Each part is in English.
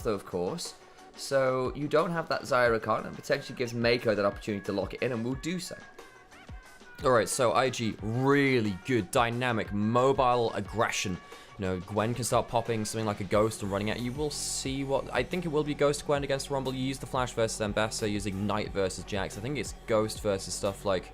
though, of course. So you don't have that Zyra card, and potentially gives Mako that opportunity to lock it in, and will do so. Alright, so IG, really good, dynamic, mobile aggression. You know, Gwen can start popping something like a Ghost and running at you. We'll see what... I think it will be Ghost Gwen against Rumble. You use the Flash versus Ambassador, use Ignite versus Jax. I think it's Ghost versus stuff like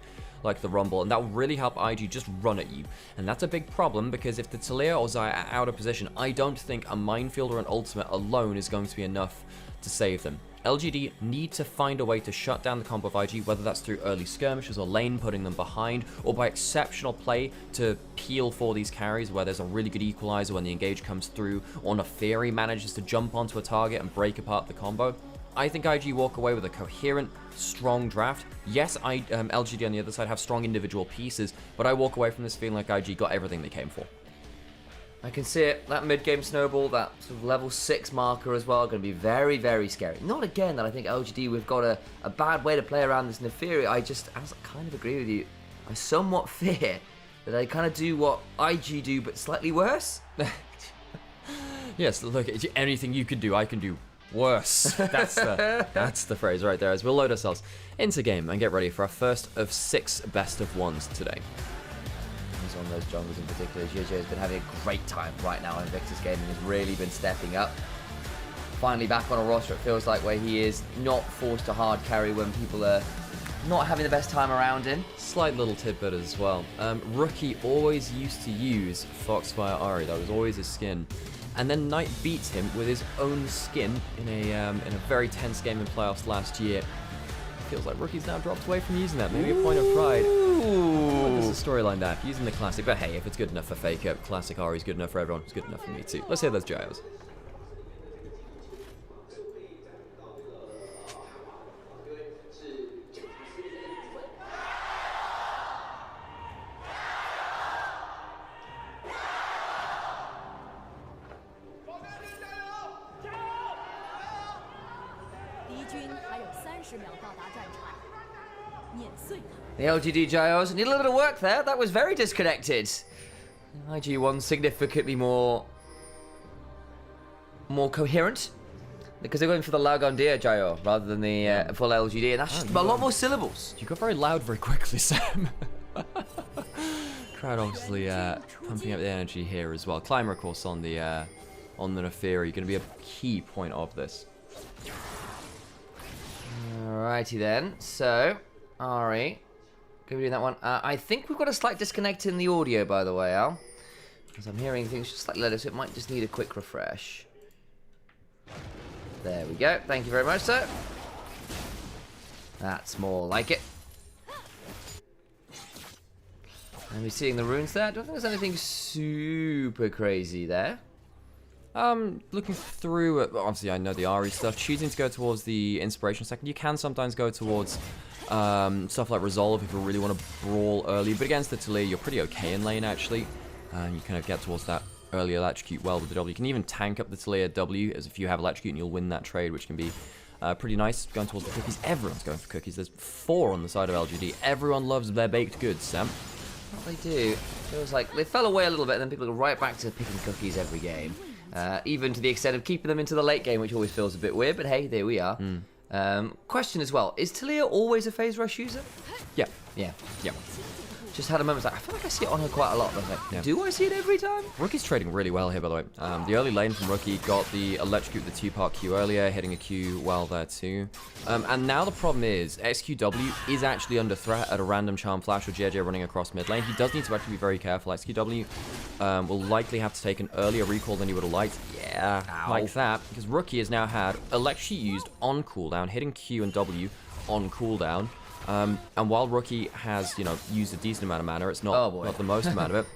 the Rumble, and that will really help IG just run at you. And that's a big problem, because if the Taliyah or Xayah are out of position, I don't think a Minefield or an Ultimate alone is going to be enough to save them. LGD need to find a way to shut down the combo of IG, whether that's through early skirmishes or lane putting them behind, or by exceptional play to peel for these carries where there's a really good equalizer when the engage comes through, or Neferi manages to jump onto a target and break apart the combo. I think IG walk away with a coherent, strong draft. Yes, LGD on the other side have strong individual pieces, but I walk away from this feeling like IG got everything they came for. I can see it. That mid-game snowball, that sort of level 6 marker as well, going to be very, very scary. Not again that I think LGD, we've got a bad way to play around this Neferi. I kind of agree with you. I somewhat fear that they kind of do what IG do, but slightly worse. Yes, look, anything you can do, I can do worse. That's the phrase right there, as we'll load ourselves into game and get ready for our first of 6 best of ones today. On those jungles in particular, JJ has been having a great time right now in Victor's game and has really been stepping up. Finally back on a roster, it feels like, where he is not forced to hard carry when people are not having the best time around him. Slight little tidbit as well. Rookie always used to use Foxfire Ahri. That was always his skin. And then Knight beats him with his own skin in a very tense game in playoffs last year. Feels like Rookie's now dropped away from using that. Maybe a point of pride. There's a storyline there. Using the classic, but hey, if it's good enough for Faker, classic Ahri's good enough for everyone. It's good enough for me too. Let's hear those gyros. The LGD gyros need a little bit of work there. That was very disconnected. IG1 significantly more coherent, because they're going for the Lagondia gyro rather than the full LGD, and that's just a lot more syllables. You got very loud very quickly, Sam. Crowd obviously pumping up the energy here as well. Climber, of course, on the Neferi, going to be a key point of this. Alrighty then. So, Ahri, going to be doing that one. I think we've got a slight disconnect in the audio, by the way, Al, because I'm hearing things just slightly lower, so it might just need a quick refresh. There we go. Thank you very much, sir. That's more like it. And we're seeing the runes there. I don't think there's anything super crazy there. Looking through it, obviously I know the Ahri stuff. Choosing to go towards the Inspiration second. You can sometimes go towards stuff like Resolve if you really want to brawl early. But against the Taliyah, you're pretty okay in lane, actually. You kind of get towards that early Electrocute well with the W. You can even tank up the Taliyah W, as if you have Electrocute and you'll win that trade, which can be pretty nice. Going towards the cookies. Everyone's going for cookies. There's 4 on the side of LGD. Everyone loves their baked goods, Sam. Well, they do. Feels like they fell away a little bit, and then people go right back to picking cookies every game. Even to the extent of keeping them into the late game, which always feels a bit weird, but hey, there we are. Question as well, is Taliyah always a phase rush user? Yeah. Yeah. Yeah. Just had a moment, I feel like I see it on her quite a lot, but I was like, yeah. Do I see it every time? Rookie's trading really well here, by the way. The early lane from Rookie got the Electrocute, the 2-part Q earlier, hitting a Q well there too. And now the problem is, XQW is actually under threat at a random Charm Flash or JJ running across mid lane. He does need to actually be very careful. XQW will likely have to take an earlier recall than he would have liked. Yeah, ow. Like that, because Rookie has now had Electrocute used on cooldown, hitting Q and W on cooldown. And while Rookie has, you know, used a decent amount of mana, it's not the most amount of it.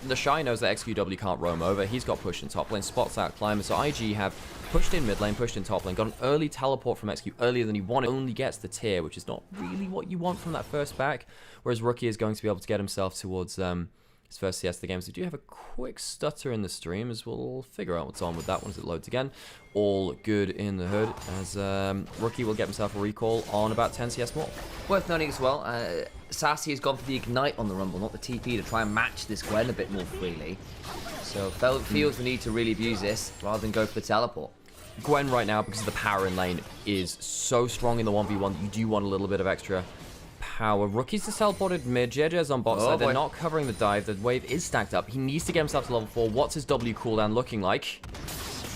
The Shy knows that XQW can't roam over. He's got pushed in top lane, spots out Climber. So IG have pushed in mid lane, pushed in top lane, got an early teleport from XQ earlier than he wanted. Only gets the tier, which is not really what you want from that first back. Whereas Rookie is going to be able to get himself towards his first CS of the game. So we do have a quick stutter in the stream, as we'll figure out what's on with that once it loads again. All good in the hood, as Rookie will get himself a recall on about 10 CS more. Worth noting as well, Sassy has gone for the Ignite on the Rumble, not the TP, to try and match this Gwen a bit more freely. So feels the need to really abuse this, rather than go for the teleport. Gwen right now, because of the power in lane, is so strong in the 1v1. You do want a little bit of extra power. Rookie's just teleported mid. JJ's on bot side. They're not covering the dive. The wave is stacked up. He needs to get himself to level 4. What's his W cooldown looking like?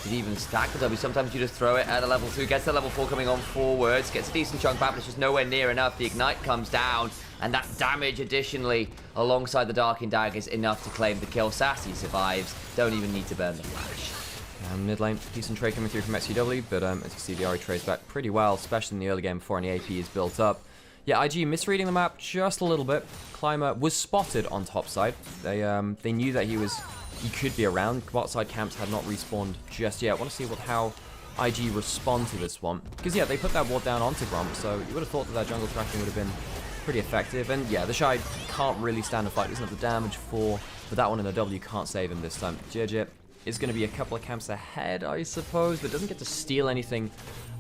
Did he even stack the W? Sometimes you just throw it at a level 2. Gets to level 4 coming on forwards. Gets a decent chunk back, but it's just nowhere near enough. The ignite comes down. And that damage additionally alongside the Darking Dagger is enough to claim the kill. Sassy survives. Don't even need to burn the flash. Mid lane, decent trade coming through from XQW, but as you see, the Ahri trades back pretty well, especially in the early game before any AP is built up. Yeah, IG misreading the map just a little bit. Climber was spotted on top side. They knew that he could be around. Bot side camps had not respawned just yet. I want to see how IG respond to this one. Because yeah, they put that ward down onto Gromp, so you would have thought that jungle tracking would have been pretty effective. And yeah, the Shy can't really stand a fight. Doesn't have the damage for that one, and the W can't save him this time. JJ is going to be a couple of camps ahead, I suppose, but doesn't get to steal anything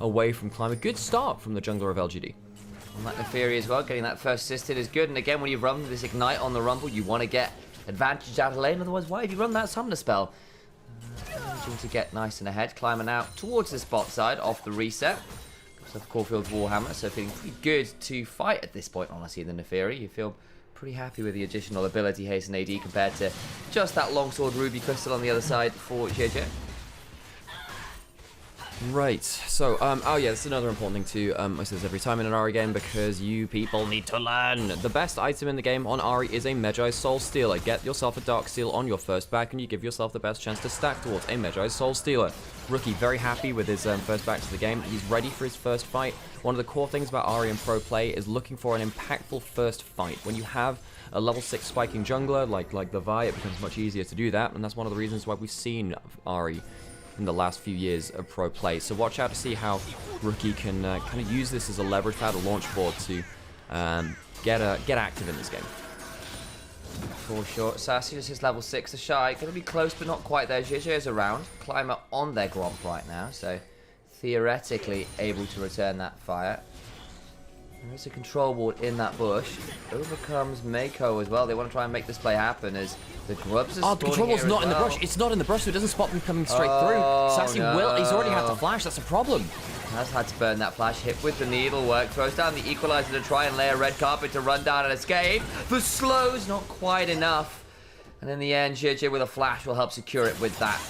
away from Climber. Good start from the jungler of LGD. And that Neferi as well, getting that first assist in is good. And again, when you run this ignite on the Rumble, you want to get advantage out of lane. Otherwise, why have you run that summoner spell? Managing to get nice and ahead. Climber now towards the spot side off the reset. Of Caulfield's Warhammer, so feeling pretty good to fight at this point, honestly, in the Neferi. You feel pretty happy with the additional ability haste and AD compared to just that longsword ruby crystal on the other side for JJ. Right, so, oh yeah, this is another important thing too. I say this every time in an Ahri game because you people need to learn. The best item in the game on Ahri is a Medjai's Soul Stealer. Get yourself a Dark Seal on your first back and you give yourself the best chance to stack towards a Medjai's Soul Stealer. Rookie very happy with his first back to the game. He's ready for his first fight. One of the core things about Ahri and pro play is looking for an impactful first fight. When you have a level 6 spiking jungler like the Vi, it becomes much easier to do that, and that's one of the reasons why we've seen Ahri in the last few years of pro play. So watch out to see how Rookie can kind of use this as a leverage pad, a launch board to get active in this game. For sure. Sassy just his level 6. The Shy going to be close but not quite there. JJ is around. Climber on their Gromp right now, so theoretically able to return that fire. There is a control ward in that bush. Overcomes Mako as well. They want to try and make this play happen as the Grubs are the control ward's not in the brush. It's not in the brush, so it doesn't spot them coming straight through. Sassy he's already had to flash. That's a problem. Has had to burn that flash. Hit with the needlework. Throws down the equalizer to try and lay a red carpet to run down and escape. The slow's not quite enough. And in the end, JJ with a flash will help secure it with that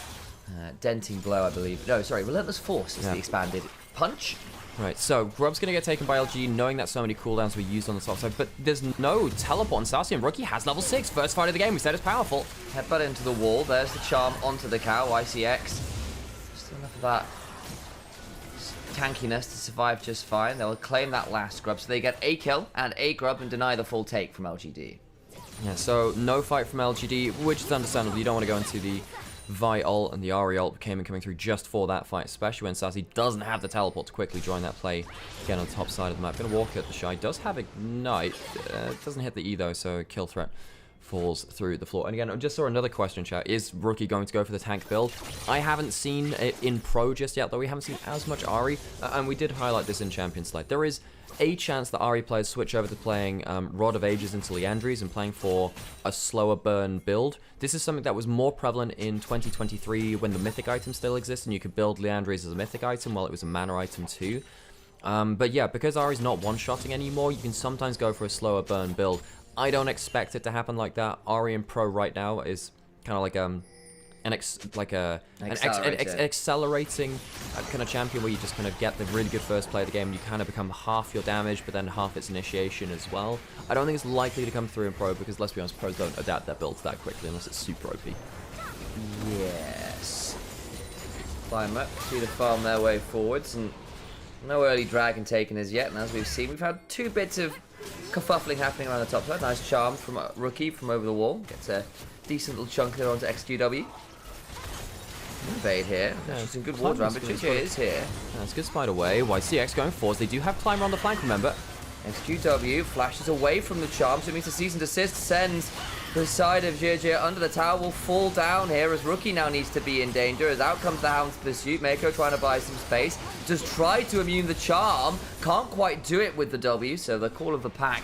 denting blow, I believe. No, sorry, Relentless Force is the expanded punch. Right, so Grub's going to get taken by LG, knowing that so many cooldowns were used on the top side, but there's no teleport on Sassy, and Rookie has level 6. First fight of the game, we said it's powerful. Headbutt into the wall. There's the charm onto the cow, ICX. Just enough of that tankiness to survive just fine. They'll claim that last Grub, so they get a kill and a Grub and deny the full take from LGD. Yeah, so no fight from LGD, which is understandable. You don't want to go into the Vi ult, and the Ahri ult coming through just for that fight, especially when Sassy doesn't have the teleport to quickly join that play again on the top side of the map. Gonna walk at the Shy, does have Ignite, doesn't hit the E though, so kill threat falls through the floor. And again, I just saw another question, chat. Is Rookie going to go for the tank build? I haven't seen it in pro just yet, though we haven't seen as much Ahri, and we did highlight this in Champion Slide. There is a chance that Ahri players switch over to playing Rod of Ages into Liandry's and playing for a slower burn build. This is something that was more prevalent in 2023 when the mythic item still exists and you could build Liandry's as a mythic item while it was a mana item too. But yeah, because Ahri's not one-shotting anymore, you can sometimes go for a slower burn build. I don't expect it to happen like that. Ahri in pro right now is kind of like an accelerating kind of champion where you just kind of get the really good first play of the game and you kind of become half your damage but then half its initiation as well. I don't think it's likely to come through in pro because, let's be honest, pros don't adapt their builds that quickly unless it's super OP. Yes. Climb up, see the farm their way forwards, and no early dragon taken as yet, and as we've seen, we've had two bits of kerfuffling happening around the top side. Nice charm from Rookie from over the wall. Gets a decent little chunk there onto XQW. Invade here. Yeah, some good ward round, but JJ is here. That's good spider away. YCX going forwards. They do have Climber on the flank, remember. XQW flashes away from the charm, so it means the cease and desist sends the side of JJ under the tower will fall down here as Rookie now needs to be in danger as out comes the Hound's Pursuit. Mako trying to buy some space. Just try to immune the charm. Can't quite do it with the W, so the call of the pack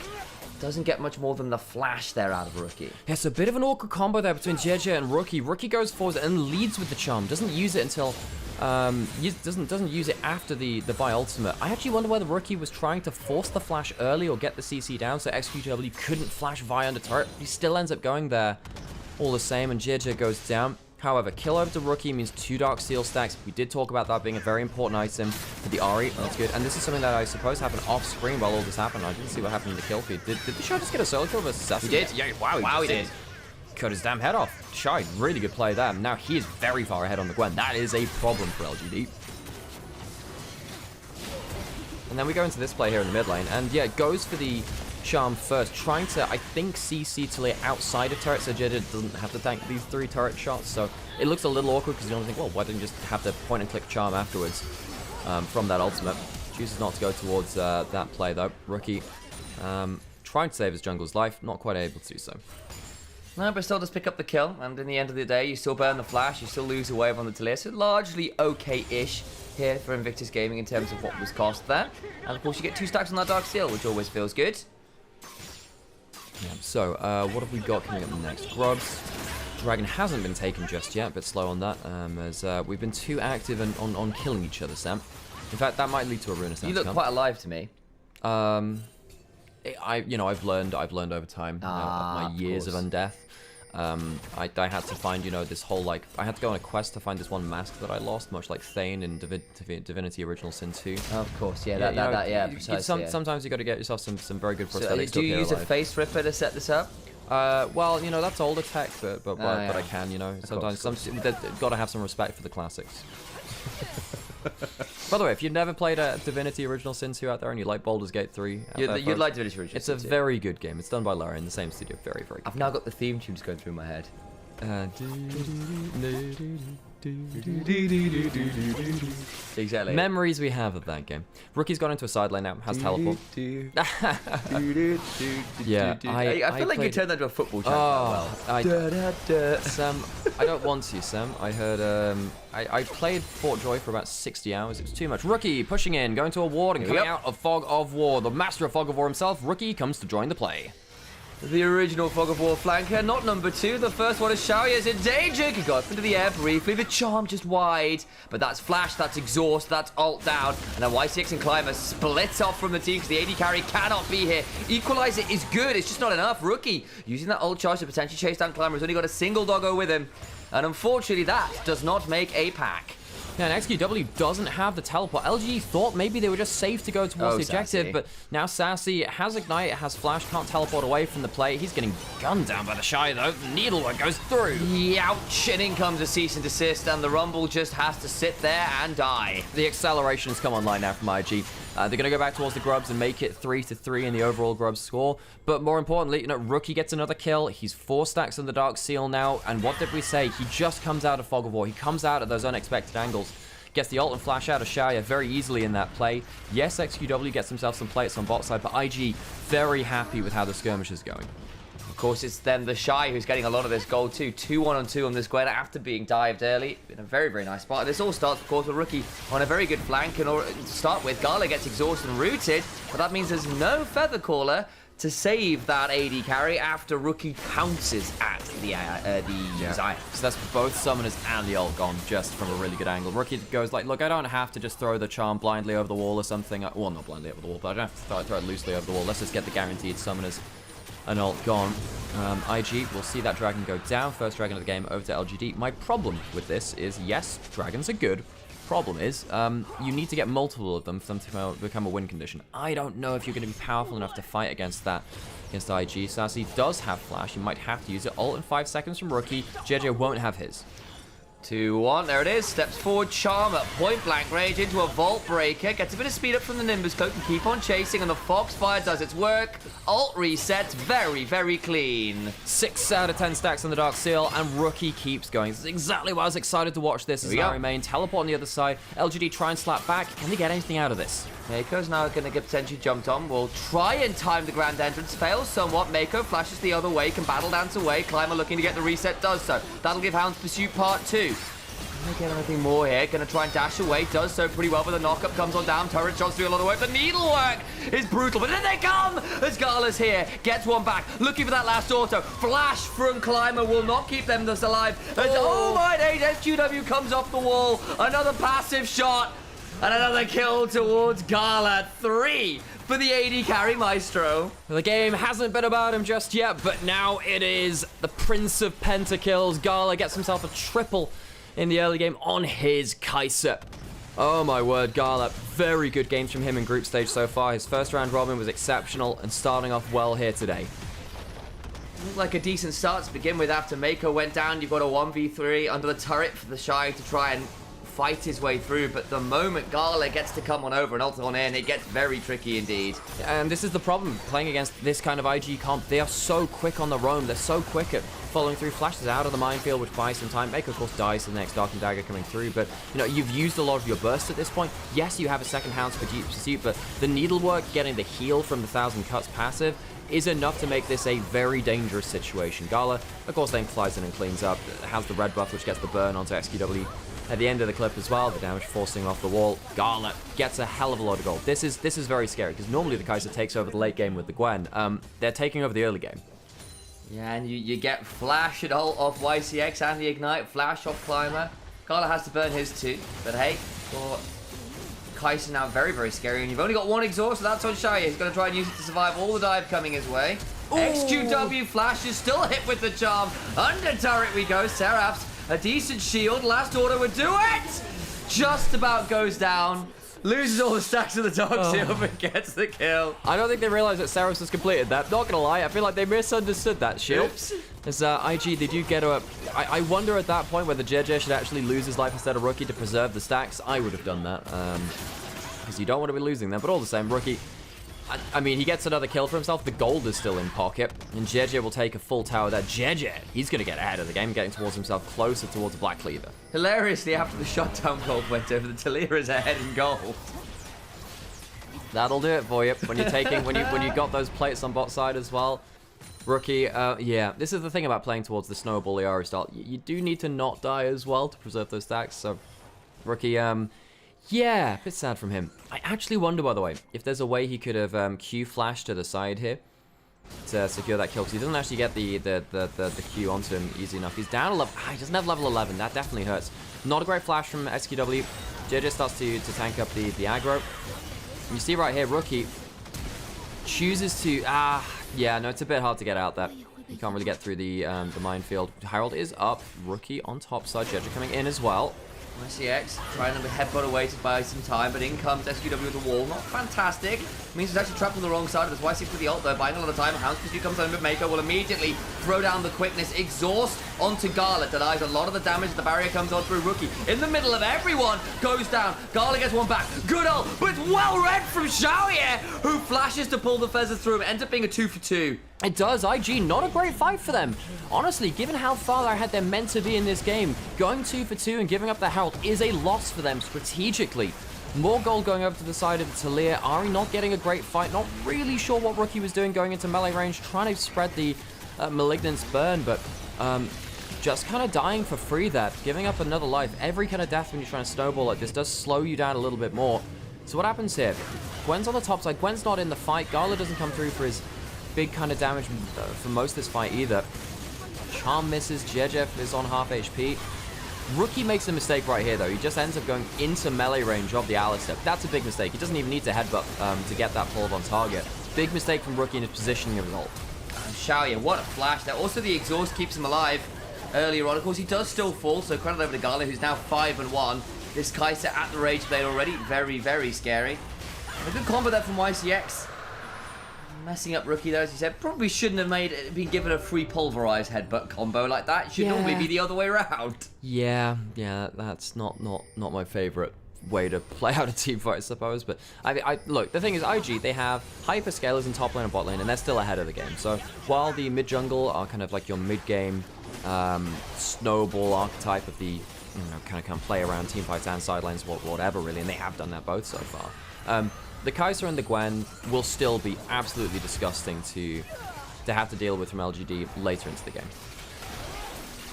doesn't get much more than the flash there out of Rookie. Yeah, so a bit of an awkward combo there between JJ and Rookie. Rookie goes forward and leads with the charm. Doesn't use it until... doesn't use it after the buy ultimate. I actually wonder whether Rookie was trying to force the flash early or get the CC down so XQW couldn't flash via under turret. He still ends up going there all the same, and JJ goes down. However, kill over to Rookie means 2 Dark Seal stacks. We did talk about that being a very important item for the Ahri. That's good. And this is something that I suppose happened off screen while all this happened. I didn't see what happened in the kill feed. Did the Shy just get a solo kill versus Sassy? He did. Yeah, wow, he did. Cut his damn head off. Shy, really good play there. Now he is very far ahead on the Gwen. That is a problem for LGD. And then we go into this play here in the mid lane. And yeah, it goes for the charm first, trying to, I think, CC to lay outside of turret, so JJ doesn't have to tank these 3 turret shots. So it looks a little awkward because you don't think, well, why didn't you just have to point and click charm afterwards from that ultimate? Chooses not to go towards that play though. Rookie trying to save his jungle's life, not quite able to do so. No, but still does pick up the kill, and in the end of the day, you still burn the flash, you still lose a wave on the Talir, so largely okay-ish here for Invictus Gaming in terms of what was cost there. And of course, you get 2 stacks on that Dark Seal, which always feels good. Yeah, so what have we got coming up next? Grubs. Dragon hasn't been taken just yet, but slow on that, as we've been too active on killing each other, Sam. In fact, that might lead to a Runa. You look quite alive to me. I've learned over time my years of undeath. I had to find, this whole, like, I had to go on a quest to find this one mask that I lost, much like Thane in Divinity Original Sin 2. Of course, yeah, precisely. Sometimes you got to get yourself some very good prosthetics. So, do you use a face ripper to set this up? Well, that's older tech, but I can, sometimes got to have some respect for the classics. By the way, if you've never played a Divinity Original Sin 2 out there and you like Baldur's Gate 3, you'd like Divinity Original Sin 2. It's a very good game. It's done by Lara in the same studio. Very, very good. I've now got the theme tunes going through my head. Exactly. Memories we have of that game. Rookie's gone into a side lane now. Has teleport. Yeah, I feel like you turned that into a football chant. Sam, I don't want to, Sam. I heard, I played Fort Joy for about 60 hours. It was too much. Rookie pushing in, going to a ward and coming out of Fog of War. The master of Fog of War himself, Rookie, comes to join the play. The original Fog of War flanker, not number 2. The first one is Xiao is in danger. He got into the air briefly. The charm just wide. But that's flash, that's exhaust, that's ult down. And then Y6 and Climber splits off from the team because the AD carry cannot be here. Equalizer is good. It's just not enough. Rookie using that ult charge to potentially chase down Climber. He's only got a single doggo with him. And unfortunately, that does not make a pack. Yeah, and XQW doesn't have the teleport. LGD thought maybe they were just safe to go towards the objective, but now Sassy has Ignite, has Flash, can't teleport away from the play. He's getting gunned down by the Shy, though. The Needlework goes through. Ouch! And in comes a cease and desist, and the Rumble just has to sit there and die. The acceleration has come online now from IG. They're going to go back towards the Grubs and make it 3-3 in the overall Grubs score. But more importantly, Rookie gets another kill. He's 4 stacks on the Dark Seal now. And what did we say? He just comes out of Fog of War. He comes out at those unexpected angles. Gets the ult and flash out of Shaya very easily in that play. Yes, XQW gets himself some plates on bot side, but IG very happy with how the skirmish is going. Of course, it's then the Shy who's getting a lot of this gold too. 2-1-on-2 on this Gwen after being dived early in a very, very nice spot. And this all starts, of course, with Rookie on a very good flank. And to start with, Gala gets exhausted and rooted, but that means there's no Feather Caller to save that AD carry after Rookie pounces at the Zion. So that's both summoners and the ult gone just from a really good angle. Rookie goes like, look, I don't have to just throw the charm blindly over the wall or something. Well, not blindly over the wall, but I don't have to throw it loosely over the wall. Let's just get the guaranteed summoners. An ult gone. IG will see that dragon go down. First dragon of the game over to LGD. My problem with this is, yes, dragons are good. Problem is, you need to get multiple of them for them to become a win condition. I don't know if you're going to be powerful enough to fight against that, against IG. Sassy does have flash. You might have to use it. Ult in 5 seconds from Rookie. JJ won't have his. 2-1, there it is. Steps forward, Charm at point blank range into a Vault Breaker. Gets a bit of speed up from the Nimbus Cloak and keep on chasing, and the Foxfire does its work. Ult resets, very, very clean. 6 out of 10 stacks on the Dark Seal, and Rookie keeps going. This is exactly why I was excited to watch this. As our main teleport on the other side. LGD try and slap back. Can they get anything out of this? Mako's now going to get potentially jumped on. Will try and time the grand entrance. Fails somewhat. Mako flashes the other way. Can battle dance away. Climber looking to get the reset. Does so. That'll give Hound's Pursuit Part 2. Can they get anything more here? Gonna try and dash away. Does so pretty well, but the knockup comes on down. Turret shots do a lot of work. The needlework is brutal, but then they come as Gala's here. Gets one back. Looking for that last auto. Flash from Climber will not keep them thus alive. As, oh my days, SQW comes off the wall. Another passive shot. And another kill towards Gala. 3 for the AD carry Maestro. The game hasn't been about him just yet, but now it is. The Prince of Pentakills. Gala gets himself a triple in the early game on his Kaisa. Oh my word, Gala. Very good games from him in group stage so far. His first round robin was exceptional and starting off well here today. Looked like a decent start to begin with after Mako went down. You've got a 1v3 under the turret for the Shy to try and fight his way through, but the moment Gala gets to come on over and ult on in, it gets very tricky indeed. And this is the problem, playing against this kind of IG comp. They are so quick on the roam, they're so quick at following through. Flashes out of the minefield, which buys some time. Mako, of course, dies to the next Dark and Dagger coming through, but, you know, you've used a lot of your burst at this point. Yes, you have a second Hounds for Deep Pursuit, but the needlework, getting the heal from the 1,000 Cuts passive, is enough to make this a very dangerous situation. Gala, of course, then flies in and cleans up, has the red buff, which gets the burn onto XQW. At the end of the clip as well, the damage forcing off the wall. Gala gets a hell of a lot of gold. This is very scary, because normally the Kaisa takes over the late game with the Gwen. They're taking over the early game. Yeah, and you get Flash and ult off YCX and the Ignite. Flash off Climber. Gala has to burn his too, but hey, for Kaisa now very, very scary. And you've only got one exhaust, so that's on Shy. He's going to try and use it to survive all the dive coming his way. Ooh. XQW Flash is still hit with the charm. Under turret we go. Seraph's a decent shield. Last order would do it. Just about goes down. Loses all the stacks of the dog shield, but gets the kill. I don't think they realized that Seraph's has completed that. Not gonna lie, I feel like they misunderstood that shield. Oops. As IG, they do get a... I wonder at that point whether JJ should actually lose his life instead of Rookie to preserve the stacks. I would have done that. Because you don't want to be losing them. But all the same, Rookie... I mean, he gets another kill for himself. The gold is still in pocket. And JJ will take a full tower there. JJ, he's going to get ahead of the game, getting towards himself closer towards the Black Cleaver. Hilariously, after the shutdown gold went over, the Talia is ahead in gold. That'll do it for you. When you're taking, when you got those plates on bot side as well. Rookie, yeah, this is the thing about playing towards the snowball Iari style. You do need to not die as well to preserve those stacks. So, Rookie, yeah, a bit sad from him. I actually wonder, by the way, if there's a way he could have Q flashed to the side here to secure that kill, because he doesn't actually get the Q onto him easy enough. He's down a level. He doesn't have level 11. That definitely hurts. Not a great flash from SQW. JJ starts to tank up the aggro. And you see right here, Rookie chooses to... yeah, no, it's a bit hard to get out there. You can't really get through the minefield. Harold is up. Rookie on top side. JJ coming in as well. YCX trying to headbutt away to buy some time, but in comes SQW with the wall. Not fantastic. Means he's actually trapped on the wrong side of this. YCX with the ult though, buying a lot of time. Hounds Pursuit comes in, but Mako will immediately throw down the quickness. Exhaust onto Gala. Denies a lot of the damage. The barrier comes on through Rookie. In the middle of everyone, goes down. Gala gets one back. Good ult, but it's well read from Xiaoye, who flashes to pull the feathers through him. Ends up being a 2 for 2. It does. IG, not a great fight for them. Honestly, given how far ahead they're meant to be in this game, going 2 for 2 and giving up the Herald is a loss for them strategically. More gold going over to the side of the Talia. Ari not getting a great fight. Not really sure what Rookie was doing going into melee range, trying to spread the Malignance burn, but just kind of dying for free there. Giving up another life. Every kind of death when you're trying to snowball like this does slow you down a little bit more. So what happens here? Gwen's on the top side. Gwen's not in the fight. Gala doesn't come through for his big kind of damage for most of this fight either. Charm misses. Jejeff is on half HP. Rookie makes a mistake right here though. He just ends up going into melee range of the Alistar. That's a big mistake. He doesn't even need to headbutt to get that pull on target. Big mistake from Rookie in his positioning of his ult. Xiaoye, what a flash there. Also the exhaust keeps him alive earlier on. Of course he does still fall, so credit over to Gala, who's now 5-1. This Kaisa at the rage blade already. Very, very scary. And a good combo there from YCX. Messing up Rookie though, as you said. Probably shouldn't have been given a free pulverized headbutt combo like that. It should normally be the other way around. Yeah, that's not my favorite way to play out a team fight, I suppose. But look, the thing is, IG, they have hyperscalers in top lane and bot lane, and they're still ahead of the game. So while the mid jungle are kind of like your mid game snowball archetype of the kind of play around team fights and sidelines, whatever really, and they have done that both so far. The Kaisa and the Gwen will still be absolutely disgusting to have to deal with from LGD later into the game.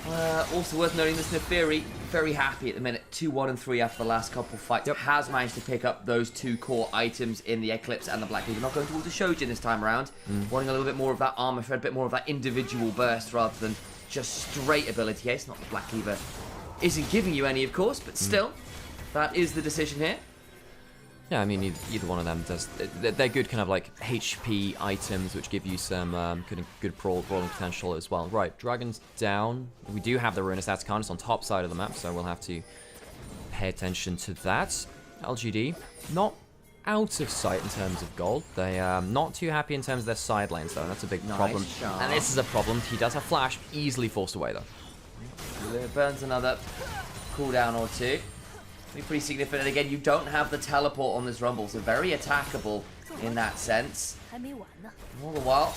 Also worth noting, this Neferi very happy at the minute. 2-1 and 3 after the last couple fights. Yep. Has managed to pick up those 2 core items in the Eclipse and the Black Cleaver. Not going towards the Shojin this time around. Wanting a little bit more of that armor shred, a bit more of that individual burst rather than just straight ability haste. Not the Black Cleaver isn't giving you any, of course, but still, that is the decision here. Yeah, I mean, either one of them does. They're good kind of like HP items, which give you some good brawling potential as well. Right, Dragon's down. We do have the Ruinous Atacanus on top side of the map, so we'll have to pay attention to that. LGD, not out of sight in terms of gold. They are not too happy in terms of their side lanes, though. That's a big problem. Shot. And this is a problem. He does have flash, easily forced away, though. Burns another cooldown or two. Be pretty significant. And again, you don't have the teleport on this Rumble, so very attackable in that sense. All the while,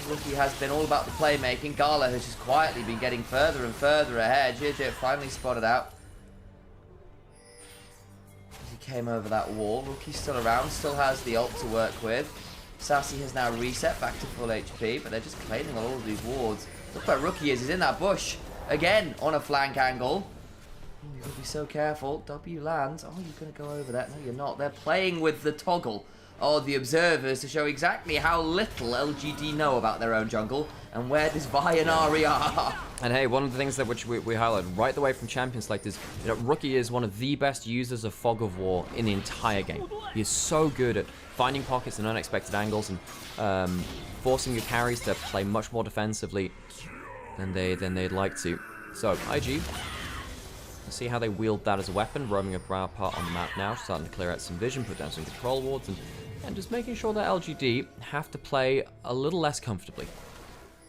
Rookie has been all about the playmaking. Gala has just quietly been getting further and further ahead. JJ finally spotted out as he came over that wall. Rookie's still around, still has the ult to work with. Sassy has now reset back to full HP, but they're just claiming all of these wards. Look where Rookie is. He's in that bush again on a flank angle. You've got to be so careful. W lands. Oh, you're going to go over that. No, you're not. They're playing with the toggle of the observers to show exactly how little LGD know about their own jungle and where this Vi and Ari are. And hey, one of the things that which we highlighted right the way from Champion Select is, Rookie is one of the best users of Fog of War in the entire game. He is so good at finding pockets and unexpected angles and forcing your carries to play much more defensively than they'd like to. So, IG, let's see how they wield that as a weapon, roaming a brow part on the map now, starting to clear out some vision, put down some control wards, and just making sure that LGD have to play a little less comfortably.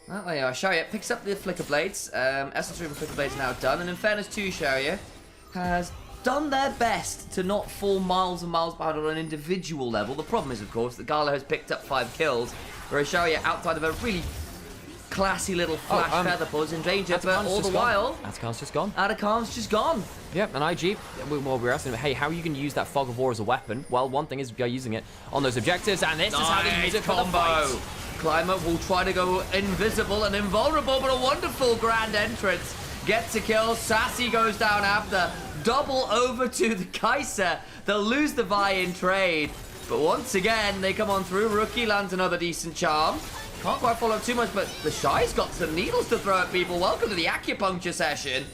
Well, there you are. Sharia picks up the Flicker Blades. Essence Room Flicker Blades now done, and in fairness to Sharia, has done their best to not fall miles and miles behind on an individual level. The problem is, of course, that Gala has picked up 5 kills, whereas Sharia, outside of a really classy little flash feather ball, is in danger, but all the while, Atacan's just gone. Atacan's just gone. Yep, and IG, well, we're asking him, hey, how are you going to use that Fog of War as a weapon? Well, one thing is by using it on those objectives, and this is how they use it for the fight. Climber will try to go invisible and invulnerable, but a wonderful grand entrance. Gets a kill, Sassy goes down after. Double over to the Kaisa. They'll lose the Vi in trade, but once again, they come on through. Rookie lands another decent charm. Can't quite follow too much, but the Shy's got some needles to throw at people. Welcome to the acupuncture session.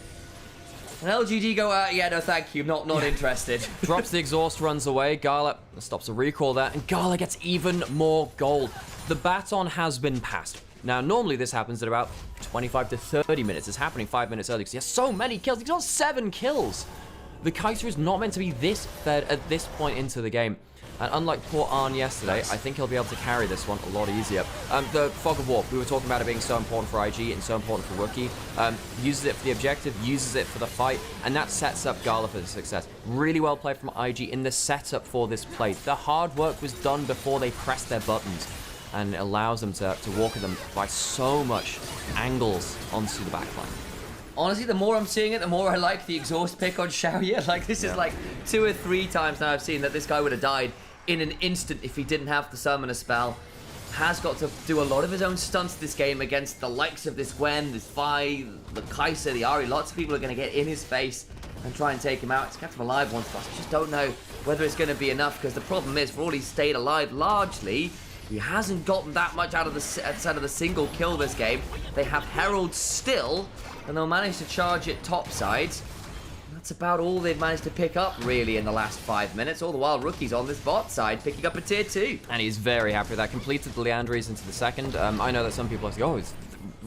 And LGD go, yeah, no, thank you, not interested. Drops the exhaust, runs away. Gala stops a recall there, and Gala gets even more gold. The baton has been passed. Now, normally this happens at about 25 to 30 minutes. It's happening 5 minutes early because he has so many kills. He's got 7 kills. The Kaisa is not meant to be this fed at this point into the game. And unlike poor Arn yesterday, I think he'll be able to carry this one a lot easier. The Fog of War, we were talking about it being so important for IG and so important for Rookie. Uses it for the objective, uses it for the fight, and that sets up Gala for success. Really well played from IG in the setup for this play. The hard work was done before they pressed their buttons, and it allows them to walk at them by so much angles onto the backline. Honestly, the more I'm seeing it, the more I like the exhaust pick on Xiaoye. Like, this is like 2 or 3 times now I've seen that this guy would have died in an instant if he didn't have the summoner spell. Has got to do a lot of his own stunts this game against the likes of this Gwen, this Vi, the Kaisa, the Ari. Lots of people are going to get in his face and try and take him out. It's kept him alive once, but I just don't know whether it's going to be enough, because the problem is, for all he's stayed alive largely, he hasn't gotten that much out of the single kill this game. They have Herald still, and they'll manage to charge it topside. That's about all they've managed to pick up, really, in the last 5 minutes. All the while, Rookie's on this bot side, picking up a tier 2. And he's very happy with that. Completed the Leandries into the second. I know that some people are saying, oh, is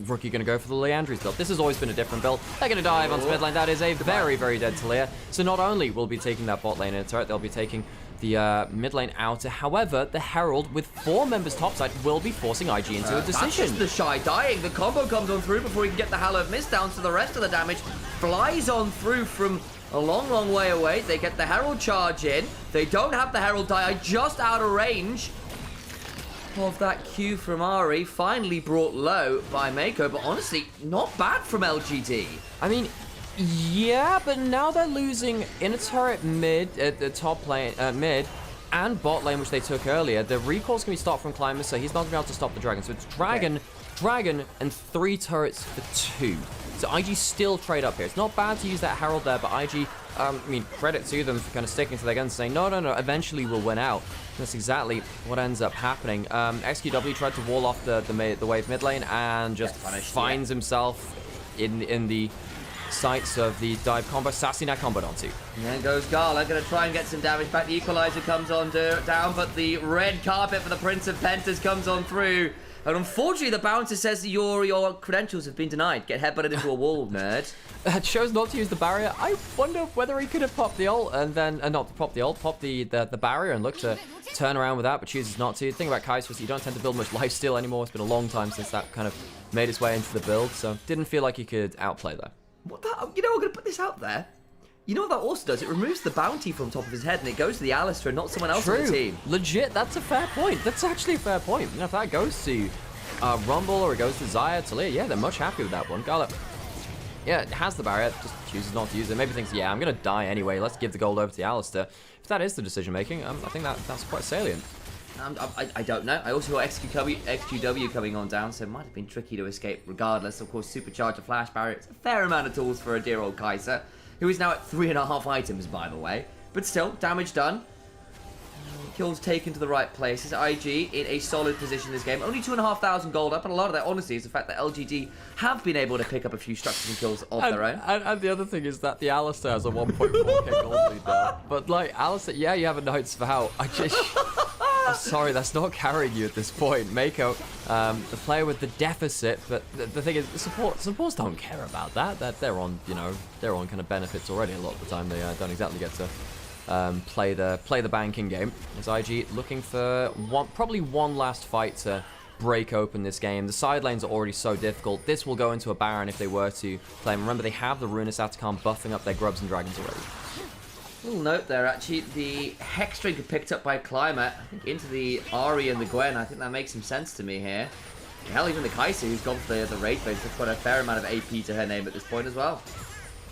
Rookie going to go for the Leandries build? This has always been a different build. They're going to dive onto mid lane. That is a very, very dead Talia. So not only will be taking that bot lane in a turret, they'll be taking the mid lane outer. However, the Herald, with 4 members topside, will be forcing IG into a decision. That's just the Shy dying. The combo comes on through before he can get the Hallowed Mist down, so the rest of the damage flies on through from a long, long way away. They get the Herald charge in. They don't have the Herald die, just out of range of that Q from Ari. Finally brought low by Mako, but honestly, not bad from LGD. I mean, yeah, but now they're losing in a turret mid, at the top lane, mid, and bot lane, which they took earlier. The recall's going to be stopped from Climber, so he's not going to be able to stop the Dragon. So it's Dragon, and 3 turrets for 2 So IG still trade up here. It's not bad to use that Herald there, but IG, I mean, credit to them for kind of sticking to their guns and saying, no, eventually we'll win out. That's exactly what ends up happening. XQW tried to wall off the wave mid lane and just finds himself in the sights of the dive combo. Sassy now comboed onto. And then goes Gala, going to try and get some damage back. The Equalizer comes on down, but the red carpet for the Prince of Pentas comes on through. And unfortunately, the bouncer says your credentials have been denied. Get headbutted into a wall, nerd. Chose not to use the barrier. I wonder whether he could have popped the ult and then, not popped the ult, popped the barrier and looked to turn around with that, but chooses not to. The thing about Kaisa is you don't tend to build much lifesteal anymore. It's been a long time since that kind of made its way into the build, so didn't feel like he could outplay that. What that? You know, I'm going to put this out there. You know what that also does? It removes the bounty from top of his head and it goes to the Alistair and not someone else on the team. Legit, that's a fair point. That's actually a fair point. You know, if that goes to Rumble or it goes to Xayah, Talia, yeah, they're much happier with that one. Gala, yeah, it has the barrier, just chooses not to use it. Maybe thinks, yeah, I'm going to die anyway. Let's give the gold over to the Alistair. If that is the decision making, I think that's quite salient. I don't know. I also got XQW coming on down, so it might have been tricky to escape regardless. Of course, Supercharger, Flash Barrier, it's a fair amount of tools for a dear old Kaisa, who is now at 3.5 items, by the way. But still, damage done. Kills taken to the right places. IG in a solid position this game. Only 2,500 gold up, and a lot of that, honestly, is the fact that LGD have been able to pick up a few structures and kills of their own. And the other thing is that the Alistair has a 1.4k gold lead now. But, like, Alistair, yeah, you have a notes for how. I'm sorry, that's not carrying you at this point. Mako, the player with the deficit, but the thing is, supports don't care about that. They're on, you know, they're on kind of benefits already a lot of the time. They don't exactly get to play the banking game. As IG looking for probably one last fight to break open this game. The side lanes are already so difficult. This will go into a Baron if they were to play. Remember, they have the Ruinous Atacama buffing up their grubs and dragons already. Little note there, actually, the Hex Drinker picked up by Climate, I think into the Ahri and the Gwen. I think that makes some sense to me here. Hell, even the Kaisa, who's gone for the Rage Base, has got a fair amount of AP to her name at this point as well.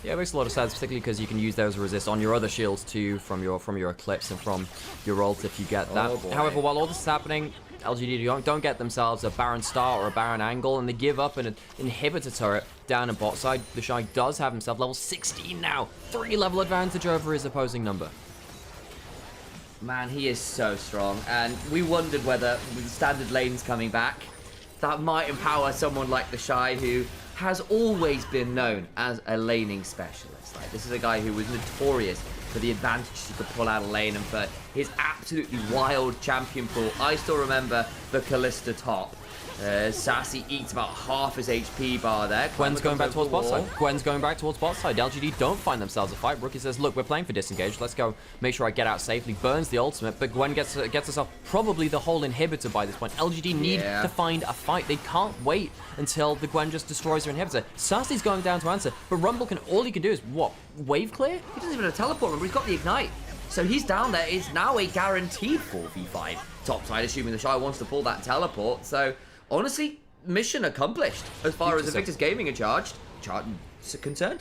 Yeah, it makes a lot of sense, particularly because you can use those resist on your other shields too, from your Eclipse and from your ult if you get that. However, while all this is happening, LGD don't get themselves a Baron start or a Baron angle, and they give up an inhibitor turret down in bot side. The Shy does have himself level 16 now, 3 level advantage over his opposing number. Man, he is so strong, and we wondered whether with standard lanes coming back, that might empower someone like the Shy, who has always been known as a laning specialist. Like, this is a guy who was notorious for the advantages he could pull out of lane and for his absolutely wild champion pool. I still remember the Kalista top. Sassy eats about half his HP bar there. Gwen's going back towards bot side. Gwen's going back towards bot side. LGD don't find themselves a fight. Rookie says, look, we're playing for disengage. Let's go make sure I get out safely. Burns the ultimate, but Gwen gets herself probably the whole inhibitor by this point. LGD need to find a fight. They can't wait until the Gwen just destroys her inhibitor. Sassy's going down to answer, but Rumble all he can do is, what, wave clear? He doesn't even have a teleport, remember, he's got the ignite. So he's down there. It's now a guaranteed 4v5 top side, assuming the Shy wants to pull that teleport. So, honestly, mission accomplished as far as Invictus Gaming are concerned.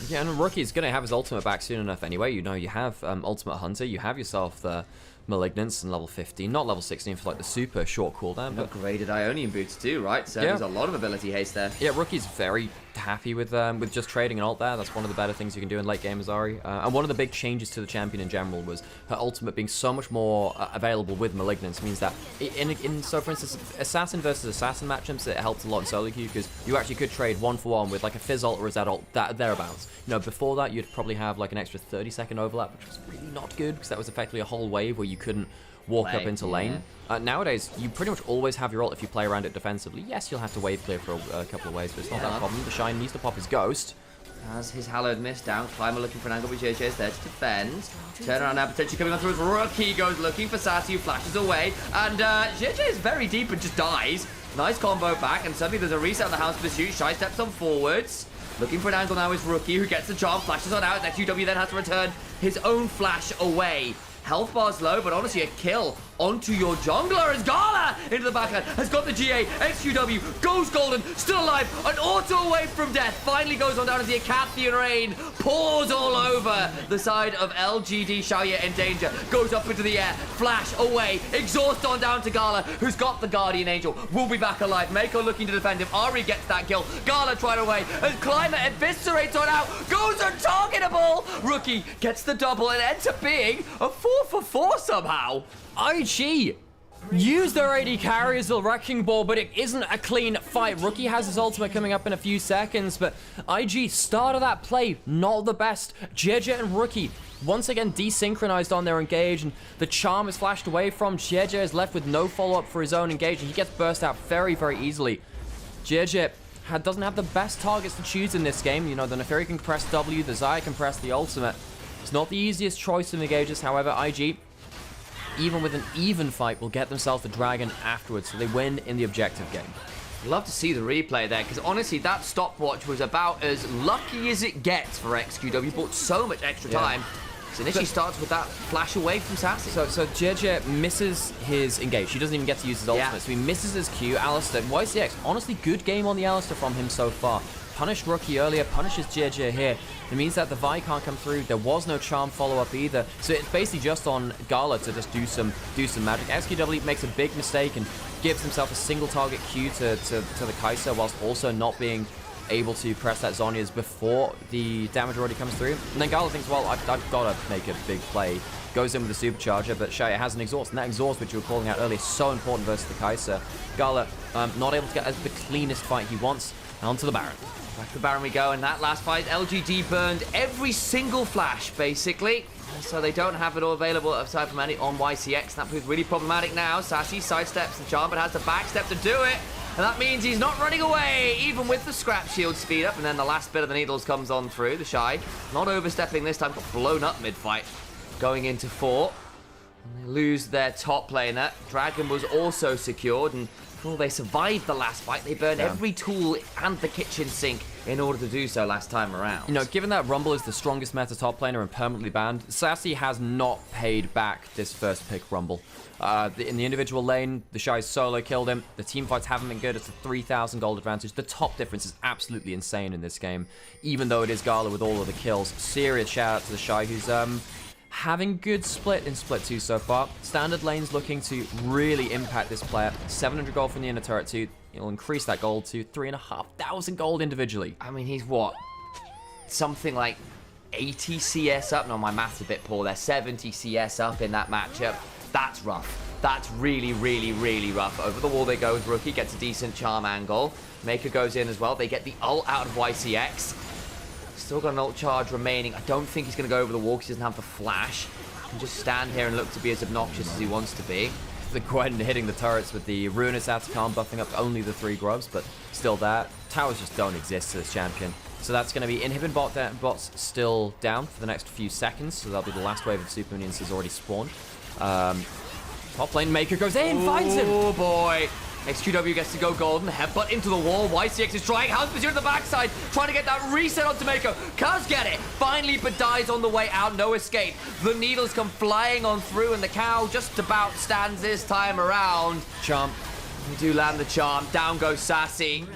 Yeah, and Rookie's going to have his ultimate back soon enough anyway. You know, you have Ultimate Hunter, you have yourself the Malignance and level 15, not level 16 for like the super short cooldown. But upgraded Ionian boots too, right? So there's a lot of ability haste there. Yeah, Rookie's very happy with just trading an ult there. That's one of the better things you can do in late game as Ahri. And one of the big changes to the champion in general was her ultimate being so much more available with Malignance. Means that so for instance, assassin versus assassin matchups, it helps a lot in solo queue because you actually could trade 1-for-1 with like a Fizz ult or a Zed ult thereabouts. You know, before that you'd probably have like an extra 30-second overlap, which was really not good because that was effectively a whole wave where you couldn't walk up into lane. Nowadays, you pretty much always have your ult if you play around it defensively. Yes, you'll have to wave clear for a couple of waves, but it's not that problem. The Shine needs to pop his Ghost. As his Hallowed Mist down, Climber looking for an angle, but JJ is there to defend. Turn around now, potentially coming on through his Rookie, goes looking for Sassy, who flashes away, and JJ is very deep and just dies. Nice combo back, and suddenly there's a reset on the House Pursuit. Shy steps on forwards. Looking for an angle now is Rookie, who gets the charm, flashes on out. XQW then has to return his own flash away. Health bar's low, but honestly, a kill onto your jungler as Gala into the backhand has got the GA. XQW goes golden, still alive, an auto away from death. Finally goes on down as the Acathian rain pours all over the side of LGD. Xiaoye in danger, goes up into the air, flash away, exhaust on down to Gala, who's got the Guardian Angel, will be back alive. Mako looking to defend him. Ari gets that kill. Gala tried away as Climber eviscerates on out, goes untargetable. Rookie gets the double and ends up being a 4-for-4 somehow. IG use their AD carry as the Wrecking Ball, but it isn't a clean fight. Rookie has his ultimate coming up in a few seconds, but IG, start of that play, not the best. JJ and Rookie once again desynchronized on their engage, and the charm is flashed away from JJ, is left with no follow-up for his own engage, and he gets burst out very, very easily. JJ doesn't have the best targets to choose in this game. You know, the Neferi can press W, the Xayah can press the ultimate. It's not the easiest choice of engages, however, IG, even with an even fight, will get themselves the dragon afterwards, so they win in the objective game. Love to see the replay there, because honestly, that stopwatch was about as lucky as it gets for XQW. Bought so much extra time. So initially starts with that flash away from Sassy. So JJ misses his engage. He doesn't even get to use his ultimate, so he misses his Q. Alistar, YCX, honestly, good game on the Alistar from him so far. Punished Rookie earlier, punishes JJ here. It means that the Vi can't come through. There was no charm follow-up either. So it's basically just on Gala to just do some magic. XQW makes a big mistake and gives himself a single target Q to the Kaisa, whilst also not being able to press that Zhonya's before the damage already comes through. And then Gala thinks, well, I've got to make a big play. Goes in with the supercharger, but Xiaoye has an exhaust, and that exhaust, which you were calling out earlier, is so important versus the Kaisa. Gala not able to get the cleanest fight he wants. Onto the Baron. Back to the Baron we go, and that last fight, LGD burned every single flash, basically. So they don't have it all available aside from any on YCX. That proves really problematic now. Sassy sidesteps the charm, but has to backstep to do it. And that means he's not running away, even with the scrap shield speed up. And then the last bit of the needles comes on through. The Shy, not overstepping this time, got blown up mid-fight. Going into 4. And they lose their top laner. Dragon was also secured, and they survived the last fight. They burned every tool and the kitchen sink in order to do so last time around. You know, given that Rumble is the strongest meta top laner and permanently banned, Sassy has not paid back this first pick Rumble. In the individual lane, the Shy solo killed him. The team fights haven't been good. It's a 3,000 gold advantage. The top difference is absolutely insane in this game, even though it is Gala with all of the kills. Serious shout out to the Shy, who's having good split in split 2 so far. Standard lane's looking to really impact this player. 700 gold from the inner turret too. It'll increase that gold to 3,500 gold individually. I mean, he's what? Something like 80 CS up? No, my math's a bit poor there. 70 CS up in that matchup. That's rough. That's really, really, really rough. Over the wall they go with Rookie. Gets a decent charm angle. Maker goes in as well. They get the ult out of YCX. Still got an ult charge remaining. I don't think he's going to go over the wall because he doesn't have the flash. He can just stand here and look to be as obnoxious as he wants to be. The Gwen hitting the turrets with the Ruinous Atacom, buffing up only the 3 grubs, but still that. Towers just don't exist to this champion. So that's going to be Inhibin bots still down for the next few seconds. So that'll be the last wave of super minions has already spawned. Top lane Maker goes in, finds him. Oh boy. XQW gets to go golden, headbutt into the wall. YCX is trying, House Pursuit at the backside, trying to get that reset onto Mako. Does get it, finally, but dies on the way out, no escape. The needles come flying on through, and the cow just about stands this time around. Charm. They do land the charm, down goes Sassy,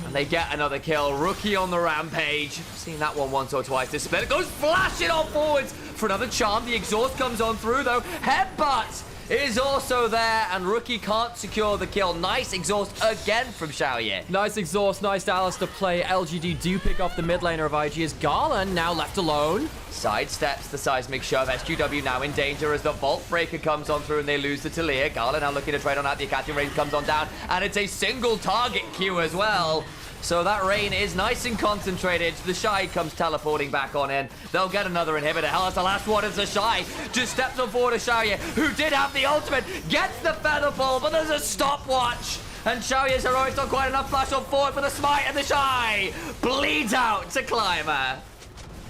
and they get another kill. Rookie on the rampage. Seen that one once or twice. This split goes flashing on forwards for another charm. The exhaust comes on through, though. Headbutt is also there, and Rookie can't secure the kill. Nice exhaust again from Xiaoye. Nice exhaust, nice Alistar play. LGD do pick off the mid laner of IG as Garland now left alone. Sidesteps the seismic shove. SQW now in danger as the Vault Breaker comes on through and they lose the Talia. Gala now looking to trade on out. The Acathian Rain comes on down, and it's a single target Q as well. So that rain is nice and concentrated. The Shy comes teleporting back on in. They'll get another inhibitor. Hell, that's the last one. It's the Shy. Just steps on forward to Xiaoye, who did have the ultimate. Gets the feather fall, but there's a stopwatch. And Xiaoye's heroics not quite enough. Flash on forward for the smite, and the Shy bleeds out to Climber.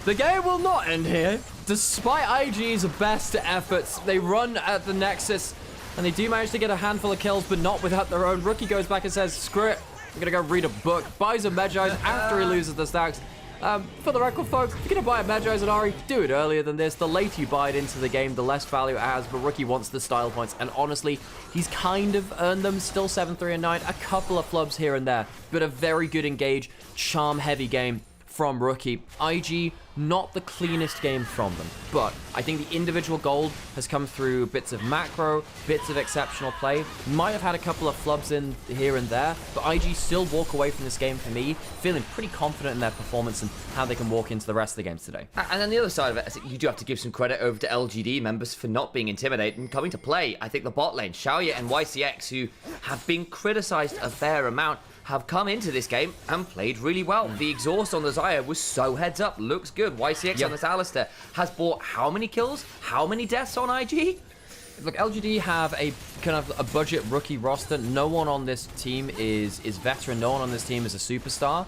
The game will not end here. Despite IG's best efforts, they run at the Nexus, and they do manage to get a handful of kills, but not without their own. Rookie goes back and says, screw it. I'm gonna go read a book, buys a Medjay after he loses the stacks, For the record, folks, if you're going to buy a Magi Zanari, do it earlier than this. The later you buy it into the game, the less value it has, but Rookie wants the style points, and honestly, he's kind of earned them. Still 7, 3, and 9, a couple of flubs here and there, but a very good engage, charm-heavy game from Rookie. IG, not the cleanest game from them, but I think the individual gold has come through bits of macro, bits of exceptional play. Might have had a couple of flubs in here and there, but IG still walk away from this game, for me, feeling pretty confident in their performance and how they can walk into the rest of the games today. And then the other side of it, you do have to give some credit over to LGD members for not being intimidated and coming to play. I think the bot lane, Xiaoya and YCX, who have been criticized a fair amount, have come into this game and played really well. The exhaust on the Xayah was so heads up, looks good. YCX on this Alistair has bought how many kills, how many deaths on IG? Look, LGD have a kind of a budget rookie roster. No one on this team is veteran. No one on this team is a superstar.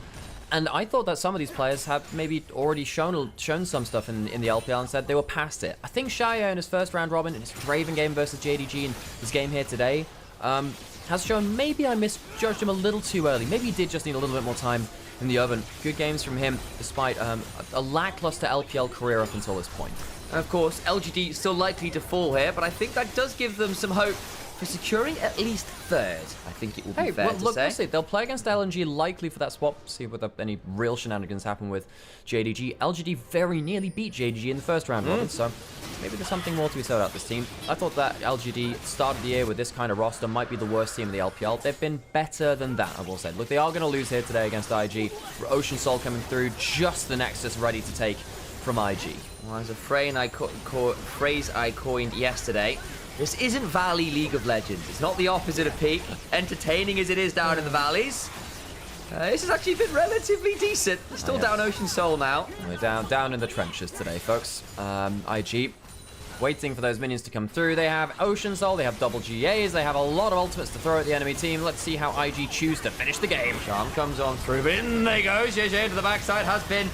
And I thought that some of these players have maybe already shown some stuff in the LPL and said they were past it. I think Xiaoya in his first round robin, in his Draven game versus JDG in his game here today, has shown maybe I misjudged him a little too early. Maybe he did just need a little bit more time in the oven. Good games from him, despite a lackluster LPL career up until this point. And of course, LGD still likely to fall here, but I think that does give them some hope for securing at least third. I think it will be fair to say. We'll see. They'll play against LNG, likely for that swap. See whether any real shenanigans happen with JDG. LGD very nearly beat JDG in the first round robin, so maybe there's something more to be said about this team. I thought that LGD started the year with this kind of roster might be the worst team in the LPL. They've been better than that, I will say. Look, they are going to lose here today against IG. Ocean Soul coming through, just the Nexus ready to take from IG. Well, there's a phrase I coined yesterday. This isn't Valley League of Legends. It's not the opposite of peak. Entertaining as it is down in the valleys. This has actually been relatively decent. Still down Ocean Soul now. We're down in the trenches today, folks. IG waiting for those minions to come through. They have Ocean Soul, they have double GAs, they have a lot of ultimates to throw at the enemy team. Let's see how IG choose to finish the game. Charm comes on through, but in they go. JJ to the backside has been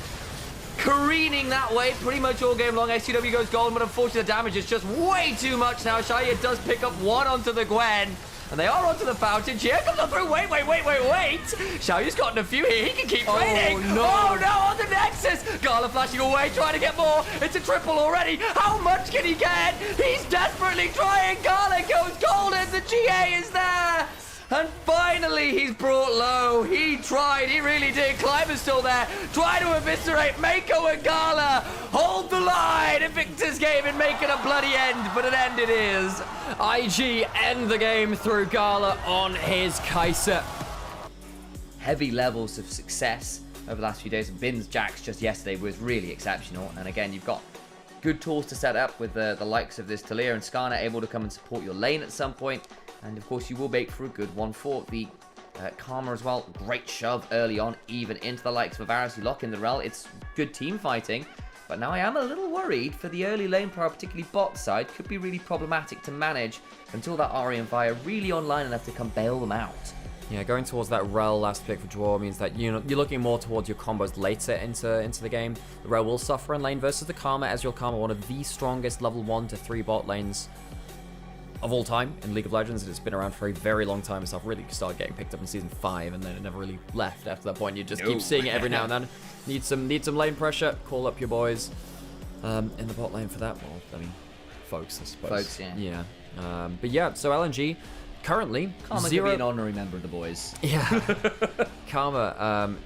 careening that way pretty much all game long. SCW goes golden, but unfortunately the damage is just way too much now. Xiaoya does pick up one onto the Gwen, and they are onto the fountain. Jia comes on through. Wait. Xiaoya's gotten a few here. He can keep trading. Oh no, on the Nexus. Gala flashing away, trying to get more. It's a triple already. How much can he get? He's desperately trying. Gala goes golden. The GA is there. And finally, he's brought low. He tried. He really did. Climber's still there. Try to eviscerate Mako and Gala. Hold the line. Invictus game and make it a bloody end. But an end it is. IG end the game through Gala on his Kaisa. Heavy levels of success over the last few days. Bin's Jax just yesterday was really exceptional. And again, you've got good tools to set up with the likes of this Talia and Skarner able to come and support your lane at some point. And of course, you will make for a good one for the Karma as well. Great shove early on, even into the likes of Varus. You lock in the rel. It's good team fighting. But now I am a little worried for the early lane power, particularly bot side. Could be really problematic to manage until that Ahri and Vi are really online enough to come bail them out. Yeah, going towards that rel last pick for draw means that you're looking more towards your combos later into the game. The rel will suffer in lane versus the Karma, as your Karma, one of the strongest level 1 to 3 bot lanes of all time in League of Legends. It's been around for a very long time. Itself really started getting picked up in season 5, and then it never really left after that point. You just keep seeing it every now and then. Need some lane pressure. Call up your boys in the bot lane for that. Well, I mean, folks, I suppose. Folks, yeah. But yeah, so LNG currently Karma could be an honorary member of the boys. Yeah. Karma,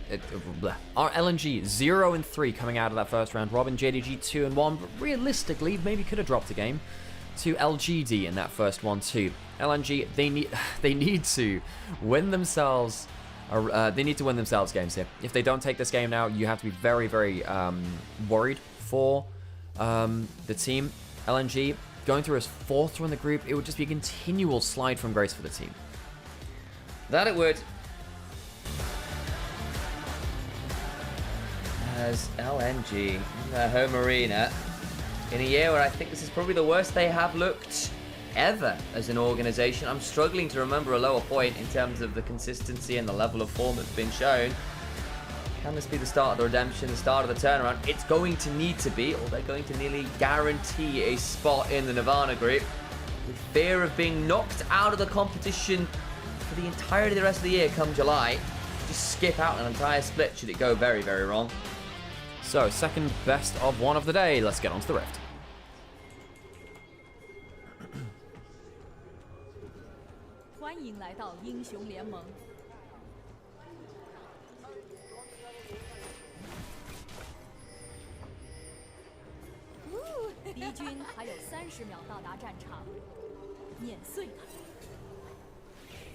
our LNG 0-3 coming out of that first round. Robin, JDG 2-1, but realistically maybe could have dropped a game to LGD in that first one too. LNG, they need to win themselves. They need to win themselves games here. If they don't take this game now, you have to be very, very worried for the team. LNG going through his 4th run in the group, it would just be a continual slide from grace for the team. That it would. As LNG in their home arena, in a year where I think this is probably the worst they have looked ever as an organization. I'm struggling to remember a lower point in terms of the consistency and the level of form that's been shown. Can this be the start of the redemption, the start of the turnaround? It's going to need to be, or they're going to nearly guarantee a spot in the Nirvana group, with fear of being knocked out of the competition for the entirety of the rest of the year come July. Just skip out an entire split should it go very, very wrong. So, second best of one of the day. Let's get on to the Rift.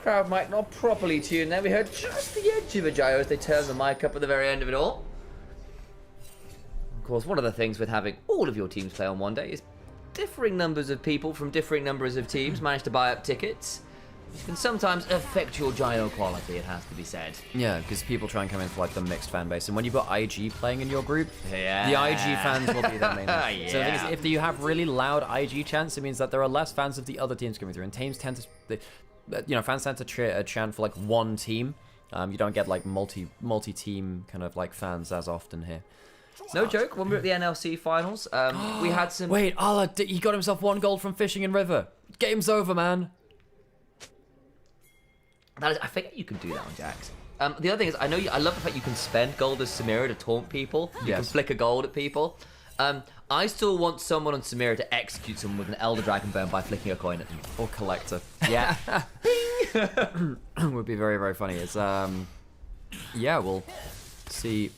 Crowd mic not properly tuned there. We heard just the edge of a gyro as they turned the mic up at the very end of it all. Of course, one of the things with having all of your teams play on one day is differing numbers of people from differing numbers of teams manage to buy up tickets, which can sometimes affect your gyro quality, it has to be said. Yeah, because people try and come in for like the mixed fan base, and when you've got IG playing in your group, yeah, the IG fans will be there mainly. Yeah. So the thing is, if you have really loud IG chants, it means that there are less fans of the other teams coming through, and teams tend to, fans tend to chant for like one team. You don't get like multi-team kind of like fans as often here. No joke, when we were at the NLC finals, we had some... Wait, Allah, he got himself 1 gold from fishing in river. Game's over, man. That is, I forget you can do that on Jax. The other thing is, I love the fact you can spend gold as Samira to taunt people. You can flicker gold at people. I still want someone on Samira to execute someone with an Elder Dragon burn by flicking a coin at them. Or collector. Yeah. Would be very, very funny. It's, yeah, we'll see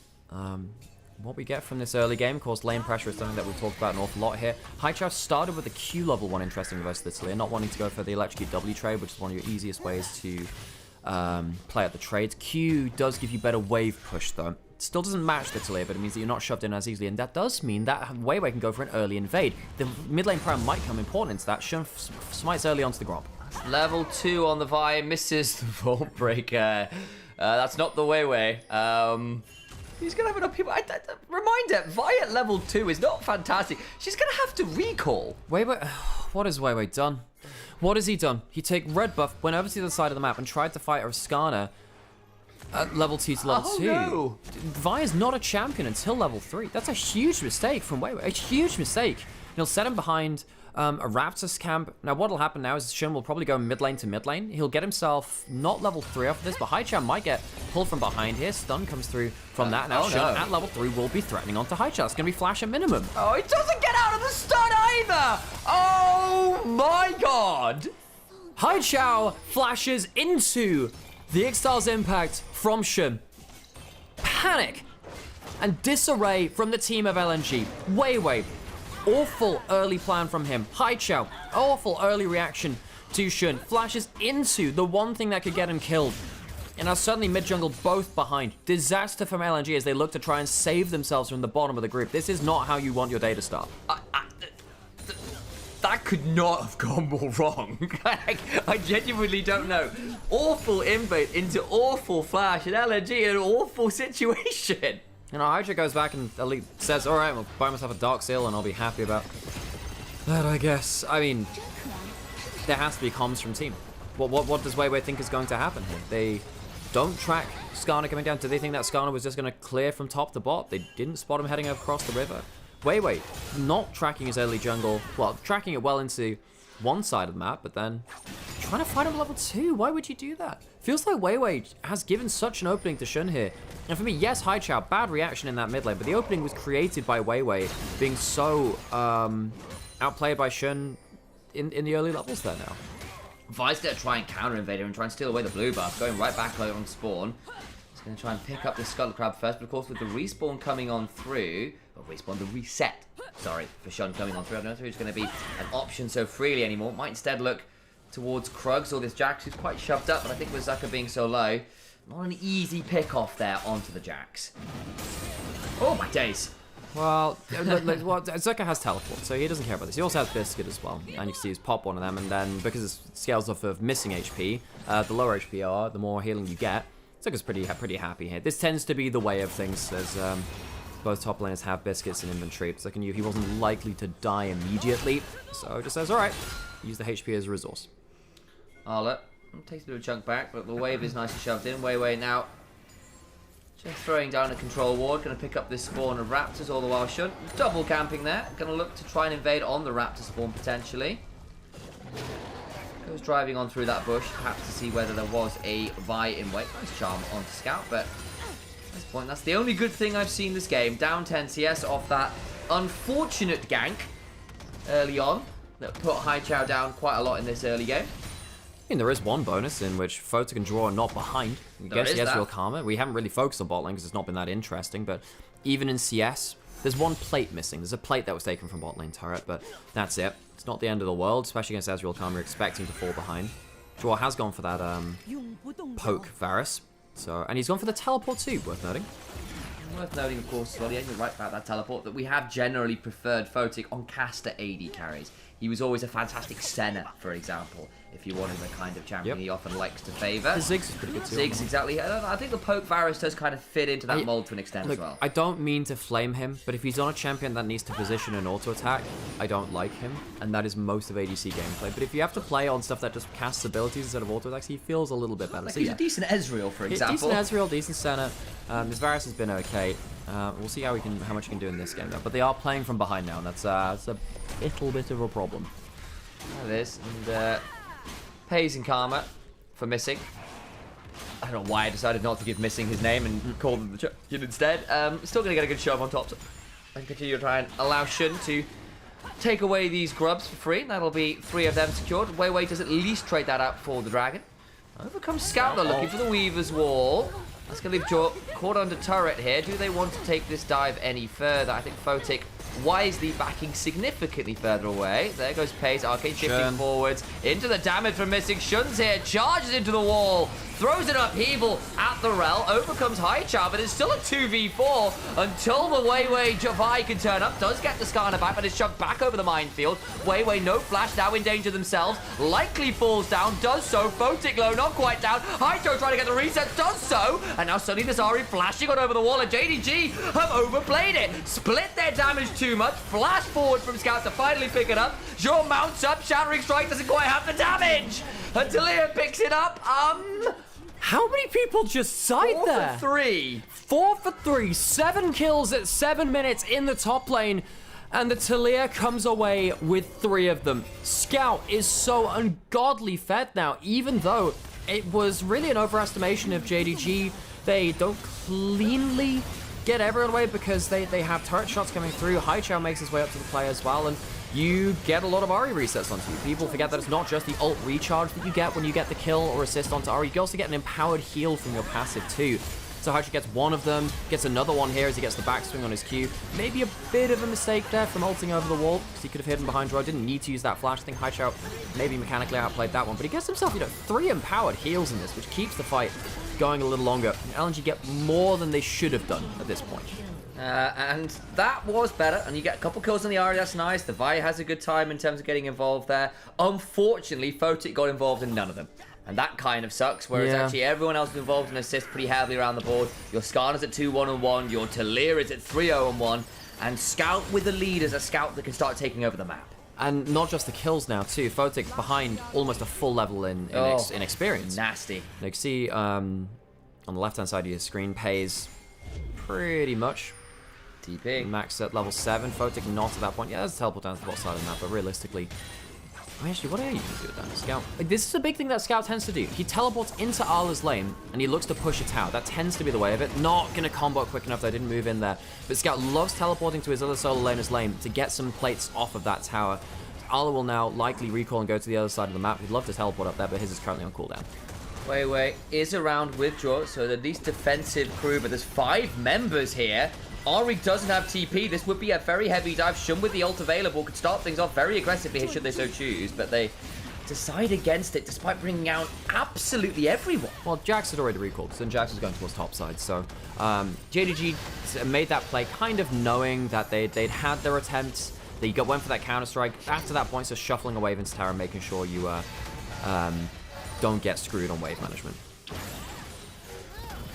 what we get from this early game. Of course, lane pressure is something that we've talked about an awful lot here. Haichao started with the Q level one, interesting versus Italy, not wanting to go for the electric W trade, which is one of your easiest ways to play at the trades. Q does give you better wave push, though. Still doesn't match the Italy, but it means that you're not shoved in as easily, and that does mean that Weiwei can go for an early invade. The mid lane prime might come important into that. Shun smites early onto the Gromp. Level 2 on the Vi, misses the Vault Breaker. That's not the Weiwei. He's going to have enough people. Reminder, Vi at level 2 is not fantastic. She's going to have to recall. Weiwei, what has Weiwei done? What has he done? He took red buff, went over to the other side of the map, and tried to fight Arskana at level 2 to level 2. No. Vi is not a champion until level 3. That's a huge mistake from Weiwei. A huge mistake. He'll set him behind a Raptors camp. Now, what'll happen now is Shun will probably go mid lane to mid lane. He'll get himself not level 3 off of this, but Haichao might get pulled from behind here. Stun comes through from that. Now, Shun at level 3 will be threatening onto Haichao. It's going to be flash at minimum. Oh, he doesn't get out of the stun either. Oh, my God. Haichao flashes into the Ixtal's impact from Shun. Panic and disarray from the team of LNG. Weiwei. Awful early plan from him. Haichao, awful early reaction to Shun. Flashes into the one thing that could get him killed. And now suddenly mid-jungle both behind. Disaster from LNG as they look to try and save themselves from the bottom of the group. This is not how you want your day to start. That could not have gone more wrong. I genuinely don't know. Awful invade into awful flash and LNG in an awful situation. You know, Hydra goes back and says, all right, I'll buy myself a Dark Seal and I'll be happy about that, I guess. I mean, there has to be comms from team. What does Weiwei think is going to happen here? They don't track Skarner coming down. Do they think that Skarner was just going to clear from top to bot? They didn't spot him heading across the river. Weiwei not tracking his early jungle, well, tracking it well into one side of the map, but then trying to fight him level 2. Why would you do that? Feels like Weiwei has given such an opening to Shun here. And for me, yes, Haichao, bad reaction in that mid lane, but the opening was created by Weiwei being so outplayed by Shun in the early levels there now. Vi's going to try and counter Invader and try and steal away the blue buff, going right back on spawn. He's going to try and pick up the Scuttle Crab first, but of course with the respawn coming on through, the reset, sorry, for Shun coming on through. I don't know if it's going to be an option so freely anymore. Might instead look towards Krugs or this Jax, who's quite shoved up, but I think with Zucker being so low, not an easy pick off there onto the Jax. Oh my days. Well, Zucker has teleport, so he doesn't care about this. He also has Biscuit as well, and you can see he's pop one of them, and then because it scales off of missing HP, the lower HP you are, the more healing you get. Zucker's pretty happy here. This tends to be the way of things, as both top laners have Biscuits in inventory. Zucker knew he wasn't likely to die immediately, so just says, alright, use the HP as a resource. Arla takes a bit of a chunk back, but the wave is nicely shoved in. Weiwei now just throwing down a control ward, going to pick up this spawn of Raptors, all the while Shun double camping there, going to look to try and invade on the Raptor spawn potentially. Goes driving on through that bush, perhaps to see whether there was a Vi in wait. Nice charm onto Scout, but as point. That's the only good thing I've seen this game. Down 10 CS off that unfortunate gank early on that put Haichao down quite a lot in this early game. I mean, there is one bonus in which Photic and Draw are not behind against the Ezreal Karma. We haven't really focused on bot lane because it's not been that interesting, but even in CS, there's one plate missing. There's a plate that was taken from bot lane turret, but that's it. It's not the end of the world, especially against Ezreal Karma. You're expecting to fall behind. Draw has gone for that poke Varus, and he's gone for the teleport too, worth noting. Worth noting, of course, well, yeah, you're right about that teleport, that we have generally preferred Photic on caster AD carries. He was always a fantastic Senna, for example, if you wanted the kind of champion he often likes to favour. The Ziggs is pretty good too. Ziggs, exactly. I think the poke Varus does kind of fit into that mold to an extent as well. I don't mean to flame him, but if he's on a champion that needs to position an auto attack, I don't like him, and that is most of ADC gameplay. But if you have to play on stuff that just casts abilities instead of auto attacks, he feels a little bit better. Like so he's a decent Ezreal, for example. Decent Ezreal, decent Senna. His Varus has been okay. We'll see how much he can do in this game though. But they are playing from behind now, and that's a little bit of a problem. That is, and pays in Karma for missing. I don't know why I decided not to give missing his name and call them the champion instead. Still going to get a good shove on top. So and continue to try and allow Shun to take away these grubs for free. That'll be 3 of them secured. Wei does at least trade that out for the Dragon. Overcomes Scout though, looking for the Weaver's Wall. That's going to leave Jaw caught under turret here. Do they want to take this dive any further? I think Photic wisely backing significantly further away. There goes Pace. Arcane shifting forwards into the damage from missing. Shun's here, charges into the wall, throws an upheaval at the Rel, overcomes Haichao, but it's still a 2v4 until the Wei Javai can turn up. Does get the Skarner back, but is shoved back over the minefield. Wei no flash, now in danger themselves. Likely falls down, does so. Photic low, not quite down. Haichao trying to get the reset, does so. And now suddenly this Ahri flashing on over the wall, and JDG have overplayed it. Split their damage too much. Flash forward from Scout to finally pick it up. Jean mounts up, Shattering Strike doesn't quite have the damage. Until Leah picks it up. How many people just side there? 4 for 3. 4 for 3. 7 kills at 7 minutes in the top lane. And the Talia comes away with 3 of them. Scout is so ungodly fed now, even though it was really an overestimation of JDG. They don't cleanly get everyone away because they have turret shots coming through. Haichao makes his way up to the play as well, and you get a lot of Ahri resets onto you. People forget that it's not just the ult recharge that you get when you get the kill or assist onto Ahri. You also get an empowered heal from your passive too. So Haichao gets one of them, gets another one here as he gets the backswing on his Q. Maybe a bit of a mistake there from ulting over the wall, because he could have hidden behind Draw. Didn't need to use that flash. I think Haichao maybe mechanically outplayed that one, but he gets himself, 3 empowered heals in this, which keeps the fight going a little longer. LNG get more than they should have done at this point. And that was better, and you get a couple kills on the Ahri, that's nice. The Vi has a good time in terms of getting involved there. Unfortunately, Photic got involved in none of them. And that kind of sucks, whereas actually everyone else is involved in assists pretty heavily around the board. Your Skarner's at 2-1-1, your Talia is at 3-0-1, and Scout with the lead is a Scout that can start taking over the map. And not just the kills now too. Photic behind almost a full level in experience. Nasty. You can see on the left-hand side of your screen, Pays pretty much TP. Max at level 7. Photic not at that point. Yeah, there's a teleport down to the bottom side of the map, but realistically, actually, what are you going to do with that? Scout. Like, this is a big thing that Scout tends to do. He teleports into Arla's lane, and he looks to push a tower. That tends to be the way of it. Not going to combo quick enough. They didn't move in there. But Scout loves teleporting to his other solo laner's lane to get some plates off of that tower. Arla will now likely recall and go to the other side of the map. He'd love to teleport up there, but his is currently on cooldown. Wei is around with Draw, so at least defensive crew, but there's 5 members here. Ahri doesn't have TP. This would be a very heavy dive. Shun with the ult available could start things off very aggressively here should they so choose, but they decide against it despite bringing out absolutely everyone. Well, Jax had already recalled, so Jax was going towards top side, so JDG made that play kind of knowing that they'd had their attempts. They went for that counter-strike. After that point, so shuffling a wave into tower, making sure you don't get screwed on wave management.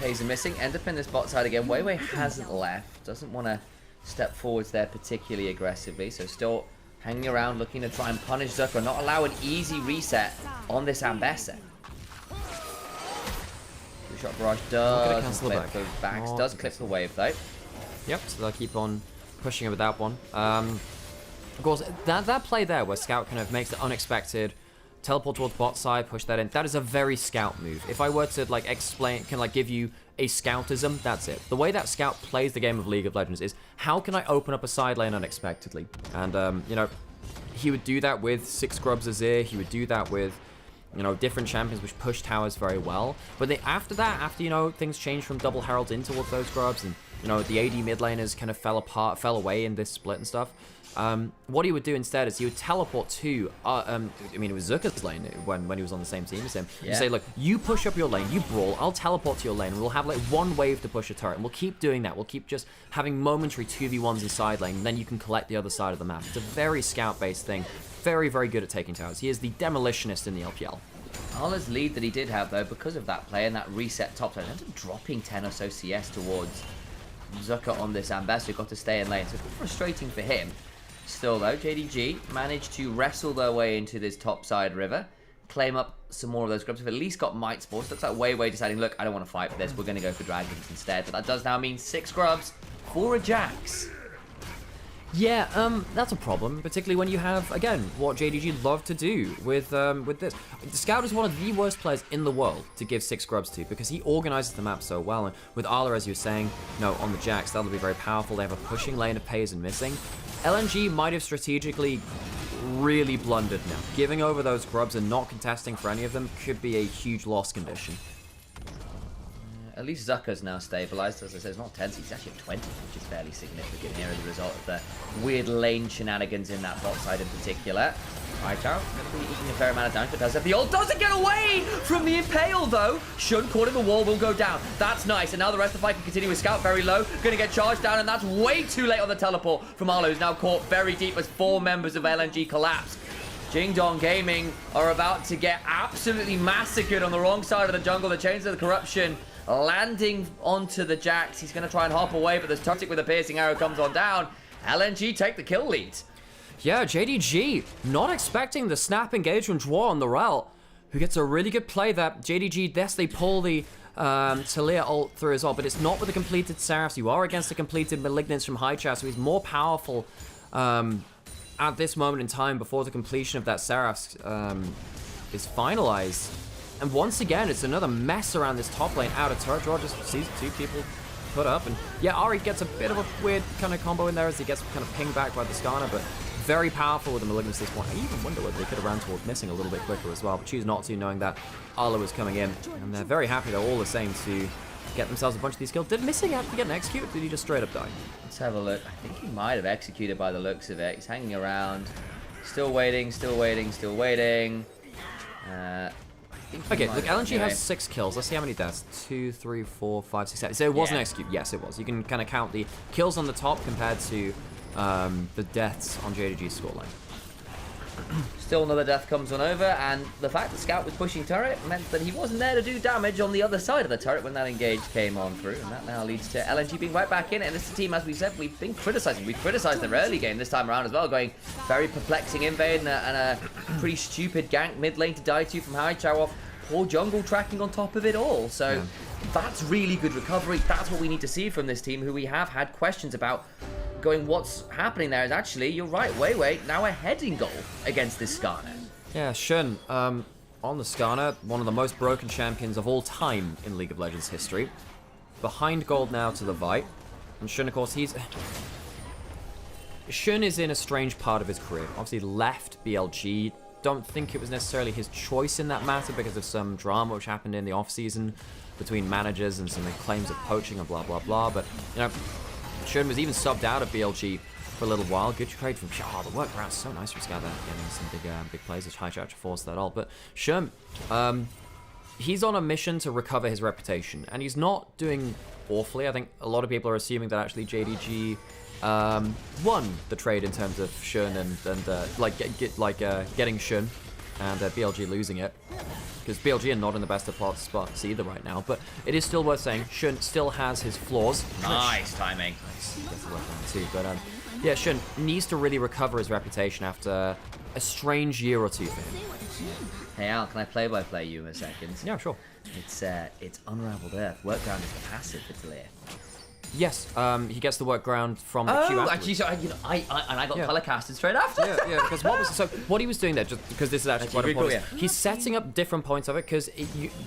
Pays are missing. End up in this bot side again. Wei hasn't left. Doesn't want to step forwards there particularly aggressively. So still hanging around looking to try and punish Zucker. Not allow an easy reset on this Ambessa. Two-shot barrage does clip those backs. Does clip the wave though. Yep, so they'll keep on pushing it with that one. Of course, that play there where Scout kind of makes the unexpected teleport towards bot side, push that in. That is a very Scout move. If I were to like explain, give you a scoutism, that's it. The way that Scout plays the game of League of Legends is, how can I open up a side lane unexpectedly? And, you know, he would do that with 6 Grubs Azir, he would do that with, you know, different champions which push towers very well. But after that, after, you know, things changed from double heralds in towards those Grubs, and, you know, the AD mid laners kind of fell away in this split and stuff, what he would do instead is he would teleport to, I mean, it was Zucker's lane when he was on the same team as him. Yeah. You say, look, you push up your lane, you brawl, I'll teleport to your lane, and we'll have like one wave to push a turret, and we'll keep doing that. We'll keep just having momentary 2v1s in side lane, and then you can collect the other side of the map. It's a very scout-based thing. Very, very good at taking towers. He is the demolitionist in the LPL. Arla's lead that he did have, though, because of that play and that reset top lane, ended up dropping 10 or so CS towards Zucker on this ambassador, got to stay in lane, so it's frustrating for him. Still, though, JDG managed to wrestle their way into this topside river, claim up some more of those grubs. We've at least got Might Spores. Looks like Wei deciding, look, I don't want to fight for this. We're going to go for dragons instead. But that does now mean 6 grubs for a Jax. Yeah, that's a problem, particularly when you have, again, what JDG love to do with this. The Scout is one of the worst players in the world to give 6 grubs to, because he organizes the map so well. And with Arla, as you were saying, you know, on the Jax, that'll be very powerful. They have a pushing lane of pays and missing. LNG might have strategically really blundered now. Giving over those grubs and not contesting for any of them could be a huge loss condition. At least Zucker's now stabilized. As I said, it's not 10, he's actually at 20, which is fairly significant here as a result of the weird lane shenanigans in that bot side in particular. Right, going to be eating a fair amount of damage, but does have the ult. Doesn't get away from the Impale, though. Shun caught in the wall, will go down. That's nice. And now the rest of the fight can continue with Scout very low. Going to get charged down, and that's way too late on the teleport from Arlo, who's now caught very deep as 4 members of LNG collapse. Jing Dong Gaming are about to get absolutely massacred on the wrong side of the jungle. The Chains of the Corruption landing onto the Jax. He's going to try and hop away, but this Toxic with a piercing arrow comes on down. LNG take the kill lead. Yeah, JDG not expecting the snap engagement draw on the Rel, who gets a really good play there. JDG, yes, they pull the Talia ult through as well, but it's not with the completed Seraphs. You are against the completed Malignance from Hycha, so he's more powerful at this moment in time before the completion of that Seraphs is finalized. And once again, it's another mess around this top lane. Out of turret draw, just sees 2 people put up. And yeah, Ari gets a bit of a weird kind of combo in there as he gets kind of pinged back by the Skarner, but very powerful with the Malignance at this point. I even wonder whether they could have ran towards missing a little bit quicker as well, but choose not to, knowing that Arla was coming in. And they're very happy, though, all the same, to get themselves a bunch of these kills. Did Missing actually get an execute, or did he just straight up die? Let's have a look. I think he might have executed by the looks of it. He's hanging around. Still waiting, still waiting, still waiting. Okay, look, LNG has 6 kills. Let's see how many deaths. 2, 3, 4, 5, 6, 7. So it was an execute. Yes, it was. You can kind of count the kills on the top compared to the deaths on JDG's scoreline. Still another death comes on over, and the fact that Scout was pushing turret meant that he wasn't there to do damage on the other side of the turret when that engage came on through, and that now leads to LNG being right back in it. And this is a team, as we said, we've been criticizing. We've criticized their early game this time around as well, going very perplexing invade and a pretty stupid gank mid lane to die to from Haichao off. Poor jungle tracking on top of it all. So that's really good recovery. That's what we need to see from this team, who we have had questions about. Going, what's happening there is actually, you're right, Wei now a heading goal against this Skarner. Yeah, Shun, on the Skarner, one of the most broken champions of all time in League of Legends history. Behind gold now to the Vite. And Shun, of course, Shun is in a strange part of his career. Obviously left BLG. Don't think it was necessarily his choice in that matter because of some drama which happened in the off-season between managers and some claims of poaching and blah, blah, blah. But, you know, Shun was even subbed out of BLG for a little while. Good trade from Shaw. The workaround's so nice from Scatter, getting some big plays which Hycha forced that all. But Shun, he's on a mission to recover his reputation, and he's not doing awfully. I think a lot of people are assuming that actually JDG won the trade in terms of Shun and getting Shun and BLG losing it. Because BLG are not in the best of spots either right now, but it is still worth saying Shun still has his flaws. Nice timing. Nice. Gets the work on too, but yeah, Shun needs to really recover his reputation after a strange year or two for him. Hey Al, can I play-by-play you in a second? Yeah, sure. It's Unraveled Earth. Workaround is the passive for Talia. Yes, he gets the work ground from the Q Oh, afterwards. actually, so I got color casted straight after. Yeah, because what he was doing there, just because this is actually quite important, he's setting up different points of it, because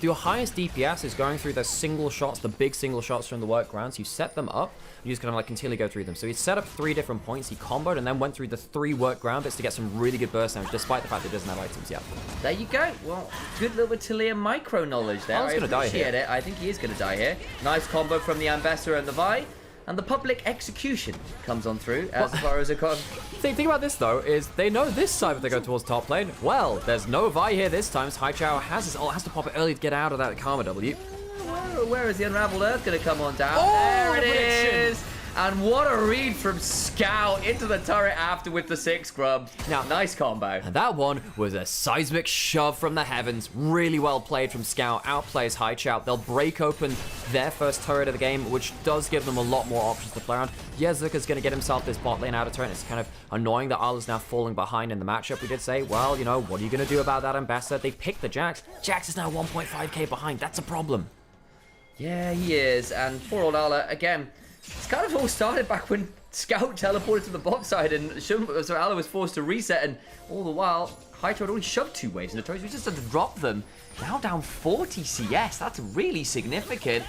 your highest DPS is going through the single shots, the big single shots from the work grounds. You set them up, you just kind of like continually go through them. So he set up 3 different points, he comboed, and then went through the 3 work ground bits to get some really good burst damage, despite the fact that he doesn't have items yet. There you go. Well, good little Talia micro knowledge there. Alan's gonna die here. Appreciate it. I think he is going to die here. Nice combo from the Ambessa and the Vi. And the public execution comes on through as far as it goes. The thing about this, though, is they know this side if they go towards top lane. Well, there's no Vi here this time, so Haichao has his ult, has to pop it early to get out of that Karma W. Where is the Unraveled Earth going to come on down? Oh, there it prediction. is! And what a read from Scout into the turret after with the 6 grubs. Now, nice combo. And that one was a seismic shove from the heavens. Really well played from Scout. Outplays Haichao. They'll break open their first turret of the game, which does give them a lot more options to play around. Yeah, Zuka's going to get himself this bot lane out of turret. It's kind of annoying that Arla's now falling behind in the matchup. We did say, well, you know, what are you going to do about that, Ambessa? They picked the Jax. Jax is now 1.5k behind. That's a problem. Yeah, he is. And poor old Arla, again, it's kind of all started back when Scout teleported to the bot side and Arla was forced to reset, and all the while, Hydro had only shoved 2 waves into turrets. We just had to drop them. Now down 40 CS. That's really significant.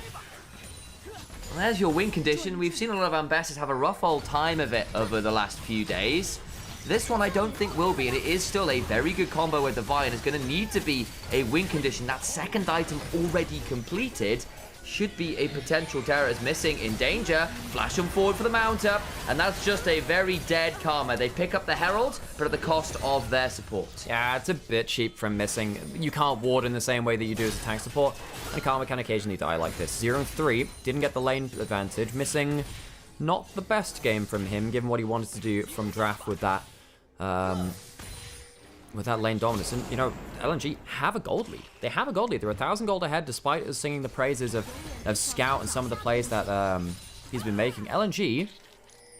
Well, there's your win condition. We've seen a lot of Ambassadors have a rough old time of it over the last few days. This one I don't think will be, and it is still a very good combo with the Vi, and it's going to need to be a win condition. That second item already completed should be a potential Terrorist missing in danger. Flash them forward for the mount up, and that's just a very dead Karma. They pick up the Herald, but at the cost of their support. Yeah, it's a bit cheap from missing. You can't ward in the same way that you do as a tank support, and Karma can occasionally die like this. 0-3, didn't get the lane advantage. Missing not the best game from him, given what he wanted to do from draft with that lane dominance. And, you know, LNG have a gold lead. They have a gold lead. They're 1,000 gold ahead, despite us singing the praises of Scout and some of the plays that he's been making. LNG,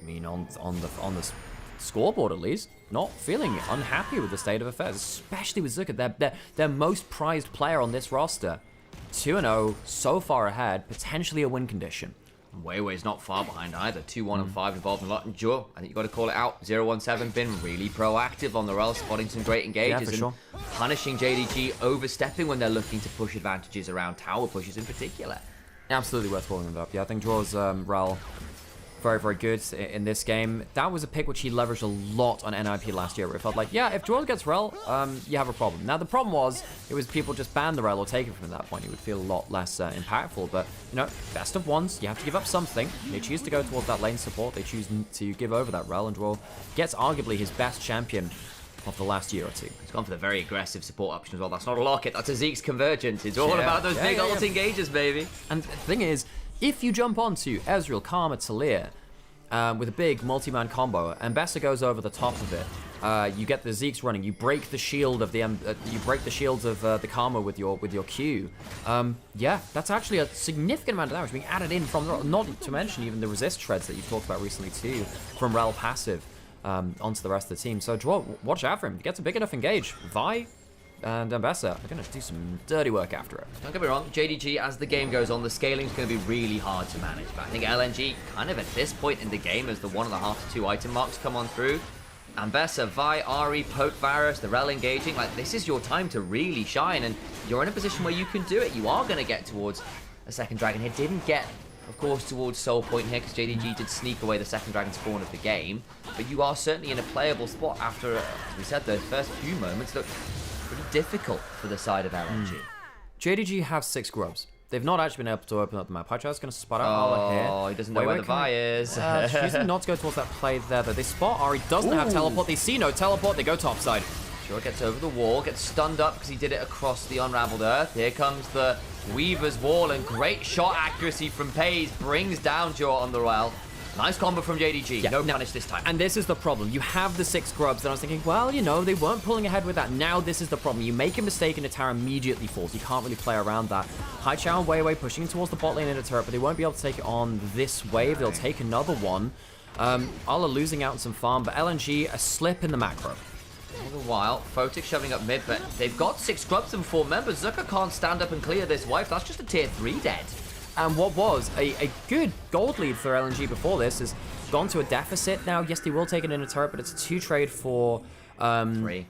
I mean, on the scoreboard at least, not feeling unhappy with the state of affairs, especially with Zuka, their most prized player on this roster. 2-0, so far ahead, potentially a win condition. Weiwei's not far behind either. 2-1 and 5 involved in a lot. And Joe, I think you got to call it out. 0-1-7 been really proactive on the rail, spotting some great engages and sure. punishing JDG, overstepping when they're looking to push advantages around tower pushes in particular. Absolutely worth calling it up. Yeah, I think Draw's Ral very, very good in this game. That was a pick which he leveraged a lot on NIP last year, where it felt like, yeah, if Draw gets Rel, you have a problem. Now, the problem was, it was people just ban the Rel or take it from that point. It would feel a lot less impactful, but, you know, best of ones, you have to give up something. They choose to go towards that lane support. They choose to give over that Rel, and Draw gets arguably his best champion of the last year or two. He's gone for the very aggressive support option as well. That's not a locket, that's a Zeke's Convergence. It's all about those big ult engages, baby. And the thing is, if you jump onto Ezreal, Karma, Talia, with a big multi-man combo, and Bessa goes over the top of it, you get the Zeke's running, you break the shield of the shields of the Karma with your Q. Yeah, that's actually a significant amount of damage being added in from the Rel, not to mention even the resist shreds that you've talked about recently too, from Rel passive onto the rest of the team. So Draw, watch out for him. He gets a big enough engage. Vi and Ambessa are going to do some dirty work after it. Don't get me wrong, JDG, as the game goes on, the scaling is going to be really hard to manage. But I think LNG, kind of at this point in the game, as the 1.5 to 2 item marks come on through, Ambessa, Vi, Ahri, Poke Varus, the Rel engaging, like, this is your time to really shine, and you're in a position where you can do it. You are going to get towards a second dragon here. Didn't get, of course, towards Soul Point here, because JDG did sneak away the second dragon spawn of the game. But you are certainly in a playable spot after, as we said, those first few moments look pretty difficult for the side of LNG. JDG have 6 grubs. They've not actually been able to open up the map. Haichao's going to spot out Arla here. Oh, he doesn't know where the Vi is. Choosing not to go towards that play there, though. They spot Ahri, doesn't have teleport. They see no teleport. They go topside. Sure gets over the wall, gets stunned up because he did it across the Unraveled Earth. Here comes the Weaver's Wall, and great shot accuracy from Pays brings down Jaw on the Rel. Nice combo from JDG. Yeah, no punish this time. And this is the problem. You have the 6 grubs, and I was thinking, well, you know, they weren't pulling ahead with that. Now this is the problem. You make a mistake and the tower immediately falls. You can't really play around that. Haichao and Weiwei pushing towards the bot lane in a turret, but they won't be able to take it on this wave. They'll take another one. Arla losing out on some farm, but LNG, a slip in the macro. All the while, Photic shoving up mid, but they've got 6 grubs and 4 members. Zuka can't stand up and clear this wife. That's just a tier 3 dead. And what was a good gold lead for LNG before this has gone to a deficit now. Yes, they will take it in a turret, but it's a 2 trade for... 3.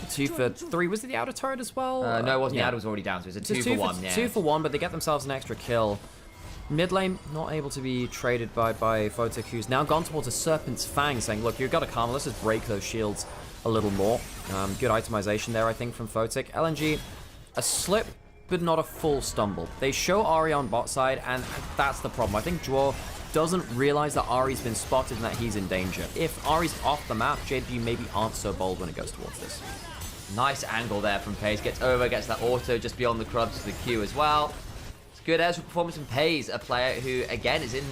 2 for 3. Was it the outer turret as well? No, it wasn't. The outer was already down, so it's a 2 for 1. Yeah. 2 for 1, but they get themselves an extra kill. Mid lane, not able to be traded by Photic, who's now gone towards a Serpent's Fang, saying, look, you've got to calm, let's just break those shields a little more. Good itemization there, I think, from Photic. LNG, a slip, but not a full stumble. They show Ahri on bot side, and that's the problem. I think Dwarf doesn't realize that Ahri's been spotted and that he's in danger. If Ahri's off the map, JDG maybe aren't so bold when it goes towards this. Nice angle there from FaZe. Gets over, gets that auto just beyond the crubs to the Q as well. It's good Ezreal performance from FaZe, a player who, again, is in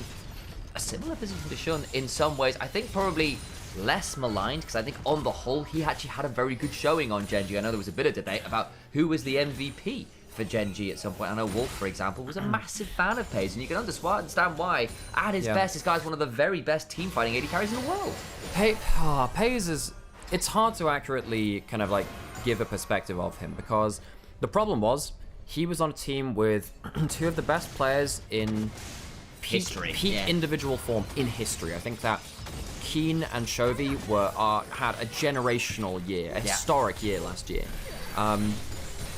a similar position to Shun in some ways. I think probably less maligned, because I think on the whole, he actually had a very good showing on Gen G. I know there was a bit of debate about who was the MVP for Gen G at some point. I know Wolf, for example, was a massive fan of FaZe, and you can understand why. At his best, this guy's one of the very best team fighting AD carries in the world. FaZe is... It's hard to accurately kind of like give a perspective of him, because the problem was he was on a team with 2 of the best players in peak individual form in history. I think that Keen and Chovy had a generational year, a historic year last year.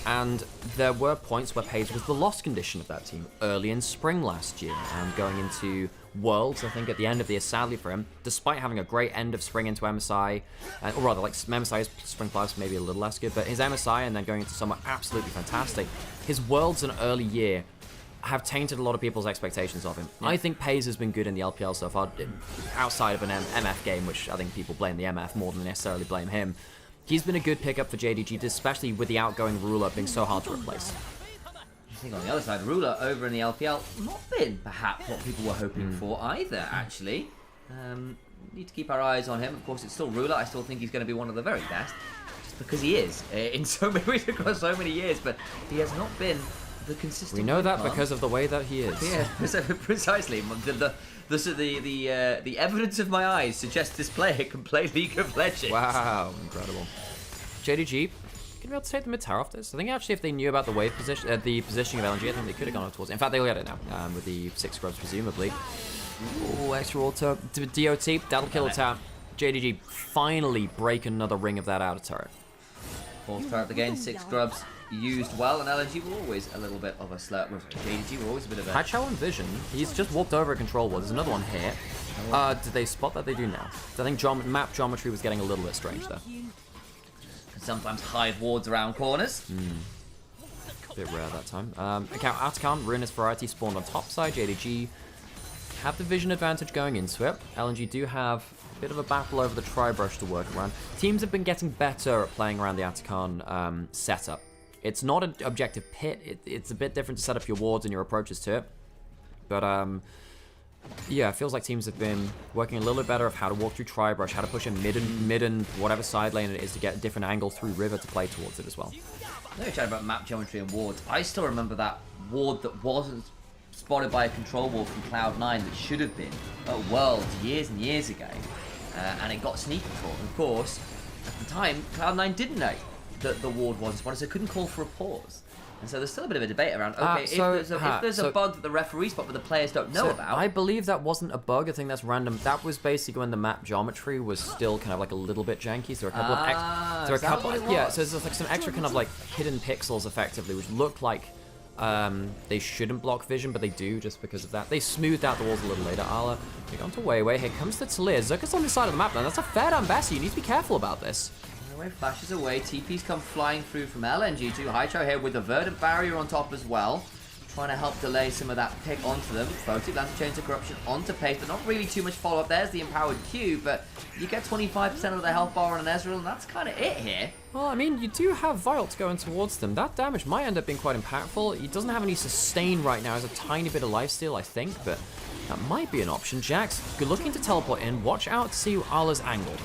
And there were points where FaZe was the lost condition of that team early in spring last year, going into Worlds, I think, at the end of the year, sadly for him, despite having a great end of spring into MSI, or rather, like, MSI's spring plus maybe a little less good, but his MSI and then going into summer, absolutely fantastic. His Worlds and early year have tainted a lot of people's expectations of him. Yeah. I think FaZe has been good in the LPL so far, outside of an MF game, which I think people blame the MF more than necessarily blame him. He's been a good pickup for JDG, especially with the outgoing Ruler being so hard to replace. I think on the other side, Ruler over in the LPL, not been perhaps what people were hoping for either, actually. Need to keep our eyes on him. Of course, it's still Ruler. I still think he's going to be one of the very best, just because he is, in so many ways across so many years, but he has not been the consistent. We know that because of the way that he is. Yeah, precisely. The evidence of my eyes suggests this player can play League of Legends. Wow, incredible. JDG can be able to take the mid tower off this. I think actually if they knew about the wave position, the positioning of LNG, I think they could have gone up towards it. In fact, they'll get it now with the 6 scrubs presumably. Ooh, extra auto DOT, that'll kill a tap. JDG finally break another ring of that outer turret. 4th turret again, 6 scrubs used well, and LNG were always a little bit of a slurp. JDG were always a bit of a... Hatchow and Vision, he's just walked over a control wall. There's another one here. Did they spot that? They do now. I think map geometry was getting a little bit strange there. Sometimes hide wards around corners. A bit rare that time. Account Atacon, Ruinous Variety spawned on top side. JDG have the vision advantage going into it. LNG do have a bit of a battle over the tri-brush to work around. Teams have been getting better at playing around the Atacon setup. It's not an objective pit. It's a bit different to set up your wards and your approaches to it. But yeah, it feels like teams have been working a little bit better of how to walk through tri-brush, how to push in mid and whatever side lane it is to get a different angle through river to play towards it as well. I know you're chatting about map geometry and wards. I still remember that ward that wasn't spotted by a control ward from Cloud9 that should have been at Worlds years and years ago, and it got sneak control. And of course, at the time, Cloud9 didn't know that the ward wasn't spotted, so it couldn't call for a pause. And so there's still a bit of a debate around, okay, if there's a bug that the referee spot but the players don't know about... I believe that wasn't a bug, I think that's random. That was basically when the map geometry was still kind of like a little bit janky, so a couple so there's like some extra kind of like hidden pixels effectively, which look like they shouldn't block vision, but they do just because of that. They smoothed out the walls a little later. Ala, you're going to Weiwei, here comes the Talir. Zucker's on the side of the map now, that's a fair down Bessie, you need to be careful about this. Flashes away, TP's come flying through from LNG to Hydro here with the verdant barrier on top as well, trying to help delay some of that pick onto them. Photic lands a Chains of Corruption onto Pace, but not really too much follow-up. There's the empowered Q, but you get 25% of the health bar on an Ezreal, and that's kind of it here. Well, I mean, you do have Vilt going towards them. That damage might end up being quite impactful. He doesn't have any sustain right now. He has a tiny bit of lifesteal, I think, but that might be an option. Jax, good looking to teleport in. Watch out to see Ala's angled.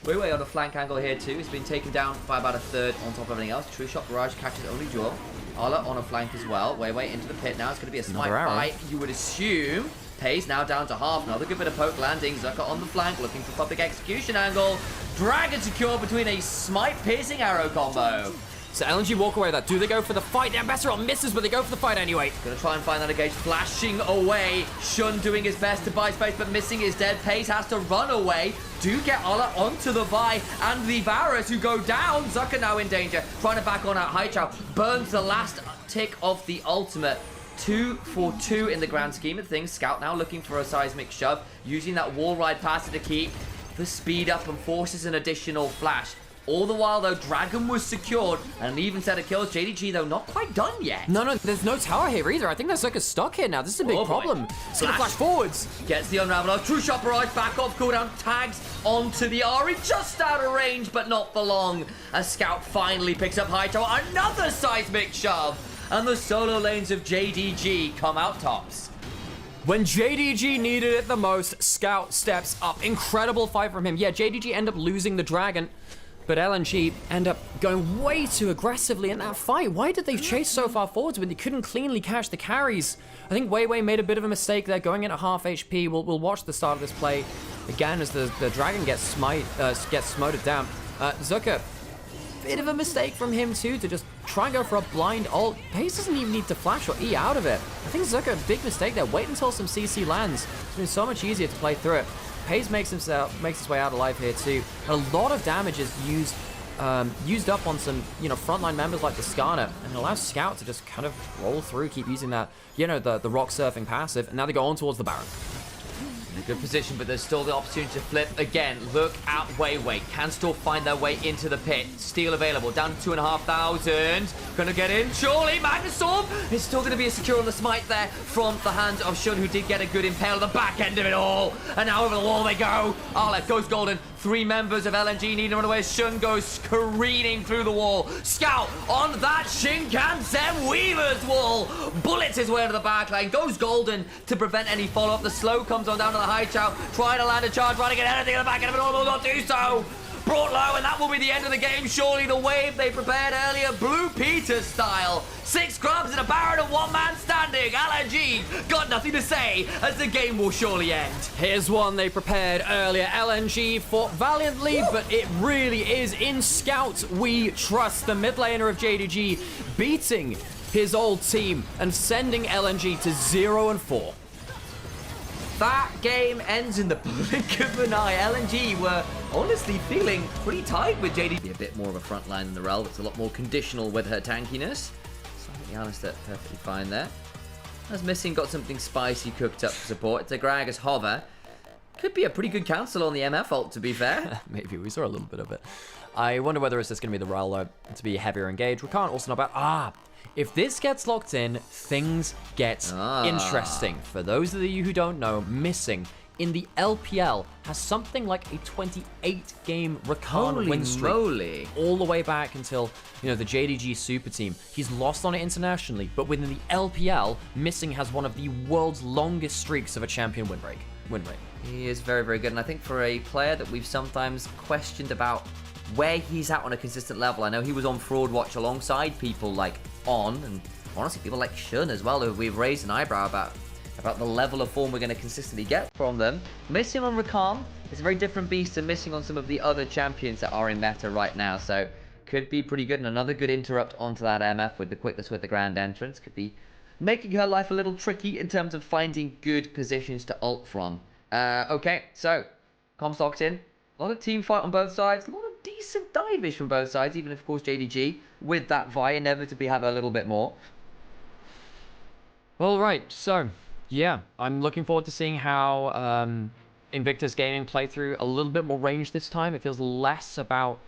Weiwei on a flank angle here too. He's been taken down by about a third on top of everything else. True Shot Barrage catches only Jewel. Ala on a flank as well. Weiwei into the pit now. It's going to be a smite fight, you would assume. Pace now down to half. Another good bit of poke landing. Zucker on the flank looking for public execution angle. Dragon secure between a smite piercing arrow combo. So LNG walk away with that. Do they go for the fight? Yeah, Besserell misses, but they go for the fight anyway. Gonna try and find that engage, flashing away. Shun doing his best to buy space, but missing his dead. Pace has to run away. Do get Ola onto the Vi, and the Varus who go down. Zucker now in danger, trying to back on out. Haichao burns the last tick of the ultimate. 2 for 2 in the grand scheme of things. Scout now looking for a seismic shove, using that wall ride passive to keep the speed up and forces an additional flash. All the while, though, Dragon was secured and an even set of kills. JDG, though, not quite done yet. No, there's no tower here either. I think that Zucker's stuck here now. This is a big problem. It's gonna flash forwards. Gets the Unraveler. True Shot Barrage, back off cooldown, tags onto the Ari. Just out of range, but not for long. A Scout finally picks up Haichao. Another seismic shove. And the solo lanes of JDG come out tops. When JDG needed it the most, Scout steps up. Incredible fight from him. Yeah, JDG end up losing the Dragon, but LNG end up going way too aggressively in that fight. Why did they chase so far forwards when they couldn't cleanly catch the carries? I think Weiwei made a bit of a mistake there, going in at half HP. We'll watch the start of this play again as the Dragon gets smoted down. Zucker, bit of a mistake from him too, to just try and go for a blind ult. Pace doesn't even need to flash or E out of it. I think Zucker, a big mistake there. Wait until some CC lands. It's been so much easier to play through it. Pace makes his way out alive here too. A lot of damage is used up on some, frontline members like the Skarner, and it allows Scout to just kind of roll through, keep using that, the rock surfing passive, and now they go on towards the Baron. In a good position, but there's still the opportunity to flip again. Look at Weiwei. Can still find their way into the pit. Steel available. Down to 2,500. Gonna get in. Surely, Magnus Storm is still gonna be a secure on the smite there from the hands of Shun, who did get a good impale on the back end of it all. And now over the wall they go. Arleth goes golden. 3 members of LNG need to run away. Shun goes careening through the wall. Scout on that Shinkansen Weaver's wall. Bullets his way into the backline. Goes golden to prevent any follow-up. The slow comes on down to the Haichao. Trying to land a charge. Trying to get anything in the back end of it all. Will not do so. Brought low, and that will be the end of the game. Surely the wave they prepared earlier, Blue Peter style. 6 grubs and a Baron and 1 man standing. LNG got nothing to say as the game will surely end. Here's one they prepared earlier. LNG fought valiantly, but it really is in Scout we trust. The mid laner of JDG beating his old team and sending LNG to 0-4. That game ends in the blink of an eye. LNG were honestly feeling pretty tight with JDG. A bit more of a front line than the Rel. It's a lot more conditional with her tankiness. So I think Giannis did perfectly fine there. As Missing got something spicy cooked up to support. It's a Gragas hover. Could be a pretty good cancel on the MF ult, to be fair. Maybe, we saw a little bit of it. I wonder whether it's just going to be the Rel to be heavier engaged. We can't also know about... If this gets locked in, things get interesting. For those of you who don't know, Missing in the LPL has something like a 28-game Rakan win streak. Moly. All the way back until, the JDG super team. He's lost on it internationally, but within the LPL, Missing has one of the world's longest streaks of a champion win rate. He is very, very good, and I think for a player that we've sometimes questioned about where he's at on a consistent level. I know he was on Fraud Watch alongside people like On, and honestly people like Shun as well, who we've raised an eyebrow about the level of form we're going to consistently get from them. Missing on Rakan is a very different beast than Missing on some of the other champions that are in meta right now, so could be pretty good. And another good interrupt onto that MF with the quickness with the grand entrance could be making her life a little tricky in terms of finding good positions to ult from. Okay, so Comstock's in. A lot of team fight on both sides, a lot of decent dive-ish from both sides, even if, of course, JDG, with that Vi, inevitably have a little bit more. Well, right, so, yeah, I'm looking forward to seeing how Invictus Gaming play through a little bit more range this time. It feels less about...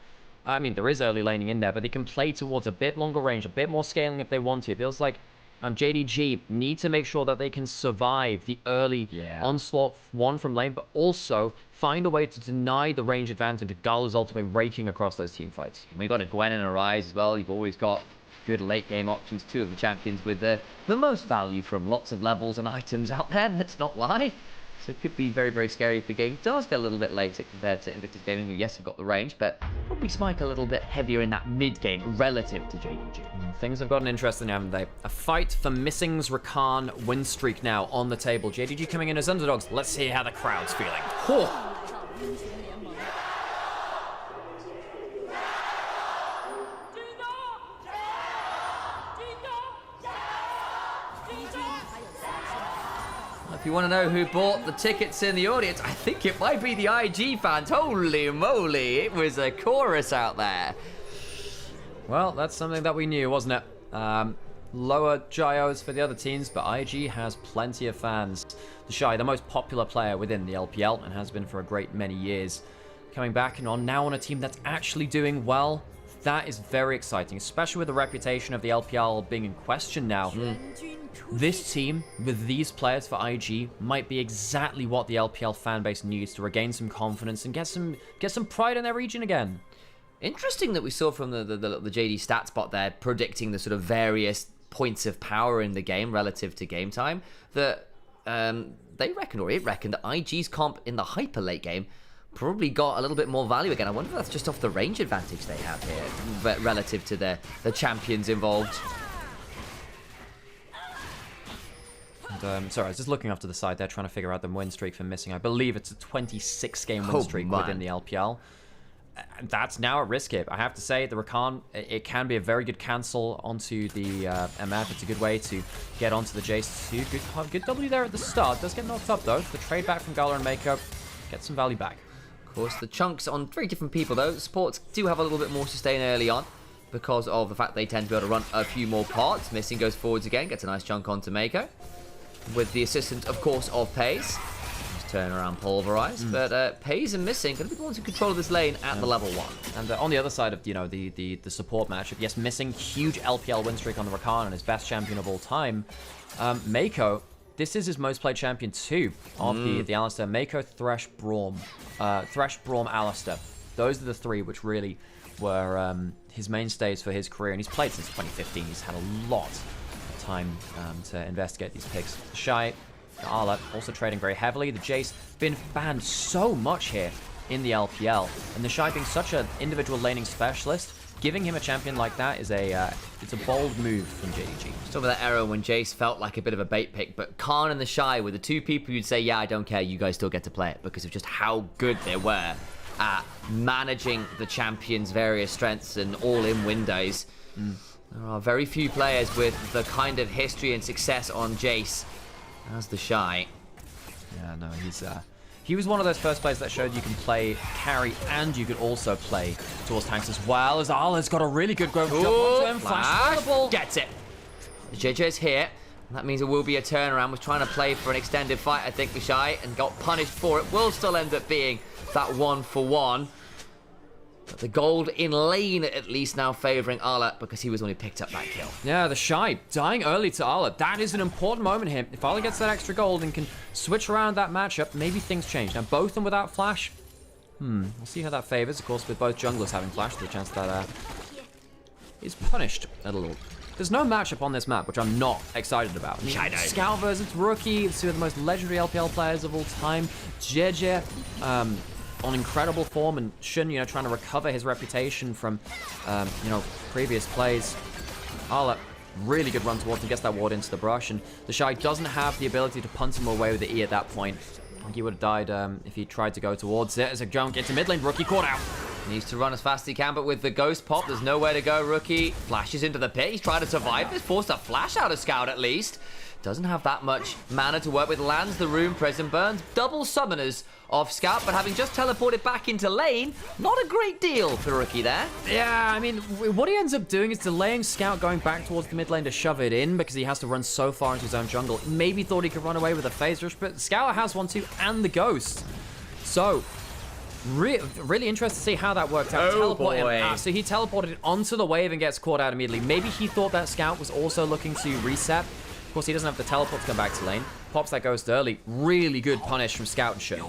I mean, there is early laning in there, but they can play towards a bit longer range, a bit more scaling if they want to. It feels like JDG need to make sure that they can survive the early onslaught one from lane, but also find a way to deny the range advantage if Gull is ultimately raking across those team fights. We've got a Gwen and a Ryze as well. You've always got good late game options, 2 of the champions with the most value from lots of levels and items out there, let's not lie. So it could be very, very scary if the game does get a little bit later compared to Invictus Gaming, who, yes, have got the range, but probably spike a little bit heavier in that mid-game relative to JDG. Things have gotten interesting, haven't they? A fight for Missing's Rakan win streak now on the table. JDG coming in as underdogs. Let's see how the crowd's feeling. Oh. if you want to know who bought the tickets in the audience, I think it might be the IG fans. Holy moly, it was a chorus out there. Well, that's something that we knew, wasn't it? Lower gyos for the other teams, but IG has plenty of fans. The Shy, the most popular player within the LPL, and has been for a great many years, coming back and now on a team that's actually doing well. That is very exciting, especially with the reputation of the LPL being in question now. This team, with these players for IG, might be exactly what the LPL fanbase needs to regain some confidence and get some pride in their region again. Interesting that we saw from the JD stats bot there predicting the sort of various points of power in the game relative to game time, that they reckoned, or it reckoned, that IG's comp in the hyper late game probably got a little bit more value again. I wonder if that's just off the range advantage they have here, but relative to the champions involved. And, sorry, I was just looking off to the side there, trying to figure out the win streak for Missing. I believe it's a 26-game win streak within the LPL. That's now at risk here. I have to say, the Rakan, it can be a very good cancel onto the MF. It's a good way to get onto the Jace too. Good W there at the start. Does get knocked up though. The trade back from Gala and Mako gets some value back. Of course, the chunks on very different people though. Supports do have a little bit more sustain early on because of the fact they tend to be able to run a few more parts. Missing goes forwards again, gets a nice chunk onto Mako. With the assistance, of course, of Pace. Turn around pulverize, but Pace and Missing going to be the ones in control of this lane at the level 1. And on the other side of the support matchup, yes, Missing, huge LPL win streak on the Rakan and his best champion of all time. Mako, this is his most played champion too of the Alistar. Mako, Thresh, Braum, Alistar. Those are the three which really were his mainstays for his career, and he's played since 2015. He's had a lot of time to investigate these picks. Shy. Arla also trading very heavily. The Jace been banned so much here in the LPL, and the Shy being such an individual laning specialist, giving him a champion like that is it's a bold move from JDG. Just over that era when Jace felt like a bit of a bait pick, but Khan and the Shy were the two people you'd say, yeah, I don't care, you guys still get to play it, because of just how good they were at managing the champion's various strengths and all-in windows. There are very few players with the kind of history and success on Jace as the Shy. Yeah, no, he was one of those first players that showed you can play carry and you could also play towards tanks as well. As Arla's got a really good growth jump onto him. Flash gets it. The JJ's here. And that means it will be a turnaround. Was trying to play for an extended fight, I think, the Shy, and got punished for it. Will still end up being that 1-for-1. But the gold in lane, at least, now favouring Arla because he was the one who picked up that kill. Yeah, the Shy dying early to Arla. That is an important moment here. If Arla gets that extra gold and can switch around that matchup, maybe things change. Now, both of them without flash. We'll see how that favours. Of course, with both junglers having flash, the chance that is punished a little. There's no matchup on this map, which I'm not excited about. I mean, Scout versus Rookie, two of the most legendary LPL players of all time. JJ, on incredible form, and Shun, trying to recover his reputation from, previous plays. Arla, really good run towards him, gets that ward into the brush, and the Shy doesn't have the ability to punt him away with the E at that point. I think he would have died if he tried to go towards it. As a jump into mid lane, Rookie caught out. Needs to run as fast as he can, but with the ghost pop, there's nowhere to go. Rookie flashes into the pit. He's trying to survive. He's forced a flash out of Scout at least. Doesn't have that much mana to work with. Lands the Rune Prison, burns double summoners off Scout, but having just teleported back into lane, not a great deal for Rookie there. Yeah, I mean, what he ends up doing is delaying Scout going back towards the mid lane to shove it in because he has to run so far into his own jungle. Maybe thought he could run away with a phase rush, but Scout has one too, and the Ghost. So, really interested to see how that worked out. Oh boy. So he teleported onto the wave and gets caught out immediately. Maybe he thought that Scout was also looking to reset. Of course, he doesn't have the teleport to come back to lane. Pops that Ghost early. Really good punish from Scout and Shun.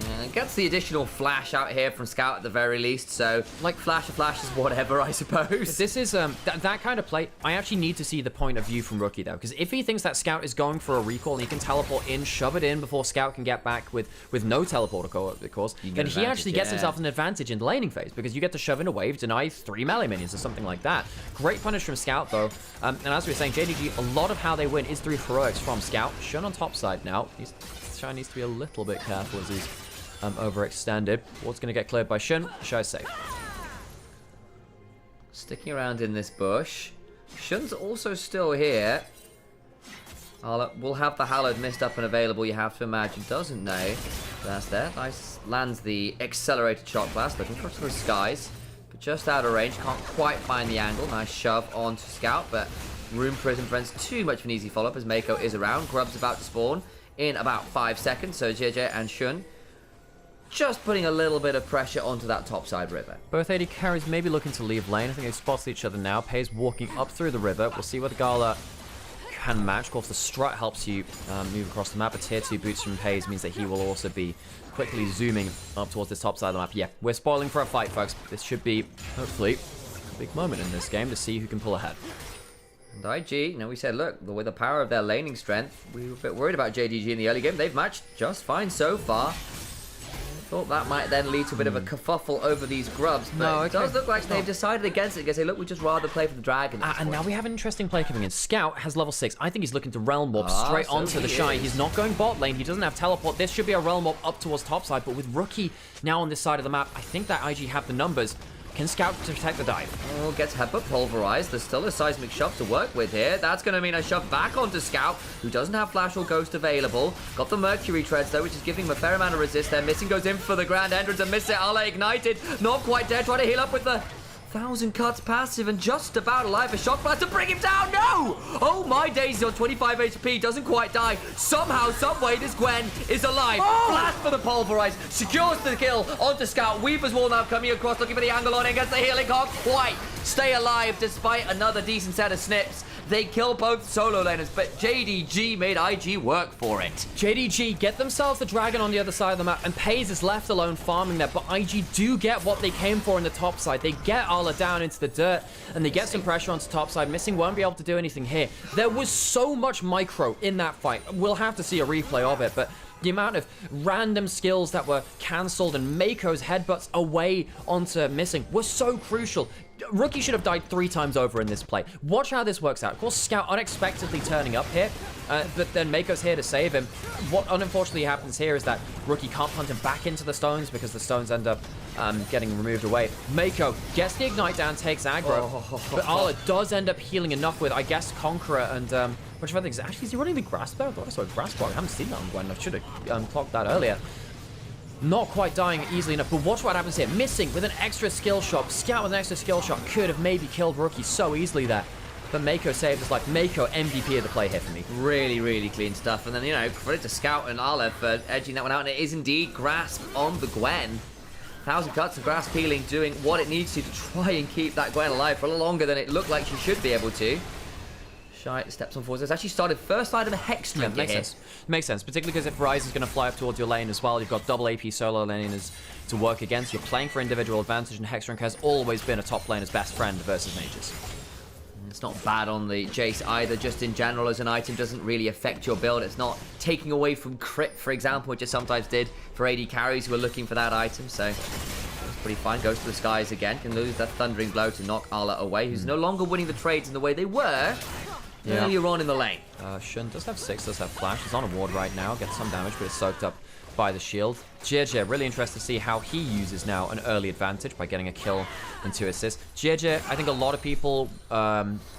Yeah, gets the additional flash out here from Scout at the very least, so like flash is whatever, I suppose. But this is that kind of play. I actually need to see the point of view from Rookie though, because if he thinks that Scout is going for a recall and he can teleport in, shove it in before Scout can get back with no teleport, of course, then he actually gets himself an advantage in the laning phase because you get to shove in a wave, deny 3 melee minions or something like that. Great punish from Scout though, and as we were saying, JDG, a lot of how they win is through heroics from Scout. Shun on top side now. Shy needs to be a little bit careful as he's overextended. Ward's going to get cleared by Shun. Shy's safe. Sticking around in this bush. Shun's also still here. We'll have the Hallowed Mist up and available, you have to imagine. Doesn't know. That's there. Nice. Lands the accelerated shot blast. Looking for the skies. But just out of range. Can't quite find the angle. Nice shove onto Scout. But Room Prison prevents too much of an easy follow-up as Mako is around. Grub's about to spawn in about 5 seconds. So JJ and Shun just putting a little bit of pressure onto that topside river. Both AD carries may be looking to leave lane. I think they've spotted each other now. Pei's walking up through the river. We'll see whether Gala can match. Of course, the strut helps you move across the map. A tier 2 boots from Pei's means that he will also be quickly zooming up towards this top side of the map. Yeah, we're spoiling for a fight, folks. This should be, hopefully, a big moment in this game to see who can pull ahead. And IG, you know, we said, look, with the power of their laning strength, we were a bit worried about JDG in the early game. They've matched just fine so far. Thought that might then lead to a bit of a kerfuffle over these grubs, but it does look like they've decided against it because they look, we'd just rather play for the dragon. And now we have an interesting play coming in. Scout has level 6. I think he's looking to Realm Warp straight onto the Shy. He's not going bot lane. He doesn't have teleport. This should be a Realm Warp up towards topside, but with Rookie now on this side of the map, I think that IG have the numbers. Can Scout protect the dive? Oh, gets headbutt pulverized. There's still a seismic shove to work with here. That's going to mean a shove back onto Scout, who doesn't have flash or ghost available. Got the Mercury treads though, which is giving him a fair amount of resist there. Missing goes in for the grand entrance and miss it. Ala ignited. Not quite dead. Trying to heal up with the 1,000 cuts passive and just about alive. A shock blast to bring him down. No! Oh my days, on 25 HP. Doesn't quite die. Somehow, someway, this Gwen is alive. Blast for the pulverize. Secures the kill onto Scout. Weaver's Wall now coming across, looking for the angle on it. Gets the healing. Can't quite stay alive despite another decent set of snips. They kill both solo laners, but JDG made IG work for it. JDG get themselves the dragon on the other side of the map, and Pei's is left alone farming there, but IG do get what they came for in the top side. They get Arla down into the dirt, and they get some pressure onto top side. Missing won't be able to do anything here. There was so much micro in that fight. We'll have to see a replay of it, but the amount of random skills that were cancelled and Mako's headbutts away onto Missing was so crucial. Rookie should have died 3 times over in this play. Watch how this works out. Of course, Scout unexpectedly turning up here, but then Mako's here to save him. What unfortunately happens here is that Rookie can't punt him back into the stones because the stones end up getting removed away. Mako gets the ignite down, takes aggro, but Arla does end up healing enough with, I guess, Conqueror and which I think is actually, is he running the grasp there? I thought I saw a grasp block. I haven't seen that on Gwen. I should have clocked that earlier. Not quite dying easily enough, but watch what happens here. Missing with an extra skill shot. Scout with an extra skill shot could have maybe killed Rookie so easily there. But Mako saved his life. Mako MVP of the play here for me. Really, really clean stuff. And then, you know, credit to Scout and Arla for edging that one out. And it is indeed grasp on the Gwen. 1,000 cuts of grass peeling doing what it needs to try and keep that Gwen alive for a little longer than it looked like she should be able to. Shy steps on forwards. It's actually started first side of the Hex Drink. Yeah, makes sense. Makes sense, particularly because if Ryze is going to fly up towards your lane as well, you've got double AP solo laners to work against. You're playing for individual advantage, and Hexdrink has always been a top laner's best friend versus mages. It's not bad on the Jace either, just in general as an item doesn't really affect your build. It's not taking away from crit, for example, which it sometimes did for AD carries who are looking for that item, so it's pretty fine. Goes to the skies again, can lose that Thundering Blow to knock Arla away, who's no longer winning the trades in the way they were earlier on in the lane. Shun does have 6, does have flash. He's on a ward right now, gets some damage, but it's soaked up by the shield. JJ, really interested to see how he uses now an early advantage by getting a kill and 2 assists. JJ, I think a lot of people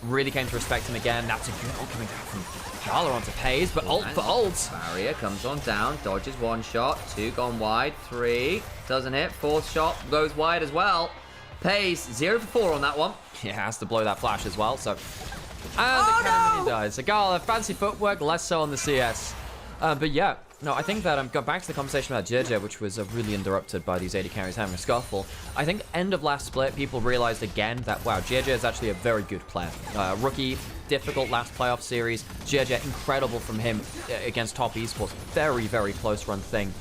really came to respect him again. That's a good ult coming down from Gala onto Pei's, but ult for ult. Barrier comes on down, dodges 1 shot, 2 gone wide, 3, doesn't hit, 4th shot goes wide as well. Pei's 0 for 4 on that one. Yeah, has to blow that flash as well, so... And the cannon dies. So Gala, fancy footwork, less so on the CS. But yeah, no, I think that got back to the conversation about JJ, which was really interrupted by these AD carries having a scuffle. I think end of last split, people realized again that, wow, JJ is actually a very good player. Rookie, difficult last playoff series. JJ, incredible from him against top esports. Very, very close run thing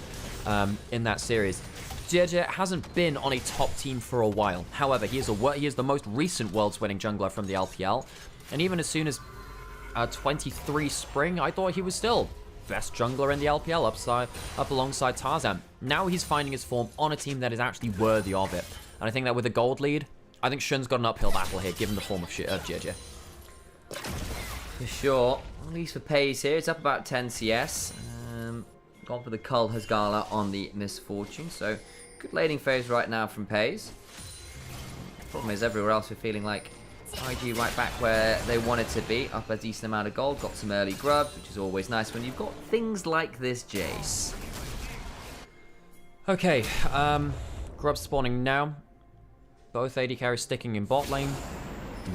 in that series. JJ hasn't been on a top team for a while. However, he is the most recent Worlds winning jungler from the LPL. And even as soon as 23 spring, I thought he was still best jungler in the LPL up alongside Tarzan. Now he's finding his form on a team that is actually worthy of it. And I think that with a gold lead, I think Shun's got an uphill battle here, given the form of JJ. For sure. At least for Pei's here, it's up about 10 CS. Gone for the Cull has Gala on the Misfortune, so good laning phase right now from Pei's. Problem is everywhere else we're feeling like IG right back where they wanted to be, up a decent amount of gold, got some early grubs, which is always nice when you've got things like this, Jace. Okay, grub spawning now. Both AD carries sticking in bot lane.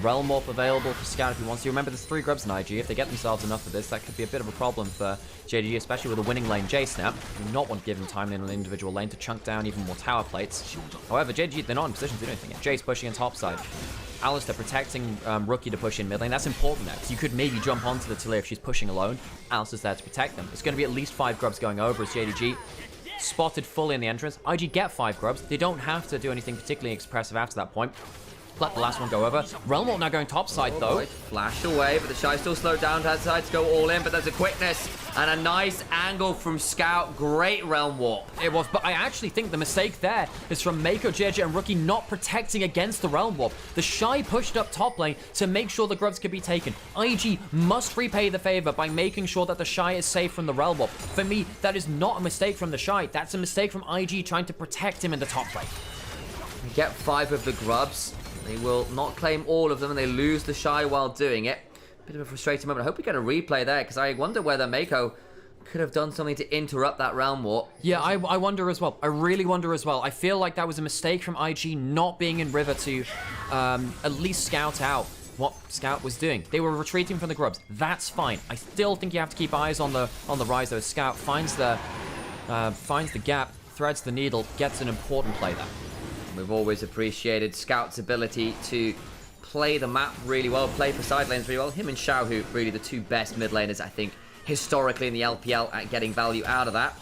Realm Warp available for Scout if he wants to. Remember, there's 3 grubs in IG. If they get themselves enough of this, that could be a bit of a problem for JDG, especially with a winning lane Jace now. You do not want to give him time in an individual lane to chunk down even more tower plates. However, JDG, they're not in position to do anything yet. Jace pushing in top side. Alistair protecting Rookie to push in mid lane. That's important now, because you could maybe jump onto the Talia if she's pushing alone. Alistair's there to protect them. It's going to be at least 5 grubs going over as JDG spotted fully in the entrance. IG get 5 grubs. They don't have to do anything particularly expressive after that point. Let the last one go over. Realm Warp now going top side, though. Boy. Flash away, but the Shy still slowed down. Decides to go all in, but there's a quickness and a nice angle from Scout. Great Realm Warp. It was, but I actually think the mistake there is from Mako, JJ, and Rookie not protecting against the Realm Warp. The Shy pushed up top lane to make sure the grubs could be taken. IG must repay the favor by making sure that the Shy is safe from the Realm Warp. For me, that is not a mistake from the Shy. That's a mistake from IG trying to protect him in the top lane. We get 5 of the grubs. They will not claim all of them, and they lose the Shy while doing it. Bit of a frustrating moment. I hope we get a replay there, because I wonder whether Mako could have done something to interrupt that Realm Warp. Yeah, I wonder as well. I really wonder as well. I feel like that was a mistake from IG not being in River to at least scout out what Scout was doing. They were retreating from the grubs. That's fine. I still think you have to keep eyes on the rise, though. Scout finds the gap, threads the needle, gets an important play there. We've always appreciated Scout's ability to play the map really well, play for side lanes really well. Him and Xiaohu, really the 2 best mid laners, I think, historically in the LPL at getting value out of that.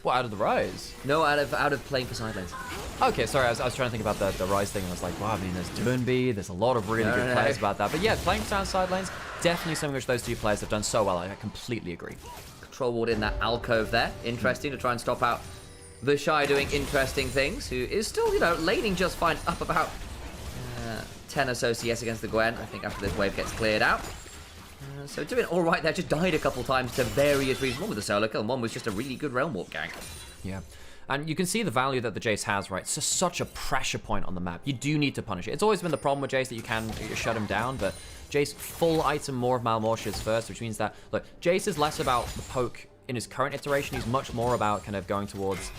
What, out of the Rise? No, out of playing for side lanes. Okay, sorry, I was trying to think about the Rise thing, and I was like, wow, I mean, there's Durnby, there's a lot of really good players about that. But yeah, playing down side lanes, definitely something which those 2 players have done so well. I completely agree. Control ward in that alcove there. Interesting to try and stop out the Shy doing interesting things, who is still, you know, laning just fine, up about 10 or so CS against the Gwen, I think, after this wave gets cleared out. So doing all right there, just died a couple times to various reasons. One with a solo kill, and one was just a really good Realm Warp gank. Yeah. And you can see the value that the Jace has, right? It's just such a pressure point on the map. You do need to punish it. It's always been the problem with Jace that you shut him down, but Jace full item more of Malmortius first, which means that, look, Jace is less about the poke in his current iteration. He's much more about kind of going towards,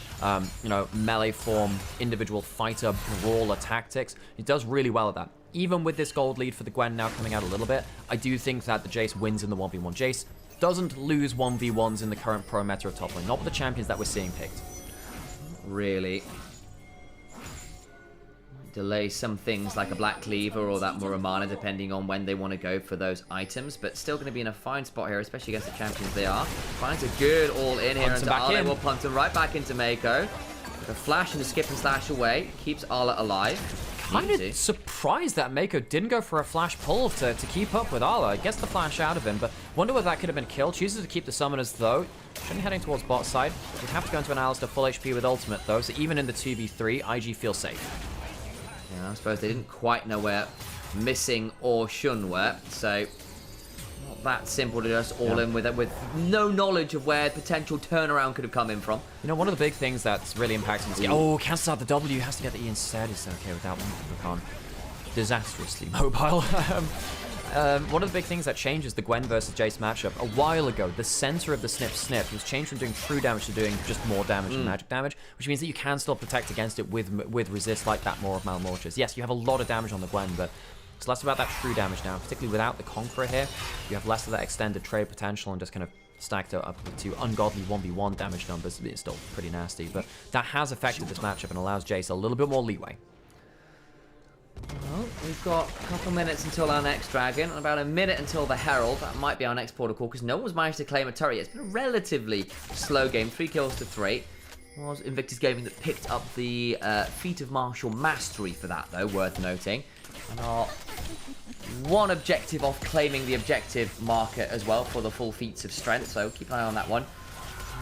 you know, melee form, individual fighter, brawler tactics. He does really well at that. Even with this gold lead for the Gwen now coming out a little bit, I do think that the Jace wins in the 1v1. Jace doesn't lose 1v1s in the current pro meta of top lane, not with the champions that we're seeing picked. Really. Delay some things like a Black Cleaver or that Muramana, depending on when they want to go for those items, but still going to be in a fine spot here, especially against the champions they are. Finds a good all-in here into Arla. Will punt him right back into Mako. With a flash and a skip and slash away, keeps Arla alive. Kind of surprised that Mako didn't go for a flash pull to keep up with Arla. Gets the flash out of him, but wonder whether that could have been killed. Chooses to keep the summoners, though. Shouldn't be heading towards bot side. Would have to go into an Alistair full HP with ultimate, though, so even in the 2v3, IG feels safe. Yeah, I suppose they didn't quite know where Missing or Shun were, so not that simple to just all in with it, with no knowledge of where potential turnaround could have come in from. You know, one of the big things that's really impacting this game. Oh, cancels out the W, has to get the E instead. Is okay with that one? Rakan. Disastrously mobile. One of the big things that changes the Gwen versus Jace matchup, a while ago, the center of the snip was changed from doing true damage to doing just more damage and magic damage, which means that you can still protect against it with resist like that more of Malmortius. Yes, you have a lot of damage on the Gwen, but it's less about that true damage now, particularly without the Conqueror here. You have less of that extended trade potential and just kind of stacked up to ungodly 1v1 damage numbers. It's still pretty nasty, but that has affected this matchup and allows Jace a little bit more leeway. Well, we've got a couple minutes until our next dragon, and about a minute until the Herald. That might be our next port of call, because no one's managed to claim a turret yet. It's been a relatively slow game, 3 kills to 3. It was Invictus Gaming that picked up the feat of martial mastery for that, though, worth noting. And our one objective off claiming the objective marker as well for the full feats of strength, so keep an eye on that one.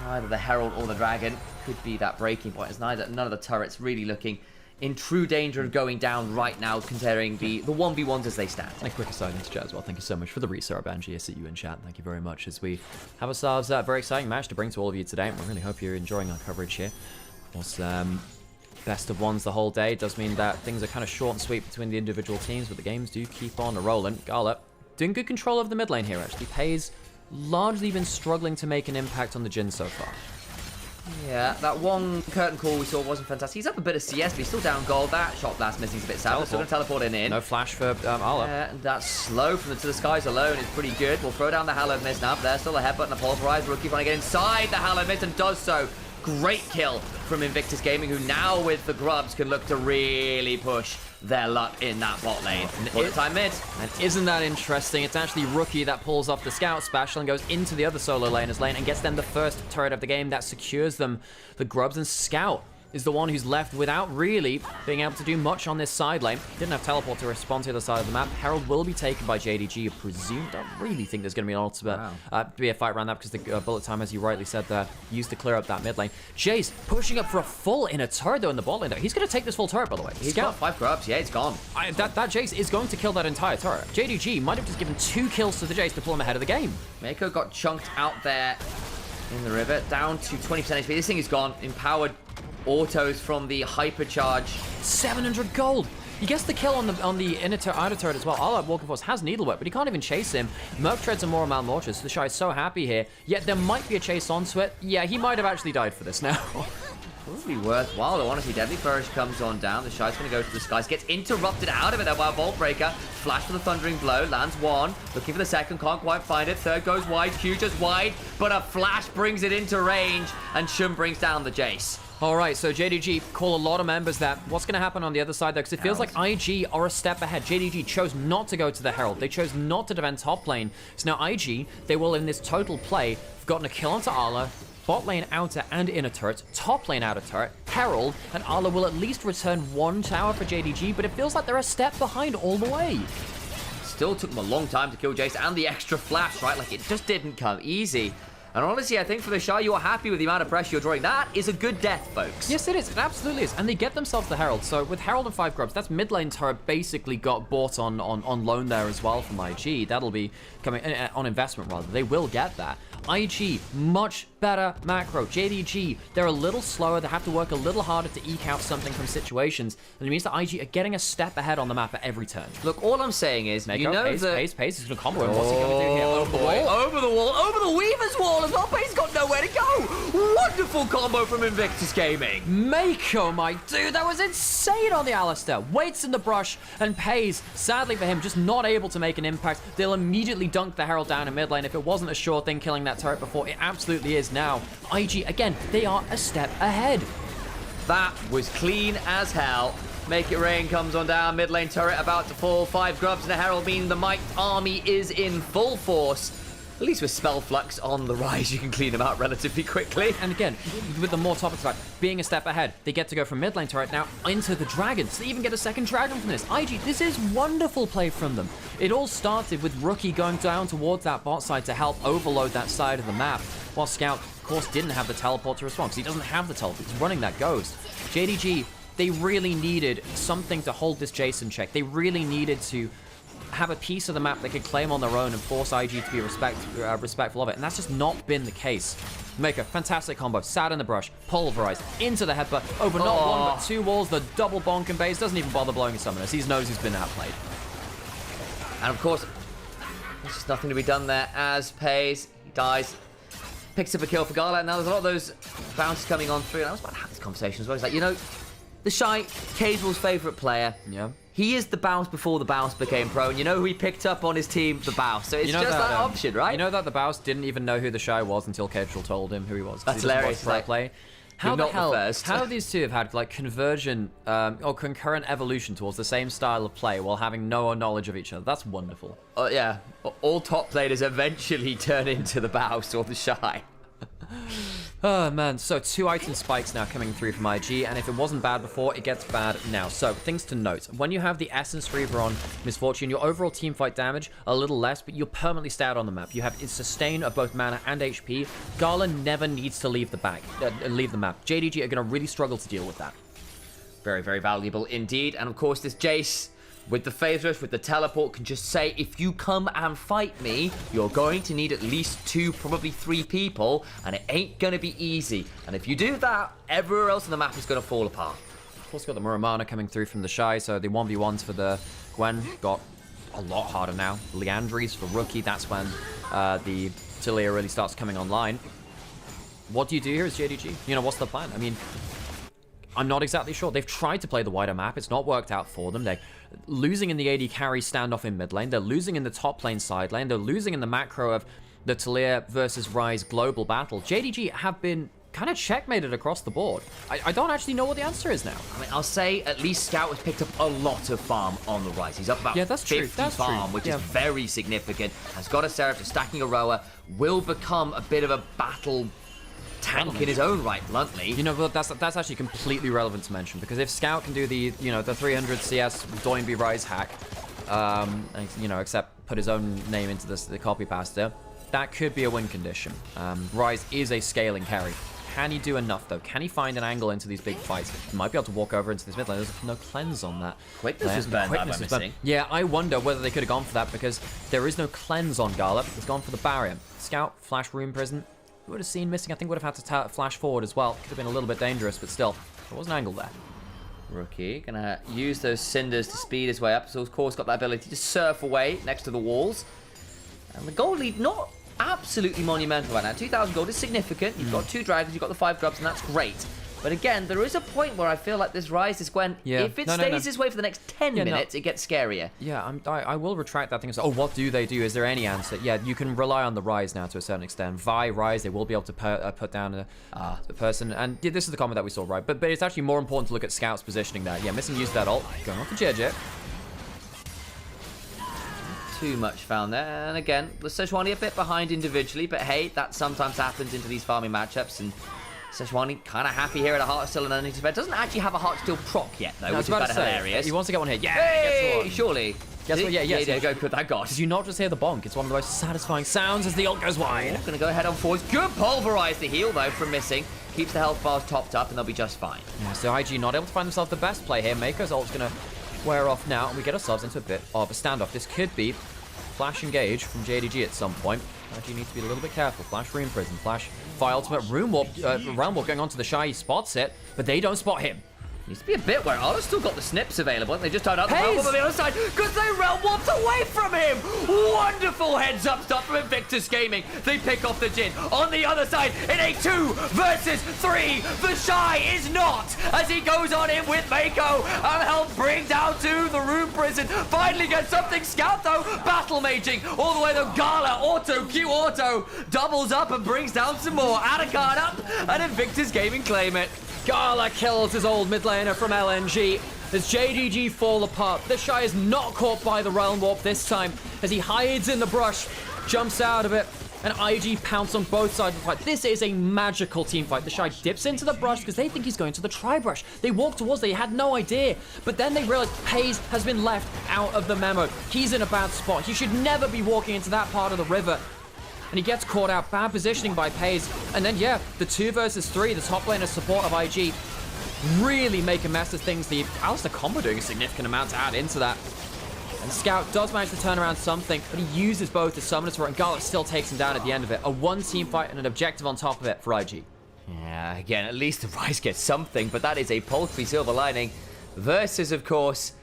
Either the Herald or the Dragon could be that breaking point, as none of the turrets really looking in true danger of going down right now, considering the 1v1s as they stand. And a quick aside into chat as well. Thank you so much for the resub, Angie. I see you in chat. Thank you very much, as we have ourselves a very exciting match to bring to all of you today. We really hope you're enjoying our coverage here. Of course, best of ones the whole day. It does mean that things are kind of short and sweet between the individual teams, but the games do keep on rolling. Gala doing good control of the mid lane here, actually. Pei's largely been struggling to make an impact on the Jhin so far. Yeah, that one curtain call we saw wasn't fantastic. He's up a bit of CS, but he's still down gold. That shot blast missing's a bit sad. Still going to teleport in. No flash for Arla. That slow from the To the Skies alone is pretty good. We'll throw down the Hallowed Mist now. There's still a headbutt and a pulverize. Rookie trying to get inside the Hallowed Mist and does so. Great kill from Invictus Gaming, who now with the grubs can look to really push their luck in that bot lane. Bullet time mid. And isn't that interesting? It's actually Rookie that pulls off the scout special and goes into the other solo laner's lane and gets them the first turret of the game that secures them the grubs, and Scout is the one who's left without really being able to do much on this side lane. Didn't have teleport to respond to the other side of the map. Herald will be taken by JDG, I presume. Don't really think there's going to be an ultimate be a fight around that, because the bullet time, as you rightly said there, used to clear up that mid lane. Jace pushing up for a full inner turret though in the bot lane. He's going to take this full turret, by the way. He's got 5 grubs. Yeah, it's gone. That Jace is going to kill that entire turret. JDG might have just given 2 kills to the Jace to pull him ahead of the game. Mako got chunked out there in the river, down to 20% HP. This thing is gone. Empowered autos from the hypercharge. 700 gold. He gets the kill on the outer turret as well. All Walking Force has Needlework, but he can't even chase him. Merc treads are more malnourished, so the Shy is so happy here. Yet there might be a chase onto it. Yeah, he might have actually died for this now. Probably worthwhile though, honestly. Deadly Flourish comes on down. The Shy's going to go to the skies. Gets interrupted out of it there by a Vault Breaker. Flash for the Thundering Blow. Lands one. Looking for the second. Can't quite find it. Third goes wide. Q just wide. But a flash brings it into range. And Shun brings down the Jace. All right, so JDG call a lot of members that. What's going to happen on the other side, though? Because it feels like IG are a step ahead. JDG chose not to go to the Herald. They chose not to defend top lane. So now IG, they will, in this total play, have gotten a kill onto Arla, bot lane outer and inner turret, top lane outer turret, Herald, and Arla will at least return 1 tower for JDG, but it feels like they're a step behind all the way. Still took them a long time to kill Jace, and the extra flash, right? Like, it just didn't come easy. And honestly, I think for the Shy, you're happy with the amount of pressure you're drawing. That is a good death, folks. Yes, it is. It absolutely is. And they get themselves the Herald. So with Herald and 5 grubs, that's mid lane turret basically got bought on loan there as well from IG. That'll be coming on investment, rather. They will get that. IG, much better macro. JDG, they're a little slower. They have to work a little harder to eke out something from situations. And it means that IG are getting a step ahead on the map at every turn. Look, all I'm saying is, Mako, you know Pace is going to combo him. What's he going to do here? Over the wall? Over the wall, over the Weaver's wall as well. Pace's got nowhere to go. Wonderful combo from Invictus Gaming. Mako, my dude, that was insane on the Alistair. Waits in the brush and Pace, sadly for him, just not able to make an impact. They'll immediately dunk the Herald down in mid lane. If it wasn't a sure thing killing that turret before, it absolutely is now. IG, again, they are a step ahead. That was clean as hell. Make It Rain comes on down. Mid lane turret about to fall. 5 grubs and a Herald mean the Might army is in full force. At least with Spell Flux on the rise, you can clean them out relatively quickly. And again, with the more topics about being a step ahead, they get to go from mid lane turret now into the dragons. They even get a second dragon from this. IG, this is wonderful play from them. It all started with Rookie going down towards that bot side to help overload that side of the map, while Scout, of course, didn't have the teleport to respond, because he doesn't have the teleport. He's running that ghost. JDG, they really needed something to hold this Jace in check. They really needed to have a piece of the map they could claim on their own and force IG to be respectful of it, and that's just not been the case. Mako, fantastic combo, sat in the brush, pulverized, into the headbutt, over not 1 but 2 walls, the double bonk and base, doesn't even bother blowing a summoners. He knows he's been outplayed. And of course, there's just nothing to be done there as Pace dies. Picks up a kill for Gala, and now there's a lot of those bounces coming on through, and I was about to have this conversation as well. It's like, you know, the Shy, Casual's favourite player. Yeah. He is the Bounce before the Bounce became pro, and you know who he picked up on his team? The Bounce. So it's just that option, right? You know that the Bounce didn't even know who the Shy was until Casual told him who he was. That's hilarious. Like, play. How the hell? First. How these two have had like convergent or concurrent evolution towards the same style of play while having no knowledge of each other? That's wonderful. Yeah, all top players eventually turn into the Bounce or the Shy. Oh man, so 2 item spikes now coming through from IG, and if it wasn't bad before, it gets bad now. So, things to note. When you have the Essence Reaver on Misfortune, your overall teamfight damage, a little less, but you're permanently stayed on the map. You have sustain of both mana and HP. Gala never needs to leave the map. JDG are going to really struggle to deal with that. Very, very valuable indeed. And of course, this Jace, with the phase rush, with the teleport, can just say, if you come and fight me, you're going to need at least 2, probably 3 people, and it ain't going to be easy. And if you do that, everywhere else on the map is going to fall apart. course, got the Muramana coming through from the Shy, so the 1v1s for the Gwen got a lot harder now. Leandries for Rookie, that's when the Taliyah really starts coming online. What do you do here as JDG? You know, what's the plan? I mean, I'm not exactly sure. They've tried to play the wider map. It's not worked out for them. They're losing in the AD carry standoff in mid lane. They're losing in the top lane side lane. They're losing in the macro of the Taliyah versus Ryze global battle. JDG have been kind of checkmated across the board. I don't actually know what the answer is now. I mean, I'll say at least Scout has picked up a lot of farm on the Ryze. He's up about 50 farm, which is very significant. Has got a Seraph, stacking a Roa, will become a bit of a battle tank in his own right, bluntly. You know, but that's actually completely relevant to mention, because if Scout can do the, you know, the 300 CS Doinby Ryze hack, and, you know, except put his own name into the copy pasta, that could be a win condition. Ryze is a scaling carry. Can he do enough, though? Can he find an angle into these big fights? He might be able to walk over into this mid lane. There's no cleanse on that. Quickness is burned by missing. Yeah, I wonder whether they could have gone for that, because there is no cleanse on Garlop. He's gone for the barrier. Scout, flash Rune Prison. You would have seen missing. I think would have had to flash forward as well. Could have been a little bit dangerous, but still, there was an angle there. Rookie gonna use those cinders to speed his way up. So of course got that ability to surf away next to the walls. And the gold lead not absolutely monumental right now. 2,000 gold is significant. You've got 2 dragons, you've got the 5 grubs, and that's great. But again, there is a point where I feel like this Ryze, this Gwen, if it stays this way for the next 10 minutes, it gets scarier. Yeah, I will retract that thing. So, oh, what do they do? Is there any answer? Yeah, you can rely on the Ryze now to a certain extent. Vi, Ryze, they will be able to put down a person. And yeah, this is the comment that we saw, right? But it's actually more important to look at Scout's positioning there. Yeah, missing use that ult. Going off to JJ. Too much found there. And again, the Sejuani a bit behind individually, but hey, that sometimes happens into these farming matchups. And Sejuani kind of happy here at a Heart of Steel and Underneath Defense. Doesn't actually have a Heart of Steel proc yet, though, which is kind of hilarious. He wants to get one here. Yeah, hey, surely. Guess what? Yeah, go put that god. Did you not just hear the bonk? It's one of the most satisfying sounds as the ult goes wide. Gonna go ahead on forwards. Good pulverize the heal, though, from missing. Keeps the health bars topped up, and they'll be just fine. Yeah, so IG not able to find themselves the best play here. Mako's ult's gonna wear off now, and we get ourselves into a bit of a standoff. This could be flash engage from JDG at some point. IG needs to be a little bit careful. Flash Rune Prison, flash Fire Ultimate, Realm Warp going on to the Shy. He spots it, but they don't spot him. Needs to be a bit where Ola's still got the snips available, and they just turned out the Realm Warp on the other side because they Realm Warped away from him. Wonderful heads up stop from Invictus Gaming. They pick off the Jin. On the other side, in a 2 versus 3, the Shy is not, as he goes on in with Mako and help bring down to the Rune Prison. Finally gets something. Scout, though, battle maging all the way to Gala. Q auto, doubles up and brings down some more. Add a card up, and Invictus Gaming claim it. Gala kills his old mid laner from LNG. As JDG fall apart, the Shy is not caught by the Realm Warp this time, as he hides in the brush, jumps out of it, and IG pounce on both sides of the fight. This is a magical team fight. The Shy dips into the brush because they think he's going to the tri-brush. They walk towards it, they had no idea. But then they realize Paze has been left out of the memo. He's in a bad spot. He should never be walking into that part of the river. And he gets caught out. Bad positioning by Paze. And then, yeah, the 2 versus 3, the top laner support of IG, really make a mess of things. The Alistar combo doing a significant amount to add into that. And Scout does manage to turn around something, but he uses both to summon us for it, and Garlic still takes him down at the end of it. A 1-team fight and an objective on top of it for IG. Yeah, again, at least the Ryze gets something, but that is a paltry silver lining. Versus, of course,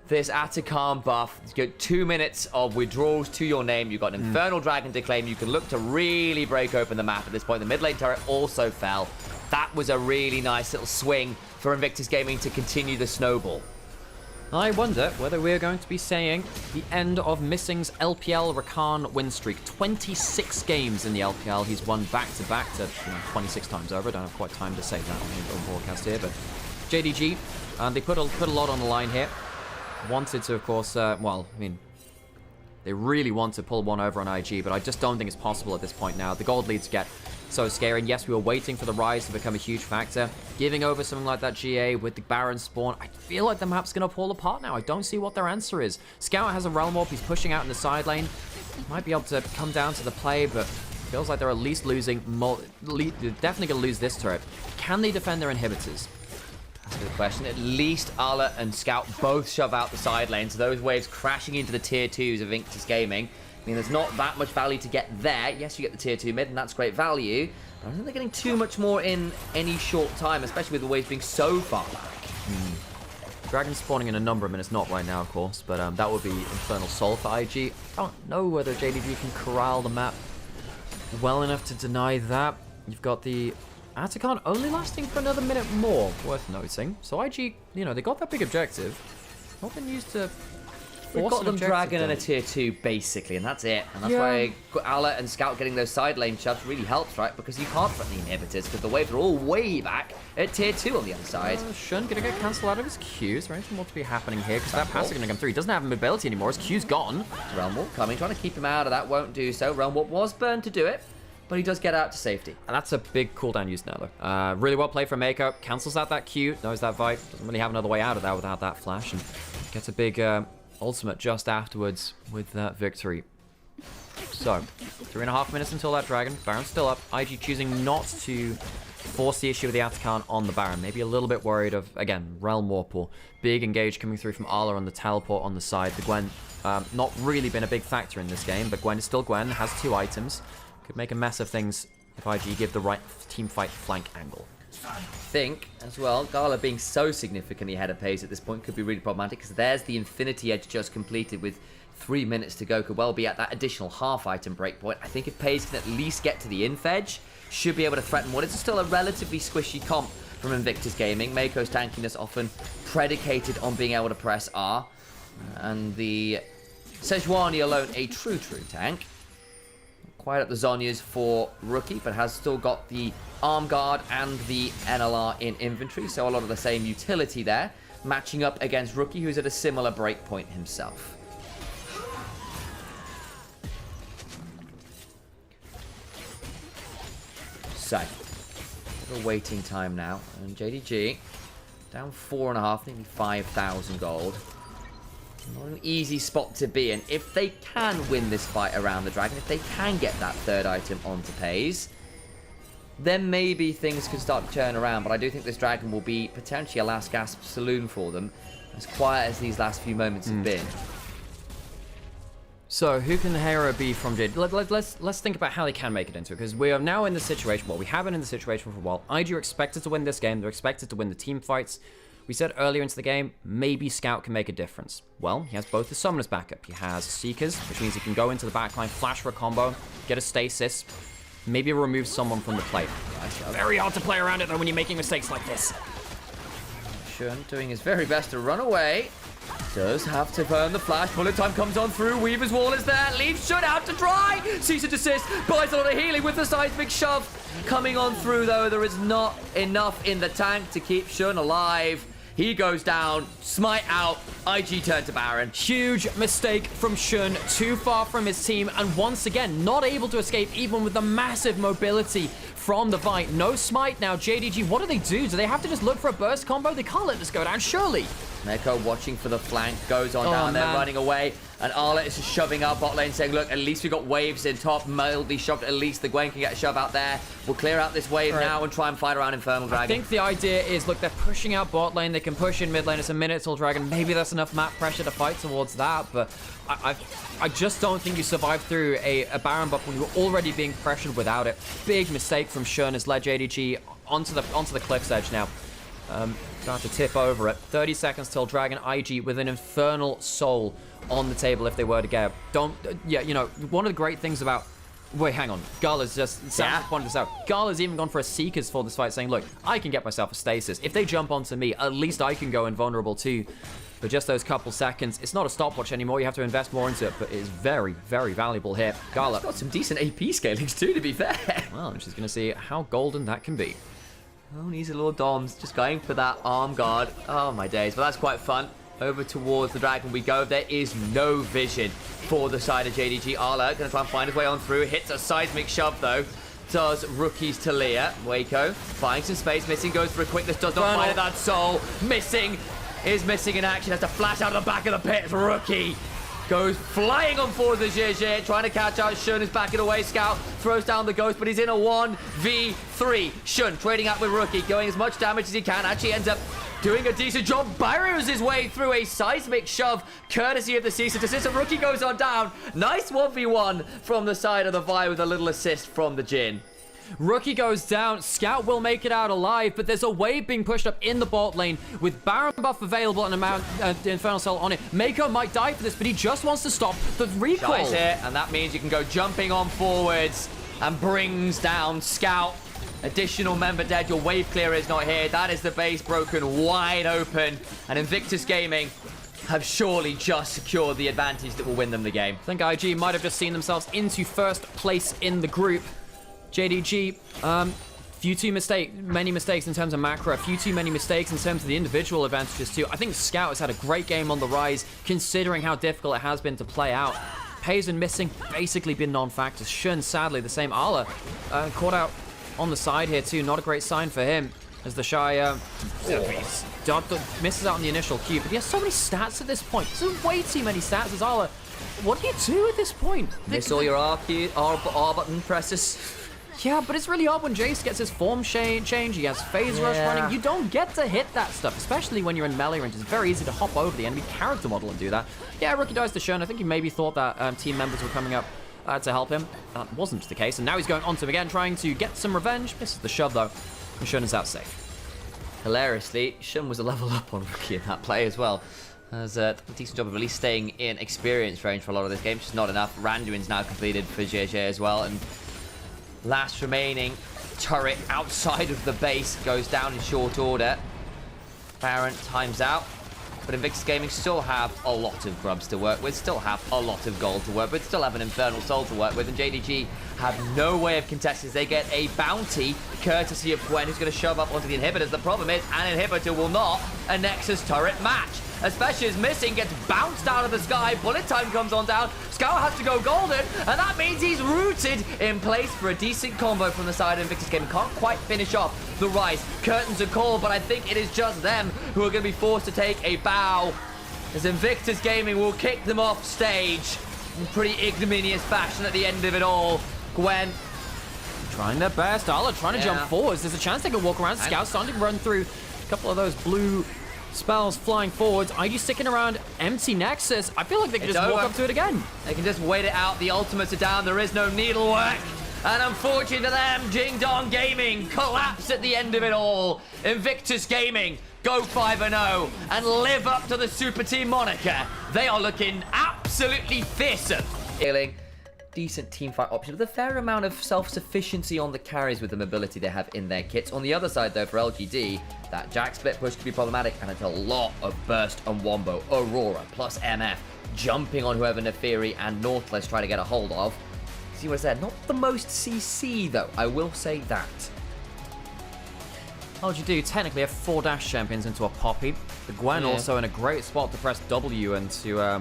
this Atacama buff. You get 2 minutes of withdrawals to your name. You've got an Infernal Dragon to claim. You can look to really break open the map at this point. The mid lane turret also fell. That was a really nice little swing for Invictus Gaming to continue the snowball. I wonder whether we're going to be saying the end of Missing's LPL Rakan win streak. 26 games in the LPL. He's won back-to-back to 26 times over. I don't have quite time to say that on the broadcast here, but JDG, they put a lot on the line here. Wanted to, of course, well, I mean, they really want to pull one over on IG, but I just don't think it's possible at this point now. The gold leads get so scary, and yes, we were waiting for the Ryze to become a huge factor. Giving over something like that GA with the Baron spawn, I feel like the map's going to fall apart now. I don't see what their answer is. Scout has a Realm Warp, he's pushing out in the side lane. Might be able to come down to the play, but feels like they're at least losing, they're definitely going to lose this turret. Can they defend their inhibitors? That's a good question. At least Ala and Scout both shove out the side lane, so those waves crashing into the tier 2s of Invictus Gaming. I mean, there's not that much value to get there. Yes, you get the tier 2 mid, and that's great value. But I don't think they're getting too much more in any short time, especially with the waves being so far back. Dragon spawning in a number of minutes, not right now, of course, but that would be Infernal Soul for IG. I don't know whether JDG can corral the map well enough to deny that. You've got the Atacon only lasting for another minute more, worth noting. So IG, you know, they got that big objective. Not been used to We've got them Dragon and a down. tier 2, basically, and that's it. And that's Yeah. why Ala and Scout getting those side lane shoves really helps, right? Because you can't threaten the inhibitors, because the waves are all way back at tier 2 on the other side. Shun gonna get cancelled out of his Qs. There anything more to be happening here, because that pass is gonna come through. He doesn't have mobility anymore, his Q's gone. Realm Warp coming, trying to keep him out of that, won't do so. Realm Warp was burned to do it, but he does get out to safety. And that's a big cooldown use now, though. Really well played from Mako. Cancels out that Q, knows that Vibe. Doesn't really have another way out of that without that flash, and gets a big ultimate just afterwards with that victory. So, 3.5 minutes until that Dragon. Baron's still up. IG choosing not to force the issue with the Atacon on the Baron. Maybe a little bit worried of, again, Realm Warp or big engage coming through from Ala on the teleport on the side. The Gwen, not really been a big factor in this game, but Gwen is still Gwen, has 2 items. Could make a mess of things if IG give the right team fight flank angle. I think, as well, Gala being so significantly ahead of pace at this point could be really problematic, because there's the Infinity Edge just completed with 3 minutes to go. Could well be at that additional half item breakpoint. I think if Pace can at least get to the Inf Edge, should be able to threaten what is still a relatively squishy comp from Invictus Gaming. Mako's tankiness often predicated on being able to press R. And the Sejuani alone, a true tank. Quite up the Zhonya's for Rookie, but has still got the Arm Guard and the NLR in inventory, so a lot of the same utility there, matching up against Rookie, who's at a similar breakpoint himself. So, little waiting time now, and JDG down 4.5, maybe 5,000 gold. Not an easy spot to be in. If they can win this fight around the Dragon, if they can get that 3rd item onto Paze, then maybe things could start to turn around. But I do think this Dragon will be potentially a last gasp saloon for them, as quiet as these last few moments have been. So, who can Nymaera be from JD? Let's think about how they can make it into it, because we are now in the situation, well, we have been in the situation for a while. IG are expected to win this game, they're expected to win the team fights. We said earlier into the game, maybe Scout can make a difference. Well, he has both the Summoners backup. He has Seekers, which means he can go into the backline, flash for a combo, get a stasis, maybe remove someone from the plate. Very hard to play around it, though, when you're making mistakes like this. Shun doing his very best to run away. Does have to burn the flash. Bullet time comes on through. Weaver's wall is there. Leaves Shun out to dry. Cease and desist. Buys a lot of healing with the seismic shove. Coming on through, though, there is not enough in the tank to keep Shun alive. He goes down, smite out, IG turn to Baron. Huge mistake from Shun, too far from his team, and once again, not able to escape even with the massive mobility from the fight. No smite now, JDG, what do they do? Do they have to just look for a burst combo? They can't let this go down, surely. Meko watching for the flank, goes on down there, running away. And Arla is just shoving out bot lane, saying, look, at least we got waves in top, mildly shoved, at least the Gwen can get a shove out there. We'll clear out this wave now and try and fight around Infernal Dragon. I think the idea is, look, they're pushing out bot lane, they can push in mid lane, it's a minute till Dragon, maybe that's enough map pressure to fight towards that, but I just don't think you survive through a Baron buff when you're already being pressured without it. Big mistake from Shun has led JDG onto the cliff's edge now. Got to tip over it. 30 seconds till Dragon. IG with an Infernal Soul on the table if they were to get. Yeah, you know, one of the great things about... Wait, hang on. Gala's just... Sam pointed this out. Gala's even gone for a Seekers for this fight, saying, look, I can get myself a stasis. If they jump onto me, at least I can go invulnerable too. For just those couple seconds. It's not a stopwatch anymore. You have to invest more into it, but it is very, very valuable here. Gala. She's got some decent AP scalings too, to be fair. Well, and she's going to see how golden that can be. Oh, these little Doms just going for that arm guard. Oh, my days. Well, that's quite fun. Over towards the Dragon we go. There is no vision for the side of JDG. Arla going to try and find his way on through. Hits a seismic shove, though. Does Rookie's Talia. Waco finds some space. Missing goes for a quickness. Does not find that soul. Missing is missing in action. Has to flash out of the back of the pit. Rookie goes flying on forward the JJ, trying to catch out Shun, is backing away. Scout throws down the ghost, but he's in a 1v3. Shun trading out with Rookie, going as much damage as he can. Actually ends up doing a decent job. Burrows his way through a seismic shove, courtesy of the cease and desist. Rookie goes on down. Nice 1v1 from the side of the Vi with a little assist from the Jhin. Rookie goes down. Scout will make it out alive, but there's a wave being pushed up in the bot lane with Baron buff available and the Infernal Cell on it. Mako might die for this, but he just wants to stop the recall. Guys here, and that means you can go jumping on forwards and brings down Scout. Additional member dead. Your wave clearer is not here. That is the base broken wide open, and Invictus Gaming have surely just secured the advantage that will win them the game. I think IG might have just seen themselves into first place in the group. JDG, many mistakes in terms of macro, a few too many mistakes in terms of the individual advantages too. I think Scout has had a great game on the rise, considering how difficult it has been to play out. Pay's been missing, basically been non-factors. Shun, sadly, the same. Ala caught out on the side here too. Not a great sign for him, as the Shy misses out on the initial Q. But he has so many stats at this point. There's way too many stats as Ala. What do you do at this point? Miss all your R button presses. Yeah, but it's really odd when Jace gets his form change. He has phase rush running. You don't get to hit that stuff, especially when you're in melee range. It's very easy to hop over the enemy character model and do that. Yeah, Rookie dies to Shun. I think he maybe thought that team members were coming up to help him. That wasn't the case, and now he's going onto him again, trying to get some revenge. Misses the shove, though, and Shun is out safe. Hilariously, Shun was a level up on Rookie in that play as well. Has a decent job of at least staying in experience range for a lot of this game. Just not enough. Randuin's now completed for JJ as well, and last remaining turret outside of the base goes down in short order. Baron times out, but Invictus Gaming still have a lot of grubs to work with, still have a lot of gold to work with, still have an Infernal Soul to work with, and JDG have no way of contesting. They get a bounty courtesy of Gwen, who's going to shove up onto the inhibitors. The problem is, an inhibitor will not a Nexus turret match. Especially as Missing gets bounced out of the sky. Bullet time comes on down. Scout has to go golden, and that means he's rooted in place for a decent combo from the side of Invictus Gaming. Can't quite finish off the rise. Curtains are called, but I think it is just them who are going to be forced to take a bow, as Invictus Gaming will kick them off stage in pretty ignominious fashion at the end of it all. Gwen trying their best. Ala trying to jump forwards. There's a chance they can walk around. Scout starting to run through a couple of those blue spells flying forwards. IG sticking around empty Nexus. I feel like they can just walk up to it again. They can just wait it out. The ultimates are down. There is no needlework. And unfortunately for them, Jing Dong Gaming collapse at the end of it all. Invictus Gaming go 5-0 and live up to the Super Team moniker. They are looking absolutely fearsome. Feeling decent teamfight option with a fair amount of self-sufficiency on the carries with the mobility they have in their kits. On the other side, though, for LGD, that Jack split push could be problematic, and it's a lot of burst and wombo. Aurora plus MF jumping on whoever Neferi and Nautilus try to get a hold of. See what I said? Not the most CC, though. I will say that. LGD technically have 4 dash champions into a Poppy. The Gwen also in a great spot to press W and to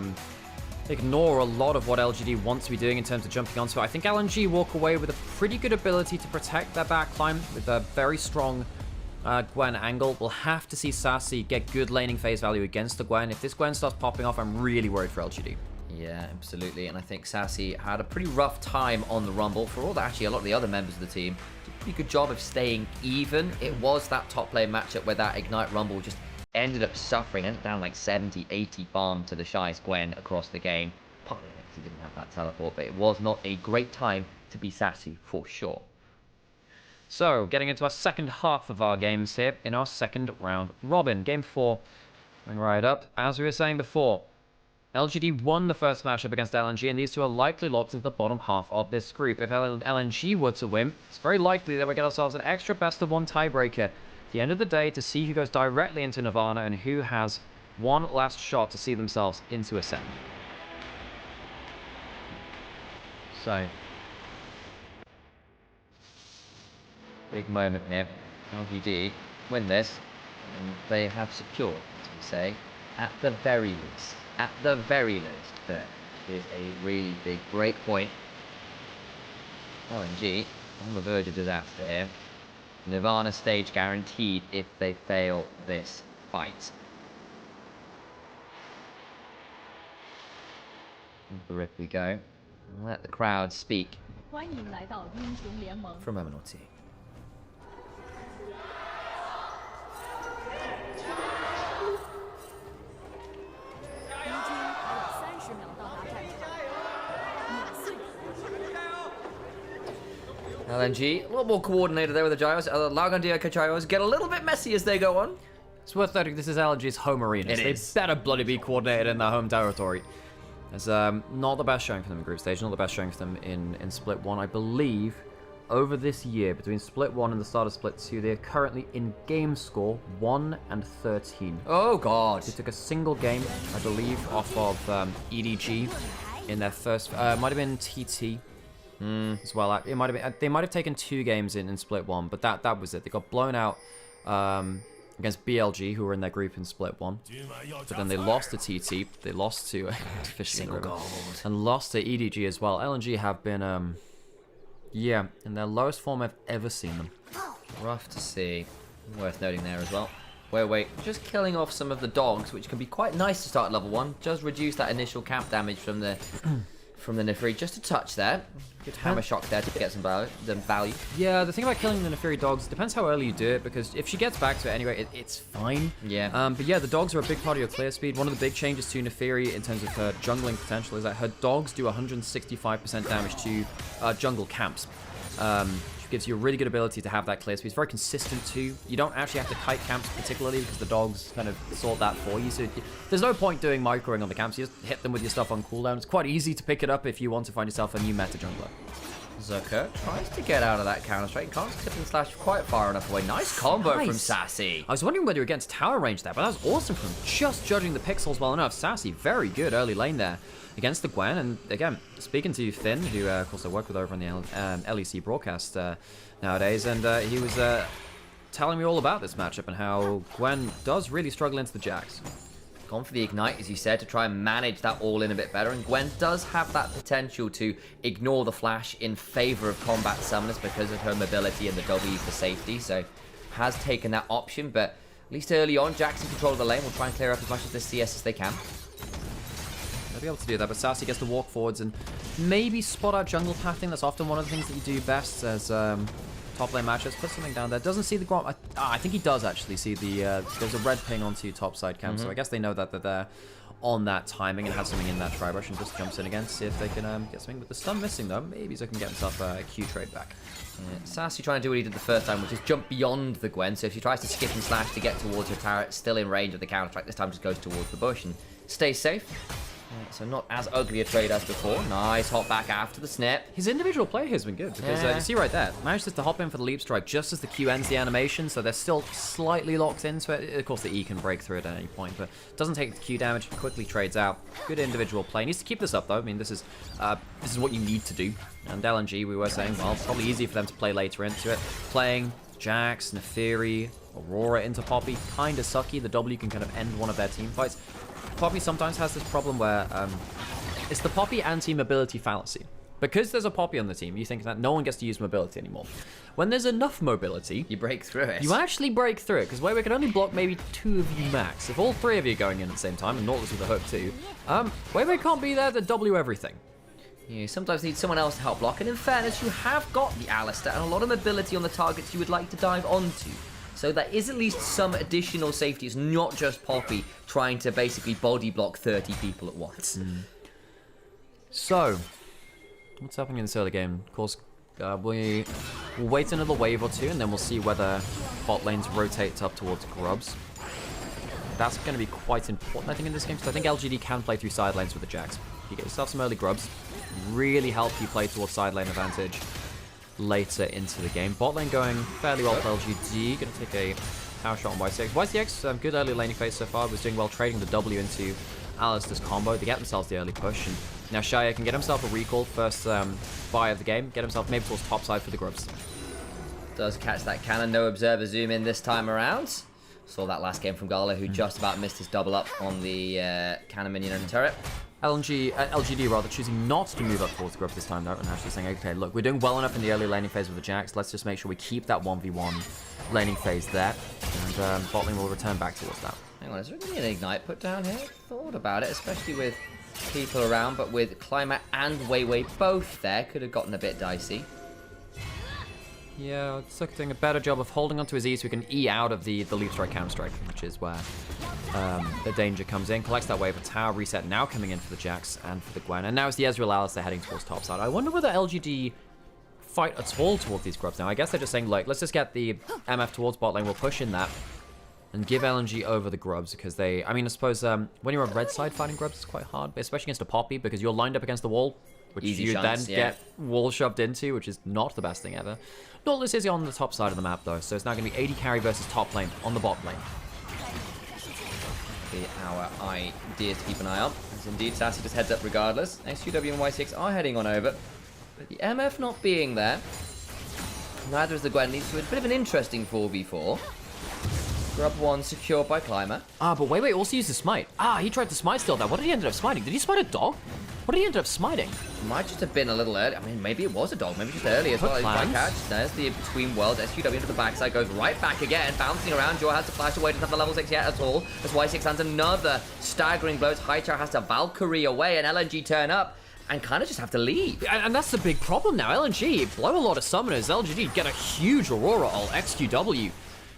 ignore a lot of what LGD wants to be doing in terms of jumping onto it. I think LNG walk away with a pretty good ability to protect their backline with a very strong Gwen angle. We'll have to see Sassy get good laning phase value against the Gwen. If this Gwen starts popping off, I'm really worried for LGD. Yeah, absolutely. And I think Sassy had a pretty rough time on the Rumble. For all that, actually, a lot of the other members of the team did a pretty good job of staying even. It was that top lane matchup where that Ignite Rumble just ended up suffering, ended down like 70, 80 farm to the Shy's Gwen across the game. Partly because he didn't have that teleport, but it was not a great time to be Sassy for sure. So, getting into our second half of our games here in our second round robin. Game 4, going right up. As we were saying before, LGD won the first matchup against LNG, and these two are likely locked into the bottom half of this group. If LNG were to win, it's very likely that we get ourselves an extra best-of-1 tiebreaker at the end of the day to see who goes directly into Nirvana and who has one last shot to see themselves into Ascend. So, big moment here. LGD win this, and they have secured, as we say, at the very least, there is a really big break point. LNG on the verge of disaster here. Nirvana stage guaranteed if they fail this fight. Into the rip we go. Let the crowd speak for a moment or two. LNG, a little more coordinated there with the Gyros. Lagandia Kachayos get a little bit messy as they go on. It's worth noting this is LNG's home arena. They better bloody be coordinated in their home territory. It's not the best showing for them in group stage, not the best showing for them in Split 1. I believe over this year, between Split 1 and the start of Split 2, they are currently in game score 1-13. Oh, God. They took a single game, I believe, off of EDG in their first... might have been TT as well. It might have been, they might have taken 2 games in Split 1, but that was it. They got blown out against BLG, who were in their group in Split 1. But then they lost to TT, they lost to Single gold. and lost to EDG as well. LNG have been, yeah, in their lowest form I've ever seen them. Rough to see. Worth noting there as well. Wait, just killing off some of the dogs, which can be quite nice to start at level 1. Just reduce that initial camp damage from the Neferi. Just a touch there. Good hammer shock there to get some value. Yeah, the thing about killing the Neferi dogs, depends how early you do it, because if she gets back to it anyway, it's fine. Yeah. But yeah, the dogs are a big part of your clear speed. One of the big changes to Neferi in terms of her jungling potential is that her dogs do 165% damage to jungle camps. Which gives you a really good ability to have that clear speed. It's very consistent too. You don't actually have to kite camps particularly because the dogs kind of sort that for you. So there's no point doing microing on the camps. You just hit them with your stuff on cooldown. It's quite easy to pick it up if you want to find yourself a new meta jungler. Zucker tries to get out of that counter strike. Can't skip and slash quite far enough away. Nice combo from Sassy. I was wondering whether you were against tower range there, but that was awesome from just judging the pixels well enough. Sassy, very good early lane there against the Gwen. And again, speaking to Finn, who of course I work with over on the LEC broadcast nowadays, and he was telling me all about this matchup and how Gwen does really struggle into the Jax. Gone for the Ignite, as you said, to try and manage that all-in a bit better. And Gwen does have that potential to ignore the flash in favor of combat summoners because of her mobility and the W for safety. So has taken that option, but at least early on, Jax in control of the lane will try and clear up as much of this CS as they can. They'll be able to do that, but Sassy gets to walk forwards and maybe spot out jungle pathing. That's often one of the things that you do best as top lane matchups. Put something down there. Doesn't see the Gromp. I think he does actually see the... there's a red ping onto top side camp, so I guess they know that they're on that timing and have something in that tri-brush and just jumps in again to see if they can get something. With the stun missing though, maybe Zo can get himself a Q trade back. Yeah, Sassy trying to do what he did the first time, which is jump beyond the Gwen. So if she tries to skip and slash to get towards her turret, still in range of the counter-strike, this time just goes towards the bush and stays safe. So not as ugly a trade as before. Nice hop back after the snip. His individual play has been good because you see right there, manages to hop in for the leap strike just as the Q ends the animation, so they're still slightly locked into it. Of course, the E can break through it at any point, but doesn't take the Q damage. Quickly trades out. Good individual play. Needs to keep this up though. I mean, this is what you need to do. And LNG, we were saying, well, it's probably easy for them to play later into it. Playing Jax, Neferi, Aurora into Poppy, kind of sucky. The W can kind of end one of their team fights. Poppy sometimes has this problem where it's the Poppy anti-mobility fallacy. Because there's a Poppy on the team, you think that no one gets to use mobility anymore. When there's enough mobility, you break through it. You actually break through it, because Weiwei can only block maybe 2 of you max. If all 3 of you are going in at the same time, and Nautilus with a hook too, Weiwei can't be there to W everything. You sometimes need someone else to help block, and in fairness, you have got the Alistair and a lot of mobility on the targets you would like to dive onto. So there is at least some additional safety. It's not just Poppy trying to basically body block 30 people at once. So, what's happening in this early game? Of course, we'll wait another wave or 2, and then we'll see whether bot lanes rotate up towards Grubs. That's going to be quite important, I think, in this game, because I think LGD can play through side lanes with the Jax. You get yourself some early Grubs, really help you play towards side lane advantage later into the game. Bot lane going fairly well for LGD. Going to take a power shot on YCX. YCX, good early laning phase so far. Was doing well trading the W into Alistair's combo. They get themselves the early push. And now Shaya can get himself a recall. First buy of the game. Get himself maybe towards top side for the Grubs. Does catch that cannon. No observer zoom in this time around. Saw that last game from Gala, who just about missed his double up on the cannon minion and turret. LGD rather choosing not to move up towards the Grubs this time though, and actually saying, okay, look, we're doing well enough in the early laning phase with the Jax. Let's just make sure we keep that 1v1 laning phase there, and bot lane will return back towards that. Hang on, is there really an Ignite put down here? Thought about it, especially with people around, but with Climber and Weiwei both there, could have gotten a bit dicey. Yeah, Suck doing a better job of holding onto his E so he can E out of the leap strike, counter strike, which is where the danger comes in. Collects that wave, a tower reset now coming in for the Jax and for the Gwen. And now it's the Ezreal Alice they're heading towards topside. I wonder whether LGD fight at all towards these grubs now. I guess they're just saying, like, let's just get the MF towards bot lane. We'll push in that and give LNG over the grubs because they... I mean, I suppose when you're on red side fighting grubs, it's quite hard, especially against a Poppy because you're lined up against the wall, which you then get wall shoved into, which is not the best thing ever. Nautilus is on the top side of the map, though, so it's now going to be AD carry versus top lane on the bot lane. Be our idea to keep an eye on. As indeed, Sassy just heads up regardless. XQW and Y6 are heading on over. But the MF not being there, neither is the Gwen. Leads to a bit of an interesting 4v4. Grub 1 secured by Climber. But wait, also used the smite. He tried to smite still there. What did he end up smiting? Did he smite a dog? What did he end up smiting? Might just have been a little early. I mean, maybe it was a dog. Maybe just early as well. Catch. There's the between worlds. SQW into the backside. Goes right back again. Bouncing around. Jaw has to flash away. Doesn't have the level 6 yet at all. As Y6 lands another staggering blows. Hightower has to Valkyrie away. And LNG turn up. And kind of just have to leave. And that's the big problem now. LNG blow a lot of summoners. LGD get a huge Aurora ult. XQW.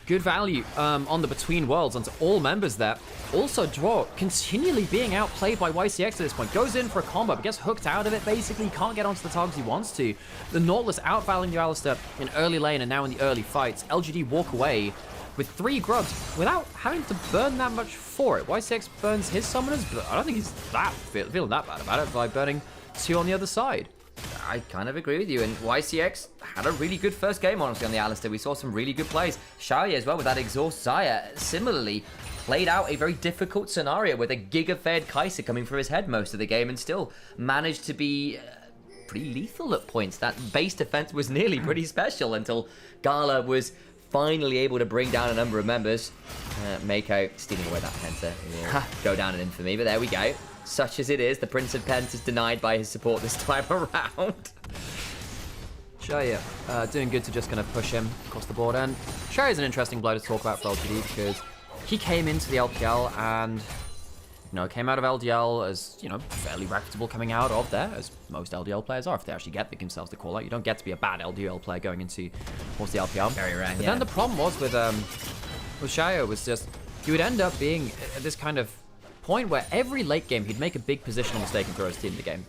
Good value on the Between Worlds onto all members there. Also, Draw continually being outplayed by YCX at this point. Goes in for a combo, but gets hooked out of it. Basically, can't get onto the targets he wants to. The Nautilus outvaluing the Alistair in early lane and now in the early fights. LGD walk away with 3 grubs without having to burn that much for it. YCX burns his summoners, but I don't think he's feeling that bad about it by burning 2 on the other side. I kind of agree with you, and YCX had a really good first game, honestly, on the Alistair. We saw some really good plays. Xiaoye as well with that exhaust Xayah similarly played out a very difficult scenario with a giga-fed Kaisa coming through his head most of the game and still managed to be pretty lethal at points. That base defense was nearly pretty special until Gala was finally able to bring down a number of members. Mako stealing away that Penta will go down in infamy, but there we go. Such as it is, the Prince of Pent is denied by his support this time around. Xiaoye doing good to just kind of push him across the board. And Xiaoye is an interesting blow to talk about for LGD because he came into the LPL and, came out of LDL as, fairly reputable coming out of there, as most LDL players are. If they actually get themselves the call out, you don't get to be a bad LDL player going into towards the LPL. Very rare, But then the problem was with Xiaoye was just, he would end up being at this kind of point where every late game he'd make a big positional mistake and throw his team in the game.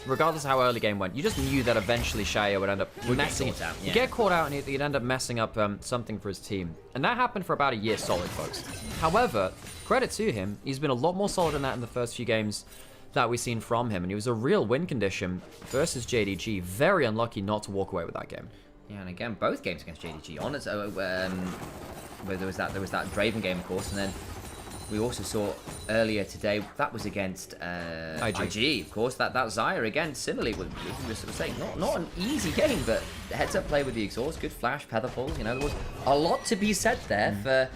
Regardless of how early game went, you just knew that eventually Xiaoye would end up messing it out. He'd get caught out and he'd end up messing up something for his team. And that happened for about a year solid, folks. However, credit to him, he's been a lot more solid than that in the first few games that we've seen from him. And he was a real win condition versus JDG. Very unlucky not to walk away with that game. Yeah, and again, both games against JDG. On its where there was that Draven game, of course, and then we also saw earlier today, that was against IG, of course. That Xayah, again, similarly, we were sort of saying, not an easy game, but heads-up play with the exhaust, good flash, feather pulls, there was a lot to be said there for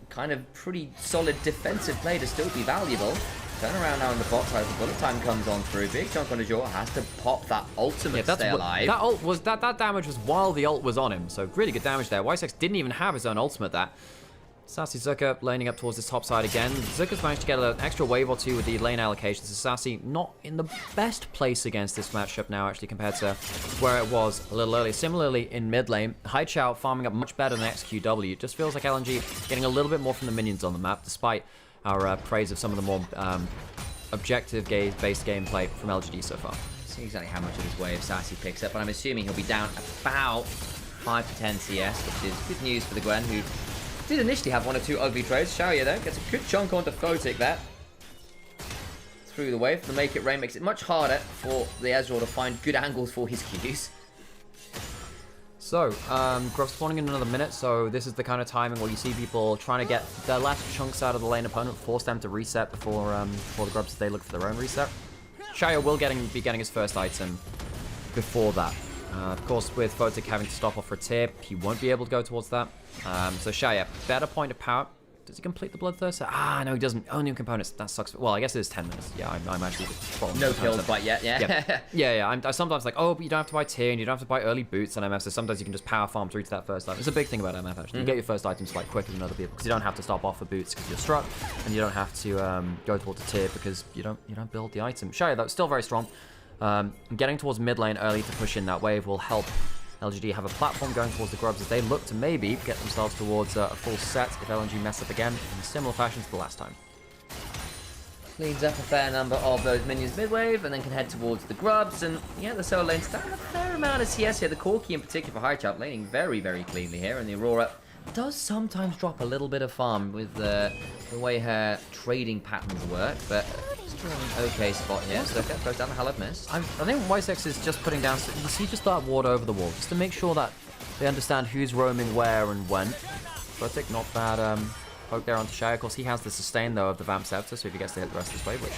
kind of pretty solid defensive play to still be valuable. Turn around now in the bot side as the bullet time comes on through. Big chunk on the jaw, has to pop that ultimate to stay alive. That ult was, that damage was while the ult was on him, so really good damage there. Y6 didn't even have his own ultimate there. Sassy Zucker laning up towards this top side again. Zucker's managed to get an extra wave or 2 with the lane allocations. So Sassy not in the best place against this matchup now, actually, compared to where it was a little earlier. Similarly, in mid lane, Haichao farming up much better than XQW. It just feels like LNG getting a little bit more from the minions on the map, despite our praise of some of the more objective-based gameplay from LGD so far. See exactly how much of his wave Sassy picks up, but I'm assuming he'll be down about 5 to 10 CS, which is good news for the Gwen, who did initially have 1 or 2 ugly trades. Xiaoye, though, gets a good chunk onto Photic there. Through the wave. The Make It Rain makes it much harder for the Ezreal to find good angles for his Qs. So, Grub spawning in another minute, so this is the kind of timing where you see people trying to get their last chunks out of the lane opponent, force them to reset before the Grubs as they look for their own reset. Xiaoye will be getting his first item before that. Of course, with Photic having to stop off for a tier, he won't be able to go towards that. So Xiaoye, better point of power. Does he complete the Bloodthirster? No, he doesn't. Only new components. That sucks. Well, I guess it is 10 minutes. Yeah, I'm actually... No kills quite yet, yeah. Yeah. I'm sometimes like, oh, but you don't have to buy tier, and you don't have to buy early boots on MF, so sometimes you can just power farm through to that first item. It's a big thing about MF, actually. You get your first items like quicker than other people, because you don't have to stop off for boots because you're struck, and you don't have to go towards a tier because you don't build the item. Xiaoye, though, still very strong. Getting towards mid lane early to push in that wave will help LGD have a platform going towards the Grubs as they look to maybe get themselves towards a full set if LNG mess up again in a similar fashion to the last time. Cleans up a fair number of those minions mid-wave and then can head towards the grubs. And yeah, the solo lane's down a fair amount of CS here. The Corki in particular for Highchop laning very, very cleanly here. And the Aurora does sometimes drop a little bit of farm with the way her trading patterns work. But still an okay spot here. So that goes down the Halib miss. I think YSX is just putting down... You see just that ward over the wall, just to make sure that they understand who's roaming where and when. Furtick, not bad. Poke there onto Shire. Of course, he has the sustain, though, of the Vamp Scepter, so if he gets to hit the rest of his wave, which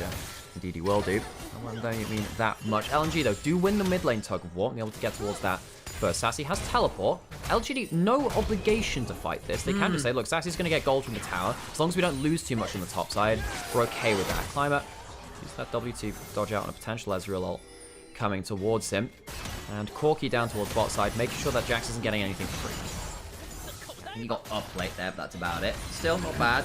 indeed he will do. I don't mean that much. LNG, though, do win the mid lane tug of war, and be able to get towards that first. Sassy has teleport. LGD, no obligation to fight this. They can just say, look, Sassy's going to get gold from the tower. As long as we don't lose too much on the top side, we're okay with that. Climber, use that W to dodge out on a potential Ezreal ult coming towards him. And Corki down towards bot side, making sure that Jax isn't getting anything for free. You got up late there, but that's about it. Still not bad.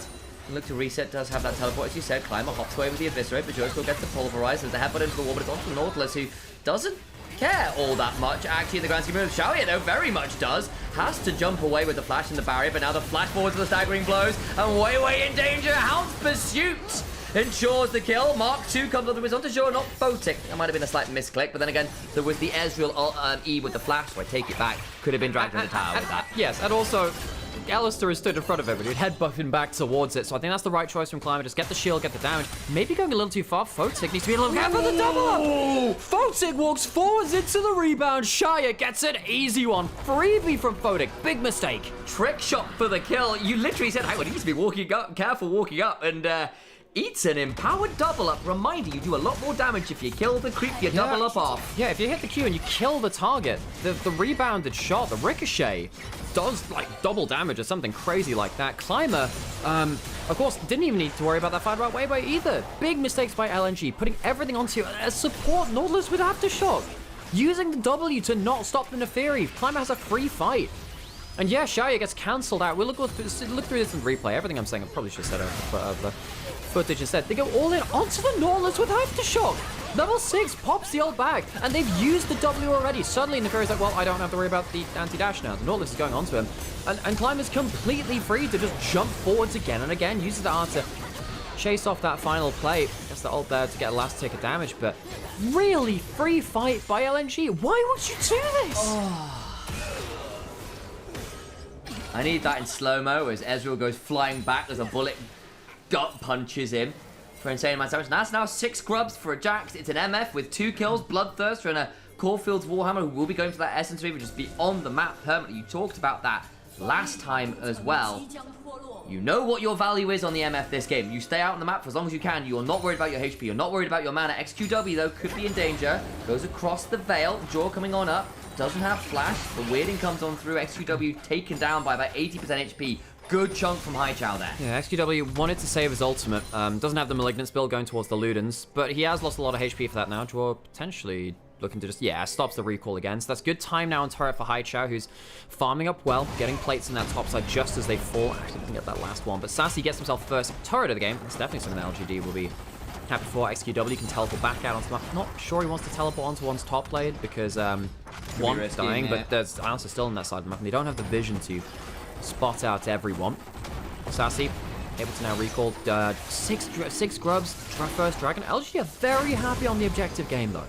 Look to reset, does have that teleport, as you said. Climber hops away with the Eviscerate, but Joe still gets the Pulverize. There's the headbutt into the wall, but it's on to Nautilus, who doesn't care all that much. Actually, in the grand scheme of Xiaoye, though, very much does. Has to jump away with the flash and the barrier, but now the flash forward to the staggering blows, and way in danger. Hound's Pursuit ensures the kill. Mark 2 comes on the horizontal shore, not Photic. That might have been a slight misclick, but then again, there was the Ezreal E with the flash, so I take it back. Could have been dragged in the tower with that. Yes, and also, Alistair has stood in front of him and he'd headbutt him back towards it, so I think that's the right choice from Climber. Just get the shield, get the damage. Maybe going a little too far. Photic needs to be a little careful. The double up! Photic walks forwards into the rebound. Shire gets an easy one. Freebie from Photic. Big mistake. Trick shot for the kill. You literally said, I would need to be walking up, careful walking up, and eats an empowered double up. Reminder, you do a lot more damage if you kill the creep you double up off. Yeah, if you hit the Q and you kill the target, the rebounded shot, the ricochet, does like double damage or something crazy like that. Climber, of course, didn't even need to worry about that fight right way either. Big mistakes by LNG, putting everything onto a support Nautilus with Aftershock. Using the W to not stop the Neferi. Climber has a free fight. And yeah, Shire gets cancelled out. We'll look through this in replay. Everything I'm saying I probably should have said over the footage instead. They go all in onto the Nautilus with Aftershock. Level 6 pops the ult back, and they've used the W already. Suddenly, Neferi's like, well, I don't have to worry about the anti-dash now. The Nautilus is going onto him. And Climber's completely free to just jump forwards again and again. Uses the R to chase off that final play. Gets the ult there to get a last tick of damage, but really free fight by LNG. Why would you do this? Oh. I need that in slow-mo as Ezreal goes flying back as a bullet gut punches him for insane amount of damage. And that's now 6 grubs for a Jax. It's an MF with 2 kills, Bloodthirster and a Caulfield's Warhammer, who will be going for that Essence Reaver, just be on the map permanently. You talked about that last time as well. You know what your value is on the MF this game. You stay out on the map for as long as you can. You're not worried about your HP. You're not worried about your mana. XQW, though, could be in danger. Goes across the Veil. Jaw coming on up. Doesn't have flash. The weirding comes on through. XQW taken down by about 80% HP. Good chunk from Haichao there. Yeah, XQW wanted to save his ultimate. Doesn't have the Malignance build going towards the Ludens, but he has lost a lot of HP for that now. Jaw potentially looking to just, yeah, stops the recall again. So that's good time now on turret for Haichao, who's farming up well, getting plates in that top side just as they fall. Actually, didn't get that last one, but Sassy gets himself first turret of the game. That's definitely something that LGD will be happy for. XQW can teleport back out onto the map. Not sure he wants to teleport onto one's top lane because one's dying, but there's Alistair still on that side of the map, and they don't have the vision to spot out everyone. Sassy able to now recall 6 grubs, first dragon. LGD are very happy on the objective game though.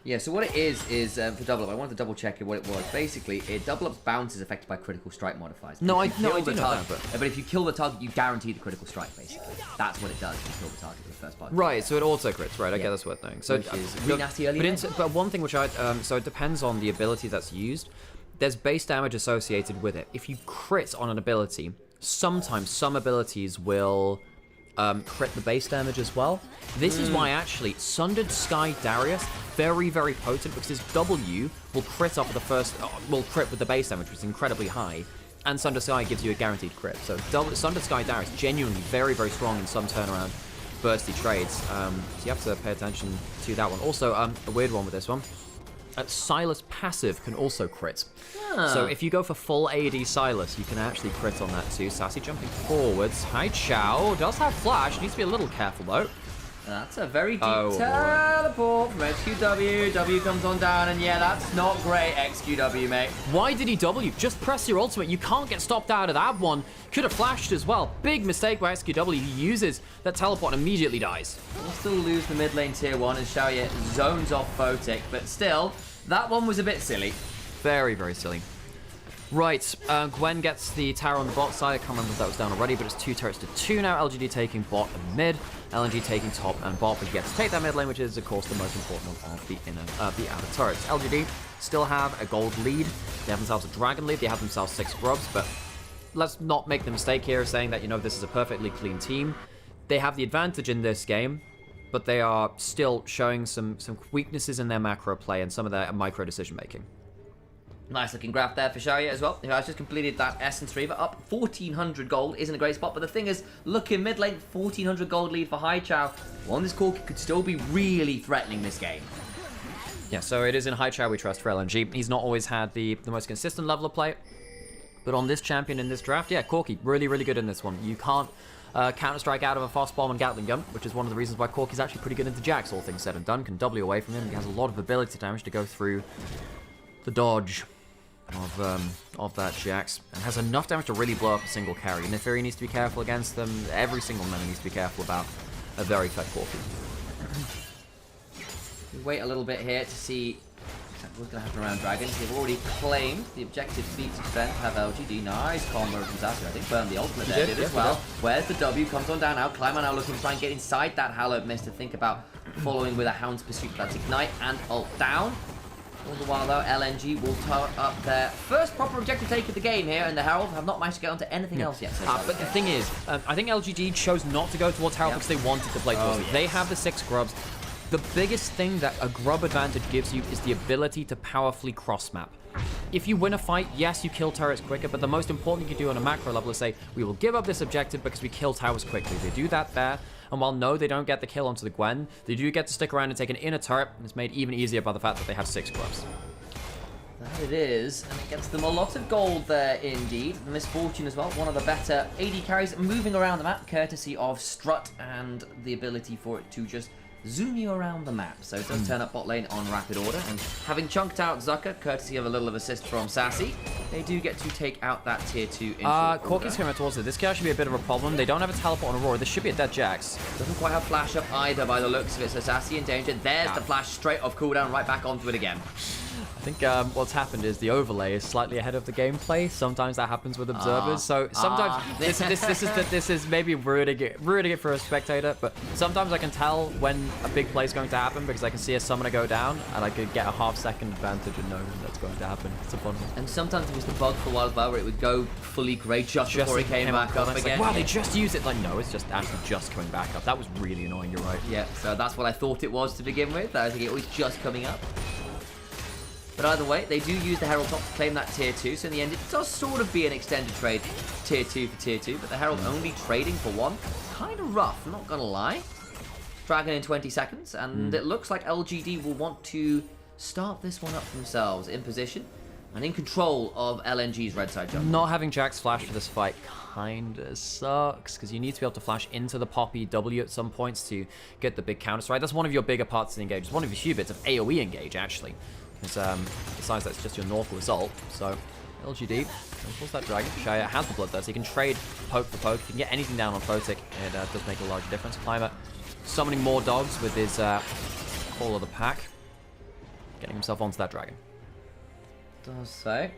Yeah, so what it is for double up, I wanted to double check what it was. Basically, double up's bounce is affected by critical strike modifiers. No, I do know that, but if you kill the target, you guarantee the critical strike, basically. That's what it does if you kill the target with the first part. Right, so it auto crits, right? I get that's what thing. So which is really nasty early. But one thing which so it depends on the ability that's used. There's base damage associated with it. If you crit on an ability, sometimes some abilities will crit the base damage as well. This is why actually Sundered Sky Darius very potent, because his W will crit off of the first, will crit with the base damage, which is incredibly high, and Sundered Sky gives you a guaranteed crit. So Sundered Sky Darius genuinely very strong in some turnaround bursty trades. So you have to pay attention to that one. Also, a weird one with this one. Silas passive can also crit. So if you go for full AD Silas, you can actually crit on that too. Sassy jumping forwards. Haichao does have flash. Needs to be a little careful though. That's a very deep Oh, boy. teleport from XQW. W comes on down, and yeah, that's not great, XQW, mate. Why did he W? Just press your ultimate. You can't get stopped out of that one. Could have flashed as well. Big mistake by SQW. He uses that teleport and immediately dies. We'll still lose the mid lane tier 1 as Xiaoye zones off Photic, but still, that one was a bit silly. Very, very silly. Right, Gwen gets the tower on the bot side. I can't remember if that was down already, but it's 2 turrets to 2 now. LGD taking bot and mid. LNG taking top and bot, but he gets to take that mid lane, which is, of course, the most important one of the outer turrets. LGD still have a gold lead. They have themselves a dragon lead. They have themselves 6 grubs, but let's not make the mistake here of saying that, you know, this is a perfectly clean team. They have the advantage in this game, but they are still showing some weaknesses in their macro play and some of their micro decision making. Nice looking graph there for Xiaoye as well, who has just completed that Essence Reaver up 1400 gold. Isn't a great spot, but the thing is, look in mid lane, 1400 gold lead for Haichao. One, this Corki could still be really threatening this game. Yeah, so it is in Haichao we trust for LNG. He's not always had the most consistent level of play, but on this champion in this draft, yeah, Corki, really, really good in this one. You can't counter-strike out of a fast bomb and Gatling gun, which is one of the reasons why Corki's actually pretty good into Jax, all things said and done. Can W away from him. He has a lot of ability damage to go through the dodge of that Jax, and has enough damage to really blow up a single carry. And Nymaera needs to be careful against them. Every single member needs to be careful about a very fed Corki. We wait a little bit here to see exactly what's going to happen around Dragons. They've already claimed the objective feats of strength, have LGD. Nice combo from Zasu, I think. Burned the ultimate there, did as well. Where's the W? Comes on down now. Climber now looking to try and get inside that hallowed mist to think about following with a Hound's Pursuit. That's Ignite and ult down. All the while, though, LNG will tower up their first proper objective take of the game here, and the Herald have not managed to get onto anything else yet. So But the thing is, I think LGD chose not to go towards Herald because they wanted to play towards it. They have the 6 grubs. The biggest thing that a grub advantage gives you is the ability to powerfully cross-map. If you win a fight, yes, you kill turrets quicker, but the most important thing you do on a macro level is say, we will give up this objective because we kill towers quickly. They do that there, and while no, they don't get the kill onto the Gwen, they do get to stick around and take an inner turret, and it's made even easier by the fact that they have 6 grubs. That it is, and it gets them a lot of gold there indeed. The Misfortune as well, one of the better AD carries moving around the map, courtesy of Strut and the ability for it to just zoom you around the map. So it does turn up bot lane on rapid order, and having chunked out Zucker, courtesy of a little of assist from Sassy, they do get to take out that tier 2 in Corki's coming towards it. This could actually be a bit of a problem. They don't have a teleport on Aurora. This should be a dead Jax. Doesn't quite have flash up either by the looks of it, so Sassy in danger. There's the flash straight off cooldown, right back onto it again. I think what's happened is the overlay is slightly ahead of the gameplay. Sometimes that happens with observers. So sometimes this is maybe ruining it for a spectator. But sometimes I can tell when a big play is going to happen because I can see a summoner go down and I could get a half-second advantage and know that's going to happen. It's a fun one. And sometimes it was the bug for a while as well, where it would go fully grey just before it came back up again. Like, wow, they just used it. Like, no, it's just actually just coming back up. That was really annoying. You're right. Yeah, so that's what I thought it was to begin with. I think it was just coming up. But either way, they do use the Herald top to claim that tier 2, so in the end it does sort of be an extended trade, tier 2 for tier 2, but the Herald only trading for 1. Kind of rough, I'm not gonna lie. Dragon in 20 seconds, and it looks like LGD will want to start this one up themselves in position and in control of LNG's red side jungle. Not having Jax flash for this fight kinda sucks, because you need to be able to flash into the Poppy W at some points to get the big counter strike. That's one of your bigger parts of the engage. It's one of your few bits of AoE engage, actually. Because besides that's just your normal result. So LGD pulls that dragon. Xiaoye has the bloodthirst. He can trade poke for poke. If you can get anything down on Photic, it does make a large difference. Climber summoning more dogs with his Call of the Pack, getting himself onto that dragon. Does so.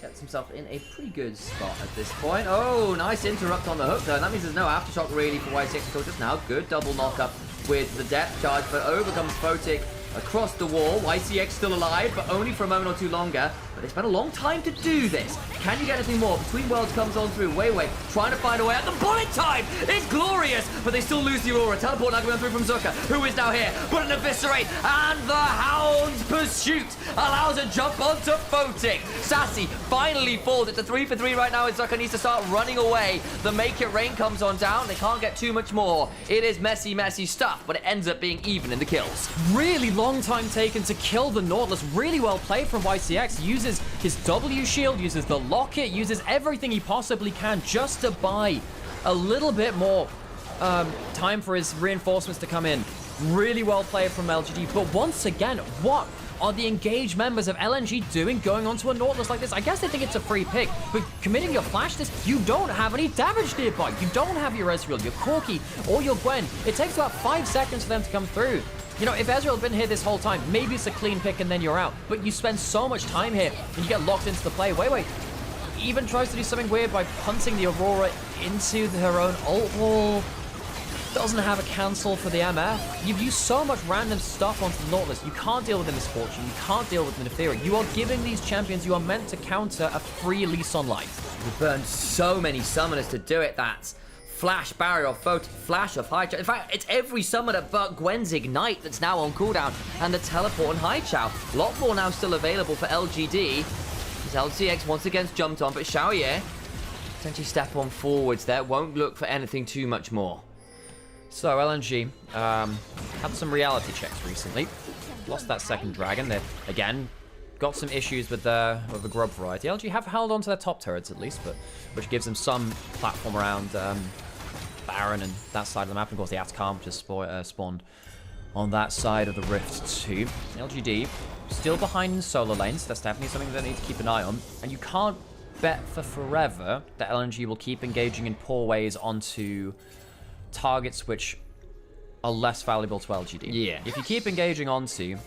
Gets himself in a pretty good spot at this point. Oh, nice interrupt on the hook though. That means there's no aftershock really for Y6 until just now. Good double knock-up with the depth charge, but over comes Photic across the wall. YCX still alive, but only for a moment or two longer. But they spent a long time to do this. Can you get anything more? Between Worlds comes on through. Wei trying to find a way out. The bullet time is glorious, but they still lose the Aurora. Teleport now coming through from Zucker, who is now here. But an Eviscerate, and the Hound's Pursuit allows a jump onto Photic. Sassy finally falls. It's a 3 for 3 right now, and Zucker needs to start running away. The Make It Rain comes on down. They can't get too much more. It is messy, messy stuff, but it ends up being even in the kills. Really long time taken to kill the Nautilus. Really well played from YCX. Uses his W shield, uses the locket, uses everything he possibly can just to buy a little bit more time for his reinforcements to come in. Really well played from LGD, but once again, what are the engaged members of LNG doing going onto a Nautilus like this? I guess they think it's a free pick, but committing your flash disc, you don't have any damage nearby. You don't have your Ezreal, your Corki, or your Gwen. It takes about 5 seconds for them to come through. You know, if Ezreal had been here this whole time, maybe it's a clean pick and then you're out. But you spend so much time here and you get locked into the play. Wait. Even tries to do something weird by punting the Aurora into her own ult wall. Doesn't have a cancel for the MF. You've used so much random stuff onto the Nautilus. You can't deal with the Misfortune. You can't deal with the Nymaera. You are giving these champions you are meant to counter a free lease on life. We've burned so many summoners to do it. That's Flash, Barrier of Photo, Flash of High Chow. In fact, it's every summoner but Gwen's Ignite that's now on cooldown, and the Teleport and High Chow. A lot more now still available for LGD. As LCX once again jumped on, but Xiaoye potentially step on forwards there. Won't look for anything too much more. So LNG had some reality checks recently. Lost that second dragon. They've, again, got some issues with the grub variety. LG have held on to their top turrets at least, but which gives them some platform around Baron and that side of the map. And of course, the Atacama just spawned on that side of the Rift too. LGD still behind in solo lanes. That's definitely something they need to keep an eye on. And you can't bet for forever that LNG will keep engaging in poor ways onto targets which are less valuable to LGD. Yeah. If you keep engaging onto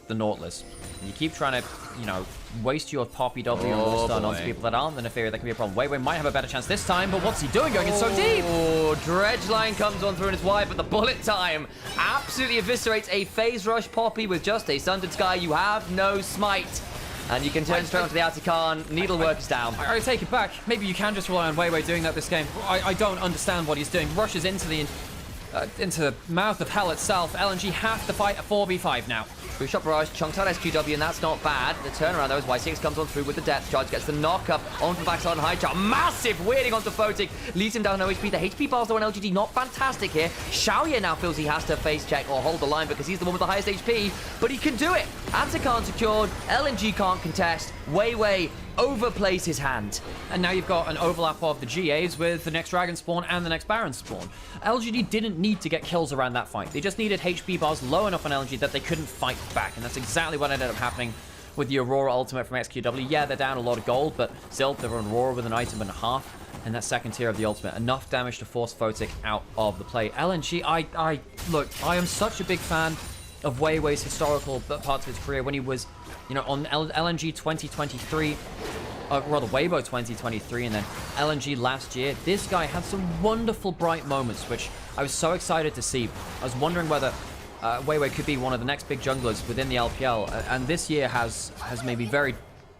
the Nautilus, and you keep trying to, you know, waste your Poppy W and War Stun onto people that aren't the Nymaera, that can be a problem. Wei might have a better chance this time, but what's he doing going in so deep? Oh, Dredge line comes on through and it's wide, but the bullet time absolutely eviscerates a phase rush Poppy with just a Sundered Sky. You have no smite. And you can turn straight onto the Artican. Needlework is down. I take it back. Maybe you can just rely on Wei doing that this game. I don't understand what he's doing. Rushes into the mouth of hell itself. LNG have to fight a 4v5 now. Blue Shot Barrage, chunked out SQW, and that's not bad. The turnaround, though, as Y6 comes on through with the Depth Charge, gets the knock-up onto the backside on High Chart. Massive weirding onto Photic, leaves him down no HP. The HP bars, though, on LGD, not fantastic here. Xiaoye now feels he has to face check or hold the line because he's the one with the highest HP, but he can do it. Atakan secured, LNG can't contest. Wei overplays his hand. And now you've got an overlap of the GAs with the next Dragon spawn and the next Baron spawn. LGD didn't need to get kills around that fight. They just needed HP bars low enough on LNG that they couldn't fight back. And that's exactly what ended up happening with the Aurora ultimate from XQW. Yeah, they're down a lot of gold, but still, they're on Aurora with an item and a half. And that second tier of the ultimate, enough damage to force Photic out of the play. LNG, look, I am such a big fan of Wei's historical parts of his career when he was, you know, on LNG 2023, rather Weibo 2023, and then LNG last year. This guy had some wonderful bright moments, which I was so excited to see. I was wondering whether Wei could be one of the next big junglers within the LPL, and this year has made me very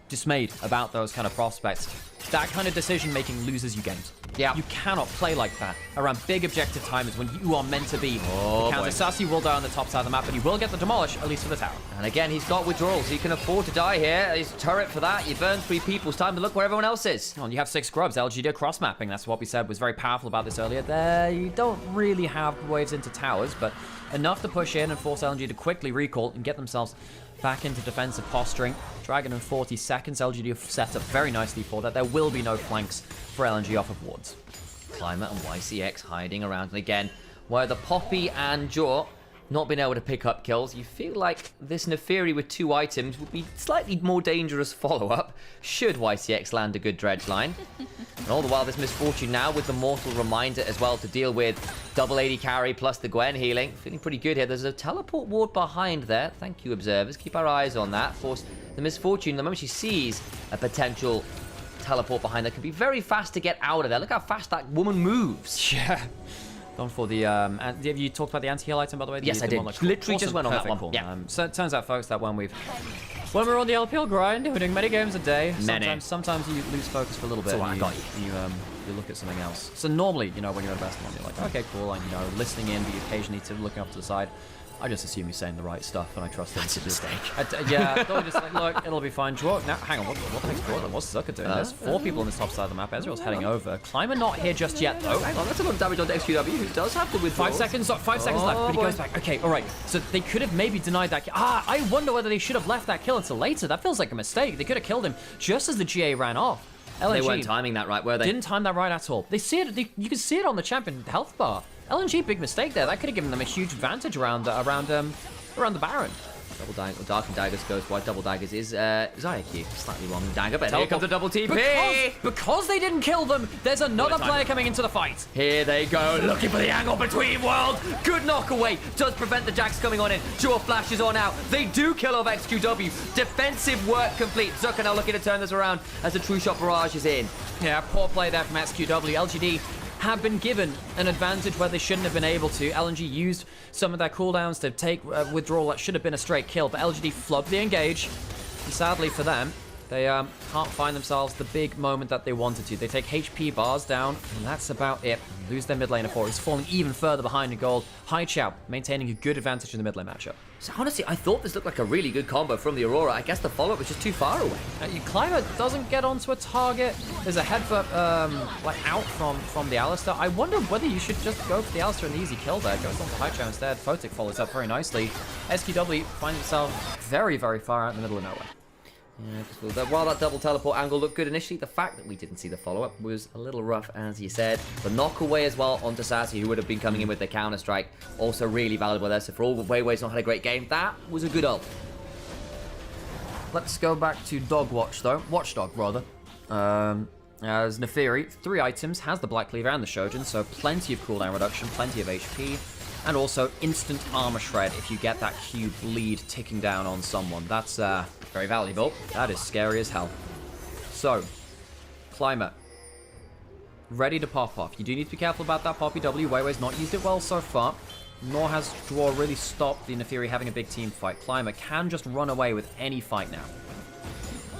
dismayed about those kind of prospects. That kind of decision-making loses you games. Yeah. You cannot play like that around big objective timers when you are meant to be. Oh, the counter. Sassy will die on the top side of the map, but he will get the demolish, at least for the tower. And again, he's got withdrawals. He can afford to die here. His turret for that. You burn 3 people. It's time to look where everyone else is. Well, you have 6 scrubs. LGD cross-mapping. That's what we said was very powerful about this earlier. You don't really have waves into towers, but enough to push in and force LNG to quickly recall and get themselves back into defensive posturing. Dragon in 40 seconds. LGD have set up very nicely for that. There will be no flanks for LNG off of wards. Climate and YCX hiding around. And again, where the Poppy and Jaw not being able to pick up kills, you feel like this Neferi with 2 items would be slightly more dangerous follow-up should YCX land a good dredge line. And all the while, this Misfortune now with the Mortal Reminder as well to deal with double 80 carry plus the Gwen healing. Feeling pretty good here. There's a teleport ward behind there. Thank you, observers. Keep our eyes on that. Of course, the Misfortune, the moment she sees a potential teleport behind there, can be very fast to get out of there. Look how fast that woman moves. Yeah. Gone for the, have you talked about the anti-heal item, by the way? Yes, I did. Literally just went on that one. Cool. Yeah. So it turns out, folks, that when we're on the LPL grind, we're doing many games a day. Sometimes you lose focus for a little bit. So I got you look at something else. So normally, you know, when you're in best one, you're like, okay, cool, and you know, listening in, but you occasionally to looking off to the side. I just assume he's saying the right stuff, and I trust him to do it. Yeah, don't just like, look, it'll be fine. Draw. Now, hang on, what the heck's Draw? What's Zucker doing? There's 4 people on this top side of the map. Ezreal's heading over. Climber not here just yet, though. Hang on, that's a lot of damage on XQW, who does have to withdraw. 5 seconds left, but he goes back. Okay, all right. So they could have maybe denied that kill. I wonder whether they should have left that kill until later. That feels like a mistake. They could have killed him just as the GA ran off. LNG They weren't timing that right, were they? didn't time that right at all. They see it. You can see it on the champion health bar. LNG, big mistake there. That could have given them a huge advantage around the Baron. Double dagger, Dark and Daggers goes wide. Double Daggers is IQ. Slightly wrong dagger, but here comes a double TP. Because they didn't kill them, there's another player coming into the fight. Here they go, looking for the angle between worlds. Good knock away, does prevent the Jax coming on in. Jaw flashes on out. They do kill off XQW. Defensive work complete. Zucker now looking to turn this around as the True Shot Barrage is in. Yeah, poor play there from XQW. LGD have been given an advantage where they shouldn't have been able to. LNG used some of their cooldowns to take withdrawal that should have been a straight kill, but LGD flubbed the engage. And sadly for them, they can't find themselves the big moment that they wanted to. They take HP bars down, and that's about it. Lose their mid laner 4. He's falling even further behind in gold. Haichao maintaining a good advantage in the mid lane matchup. So honestly, I thought this looked like a really good combo from the Aurora. I guess the follow-up was just too far away. Climber doesn't get onto a target. There's a headbutt like out from the Alistar. I wonder whether you should just go for the Alistar and the easy kill there. Goes on to Haichao instead. Photic follows up very nicely. SQW finds himself very, very far out in the middle of nowhere. Yeah, while that double teleport angle looked good initially, the fact that we didn't see the follow-up was a little rough, as you said. The knock away as well onto Sassy, who would have been coming in with the counter-strike, also really valuable there. So for all Weiwei's not had a great game, that was a good ult. Let's go back to Dogwatch, though. Watchdog, rather. As Neferi, 3 items, has the Black Cleaver and the Shojin, so plenty of cooldown reduction, plenty of HP, and also instant armor shred if you get that Q bleed ticking down on someone. That's very valuable. That is scary as hell. So, Climber, ready to pop off. You do need to be careful about that Poppy W. Weiwei's not used it well so far, nor has Draw really stopped the Neferi having a big team fight. Climber can just run away with any fight now.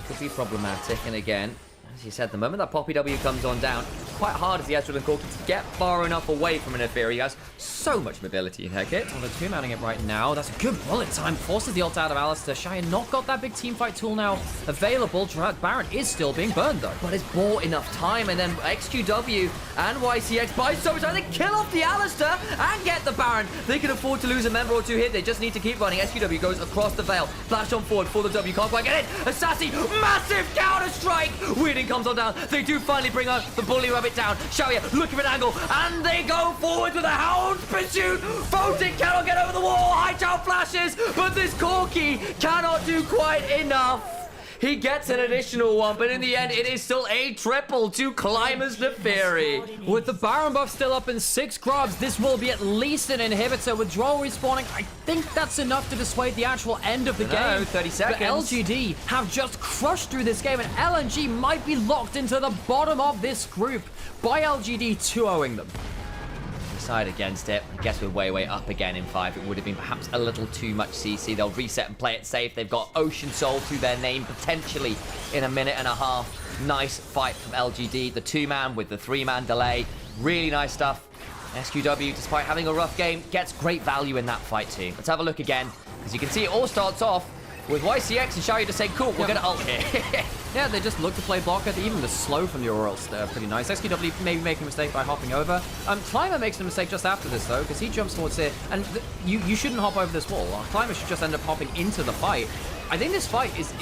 Could be problematic, and again, as you said, the moment that Poppy W comes on down, quite hard as the Ezreal and Corki to get far enough away from an Neferi who has so much mobility in her kit. Well, they're two-manning it right now. That's a good bullet time. Forces the ult out of Alistar. Shia not got that big team fight tool now available. Baron is still being burned, though. But it's bought enough time, and then XQW and YCX buy so much time. They kill off the Alistar and get the Baron. They can afford to lose a member or two here. They just need to keep running. XQW goes across the veil. Flash on forward for the W. Can't quite get it. Assassin, massive counter-strike. Weirding comes on down. They do finally bring out the Bully Rabbit down. Shaoya looking for an angle, and they go forward with a Hound pursuit. Photic cannot get over the wall. Haichao flashes, but this Corki cannot do quite enough. He gets an additional one, but in the end, it is still a triple to Climber's Neferi. With the Baron buff still up in 6 grubs, this will be at least an inhibitor. Withdrawal respawning, I think that's enough to dissuade the actual end of the game. 30 seconds. But LGD have just crushed through this game, and LNG might be locked into the bottom of this group by LGD 2-0ing them. Decide against it. I guess we're way up again in 5. It would have been perhaps a little too much CC. They'll reset and play it safe. They've got Ocean Soul to their name potentially in a minute and a half. Nice fight from LGD. The 2-man with the 3-man delay. Really nice stuff. SQW, despite having a rough game, gets great value in that fight too. Let's have a look again. As you can see, it all starts off with YCX and Xiaoyu just saying, cool, we're going to ult here. Yeah, they just look to play blocker. Even the slow from the Aurals are pretty nice. XQW maybe making a mistake by hopping over. Climber makes a mistake just after this, though, because he jumps towards it. And you shouldn't hop over this wall. Climber should just end up hopping into the fight. I think this fight is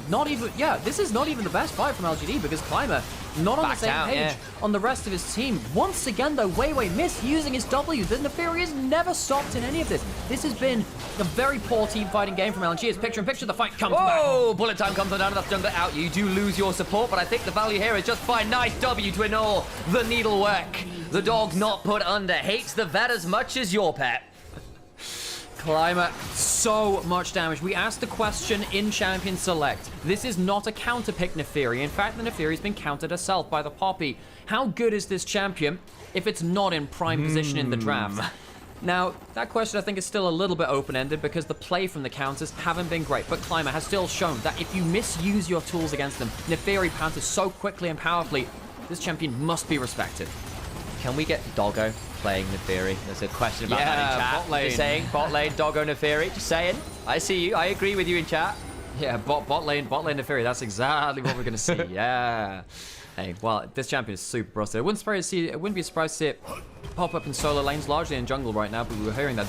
not even... Yeah, this is not even the best fight from LGD, because Climber not on the same page on the rest of his team. Once again, though, Weiwei misusing his W. The Neferi has never stopped in any of this. This has been a very poor team fighting game from LNG. It's picture-in-picture, the fight comes back. Whoa! Bullet time comes on down to that jungler out. You do lose your support, but I think the value here is just fine. Nice W to ignore the needlework. The dog not put under. Hates the vet as much as your pet. Climber, so much damage. We asked the question in Champion Select. This is not a counter-pick Neferi. In fact, the Neferi's been countered herself by the Poppy. How good is this champion if it's not in prime position in the draft? Now, that question I think is still a little bit open-ended because the play from the counters haven't been great, but Climber has still shown that if you misuse your tools against them, Neferi counters so quickly and powerfully, this champion must be respected. Can we get Doggo playing Neferi? There's a question about that in chat. Bot lane. Just saying, bot lane, Doggo Neferi. Just saying. I see you. I agree with you in chat. Yeah, bot lane Neferi. That's exactly what we're going to see. Yeah. Hey, well, this champion is super busted. It wouldn't be surprised to see it pop up in solo lanes, largely in jungle right now, but we were hearing that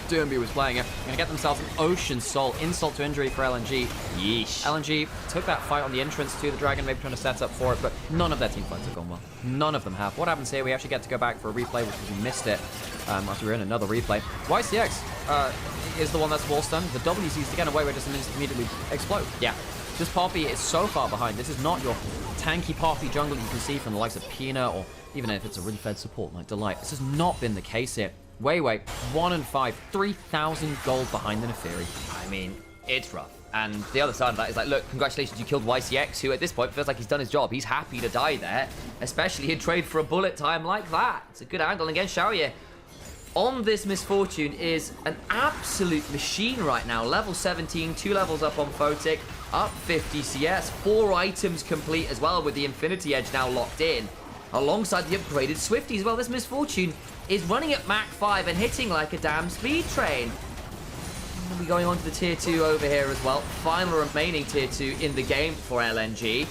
Doomby was playing it. Gonna get themselves an Ocean Soul. Insult to injury for LNG. Yeesh. LNG took that fight on the entrance to the Dragon, maybe trying to set up for it, but none of their team fights have gone well. None of them have. What happens here? We actually get to go back for a replay, which we missed it after we were in another replay. YCX is the one that's wall stunned. The W sees to get away, where just immediately explode. Yeah. This Poppy is so far behind. This is not your tanky Poppy jungle you can see from the likes of Pina, or even if it's a really fed support like Delight. This has not been the case here. Wei, 1 and 5, 3,000 gold behind the Neferi. I mean, it's rough. And the other side of that is like, look, congratulations, you killed YCX, who at this point feels like he's done his job. He's happy to die there, especially in trade for a bullet time like that. It's a good angle. And again, Xiaoye on this misfortune is an absolute machine right now. Level 17, 2 levels up on Photic, up 50 CS, 4 items complete as well with the Infinity Edge now locked in, alongside the upgraded Swifty as well. This misfortune is running at Mach 5 and hitting like a damn speed train. We'll be going on to the tier 2 over here as well. Final remaining tier 2 in the game for LNG.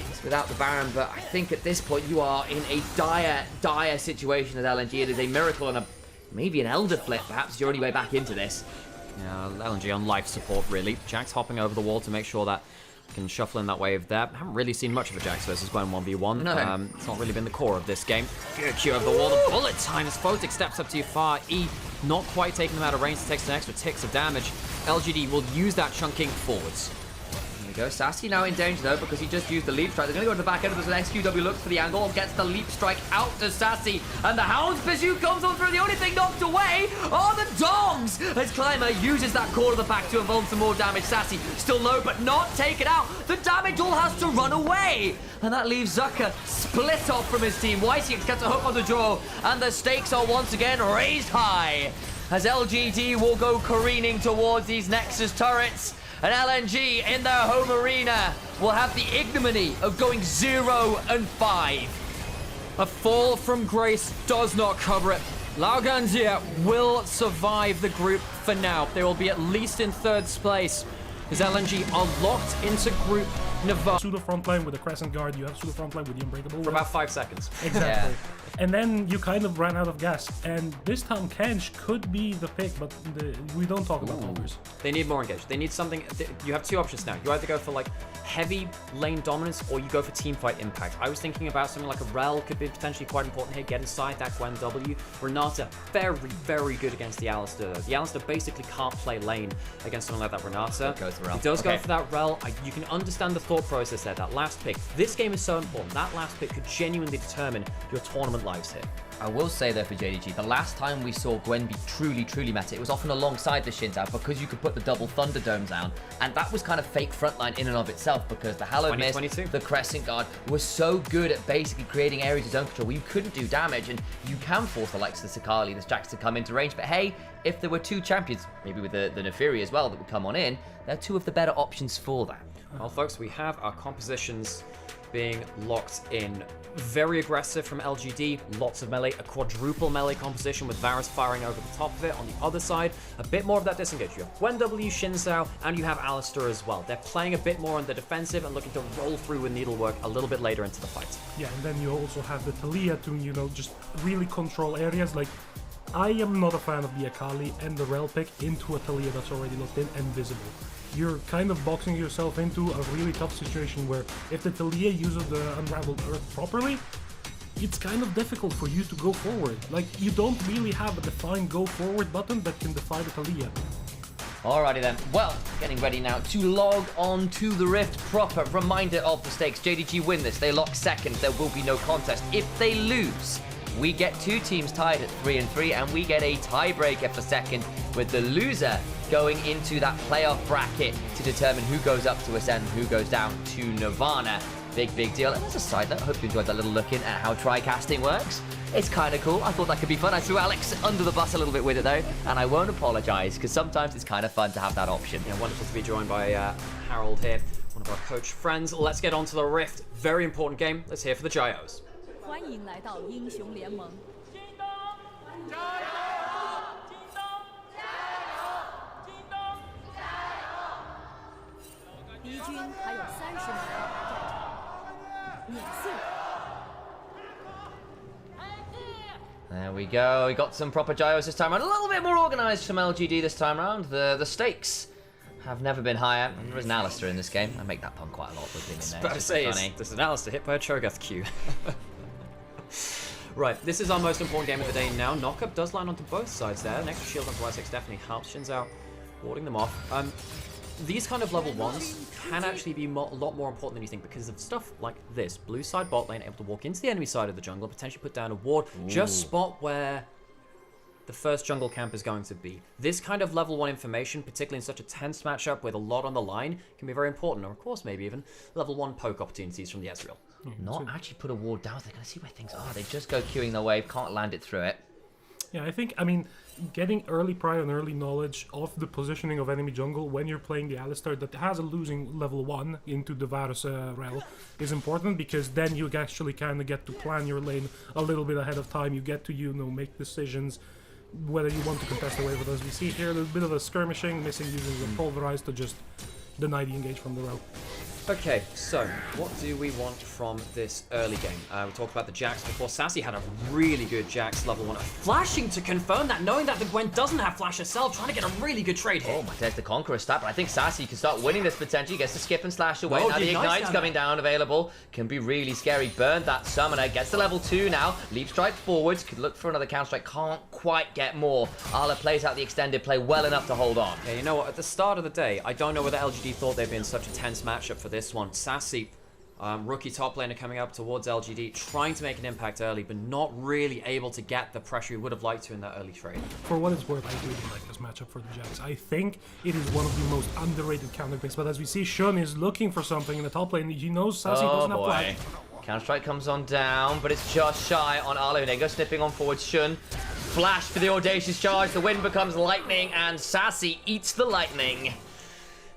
It's without the Baron, but I think at this point you are in a dire situation as LNG. It is a miracle and maybe an Elder Flip, perhaps your only way back into this. Yeah, LNG on life support, really. Jax hopping over the wall to make sure that can shuffle in that wave there. Haven't really seen much of a Jax versus Gwen 1v1. No. It's not really been the core of this game. Good Q over the wall. The bullet time as Photic steps up too far. E not quite taking them out of range. Takes an extra ticks of damage. LGD will use that chunking forwards. There we go. Sassy now in danger though, because he just used the leap strike. They're going to go to the back end of this XQW, looks for the angle, gets the leap strike out to Sassy, and the Hound's Pursuit comes on through. The only thing knocked away are the dogs as Climber uses that core of the back to involve some more damage. Sassy still low, but not taken out. The damage all has to run away, and that leaves Zucker split off from his team. YCX gets a hook on the draw, and the stakes are once again raised high as LGD will go careening towards these Nexus turrets. And LNG in their home arena will have the ignominy of going 0 and 5. A fall from grace does not cover it. Laoganjia will survive the group for now. They will be at least in 3rd place, as LNG are locked into group Nevada. Pseudo front line with a Crescent Guard, you have pseudo front line with the Unbreakable. For about 5 seconds. Exactly. Yeah. And then you kind of ran out of gas. And this time Kench could be the pick, but we don't talk about numbers. They need more engaged. They need something. You have 2 options now. You either go for like heavy lane dominance, or you go for team fight impact. I was thinking about something like a Rel could be potentially quite important here. Get inside that Gwen W. Renata, very, very good against the Alistar. The Alistar basically can't play lane against someone like that Renata. He does go for that Rel. You can understand the thought process there. That last pick. This game is so important. That last pick could genuinely determine your tournament lives here. I will say though for JDG, the last time we saw Gwen be truly meta, it was often alongside the Shinzao because you could put the double Thunderdome down, and that was kind of fake frontline in and of itself because the Hallowed Mist, the Crescent Guard was so good at basically creating areas of zone control where you couldn't do damage, and you can force the likes of the Sakali, the Jax to come into range. But hey, if there were 2 champions, maybe with the Neferi as well that would come on in, they're 2 of the better options for that. Well, folks, we have our compositions being locked in. Very aggressive from LGD, lots of melee, a quadruple melee composition with Varus firing over the top of it. On the other side, a bit more of that disengage. You have Gwen W, Shinzao, and you have Alistar as well. They're playing a bit more on the defensive and looking to roll through with needlework a little bit later into the fight. Yeah, and then you also have the Talia to, just really control areas. Like, I am not a fan of the Akali and the Rel pick into a Talia that's already locked in and visible. You're kind of boxing yourself into a really tough situation where if the Talia uses the Unraveled Earth properly, it's kind of difficult for you to go forward. Like, you don't really have a defined go forward button that can defy the Talia. Alrighty then, well, getting ready now to log on to the Rift proper. Reminder of the stakes, JDG win this, they lock 2nd, there will be no contest. If they lose, we get 2 teams tied at 3 and 3, and we get a tiebreaker for 2nd, with the loser going into that playoff bracket to determine who goes up to Ascend and who goes down to Nirvana. Big deal. And as a side note, I hope you enjoyed that little look in at how tri-casting works. It's kind of cool. I thought that could be fun. I threw Alex under the bus a little bit with it though, and I won't apologize because sometimes it's kind of fun to have that option. Yeah, wonderful to be joined by Harold here, one of our coach friends. Let's get on to the Rift. Very important game. Let's hear for the Gyos. 欢迎来到英雄联盟。敌军还有30秒到达战场，碾速！ There we go. We got some proper gyros this time around. A little bit more organised from LGD this time around. The stakes have never been higher. And there is an Alistair in this game. I make that pun quite a lot with him in there. But I It's say, funny. there's an Alistair hit by a Cho'Gath Q. Right, this is our most important game of the day now. Knockup does land onto both sides there. An extra shield onto Y6 definitely helps. Shin's out, warding them off. These kind of level 1s can actually be a lot more important than you think because of stuff like this. Blue side bot lane able to walk into the enemy side of the jungle, potentially put down a ward, just spot where the first jungle camp is going to be. This kind of level 1 information, particularly in such a tense matchup with a lot on the line, can be very important. Or of course, maybe even level 1 poke opportunities from the Ezreal. Not actually put a ward down. They're going to see where things are. They just go queuing their wave, can't land it through it. Yeah, I mean, getting early prior and early knowledge of the positioning of enemy jungle when you're playing the Alistair that has a losing level 1 into the Varus rel is important because then you actually kind of get to plan your lane a little bit ahead of time. You get to, make decisions whether you want to contest the wave with us. We see here a little bit of a skirmishing, missing using the pulverize to just deny the engage from the rel. Okay, so what do we want from this early game? We talked about the Jax before. Sassy had a really good Jax level 1. Flashing to confirm that, knowing that the Gwen doesn't have flash herself, trying to get a really good trade here. Oh my, there's the Conqueror stat, but I think Sassy can start winning this potentially. Gets to skip and slash away. Oh, now the the Ignite's Ignite's coming down available. Can be really scary. Burned that Summoner. Gets to level 2 now. Leap strike forwards. Could look for another counter strike. Can't quite get more. Arla plays out the extended play well enough to hold on. Yeah, you know what? At the start of the day, I don't know whether LGD thought they'd be in such a tense matchup for this one. Sassy, rookie top laner coming up towards LGD, trying to make an impact early, but not really able to get the pressure he would have liked to in that early trade. For what it's worth, I really like this matchup for the Jax. I think it is one of the most underrated counter picks, but as we see, Shun is looking for something in the top lane. He knows Sassy doesn't have flash. Counter strike comes on down, but it's just shy on Arlo. They go snipping on forward. Shun, flash for the audacious charge. The wind becomes lightning, and Sassy eats the lightning.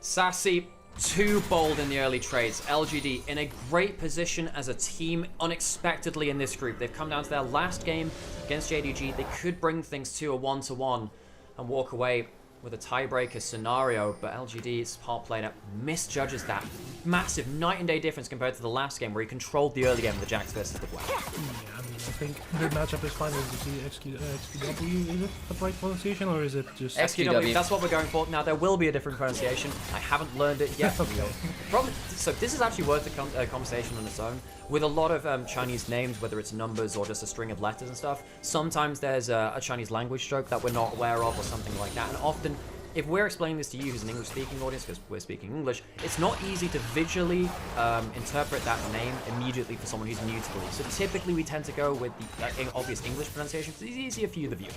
Sassy, too bold in the early trades. LGD in a great position as a team unexpectedly in this group. They've come down to their last game against JDG. They could bring things to a 1-1 and walk away with a tiebreaker scenario, but LGD's part player misjudges that massive night and day difference compared to the last game where he controlled the early game of the Jax versus the Gwen. Yeah, I mean, I think the matchup is fine. Is XQW, is it the right pronunciation, or is it just... XQW, that's what we're going for. Now, there will be a different pronunciation. I haven't learned it yet. Okay. So this is actually worth a conversation on its own. With a lot of Chinese names, whether it's numbers or just a string of letters and stuff, sometimes there's a Chinese language stroke that we're not aware of or something like that. And often, if we're explaining this to you who's an English-speaking audience, because we're speaking English, it's not easy to visually interpret that name immediately for someone who's new to the league. So typically we tend to go with the obvious English pronunciation because it's easier for you, the viewer.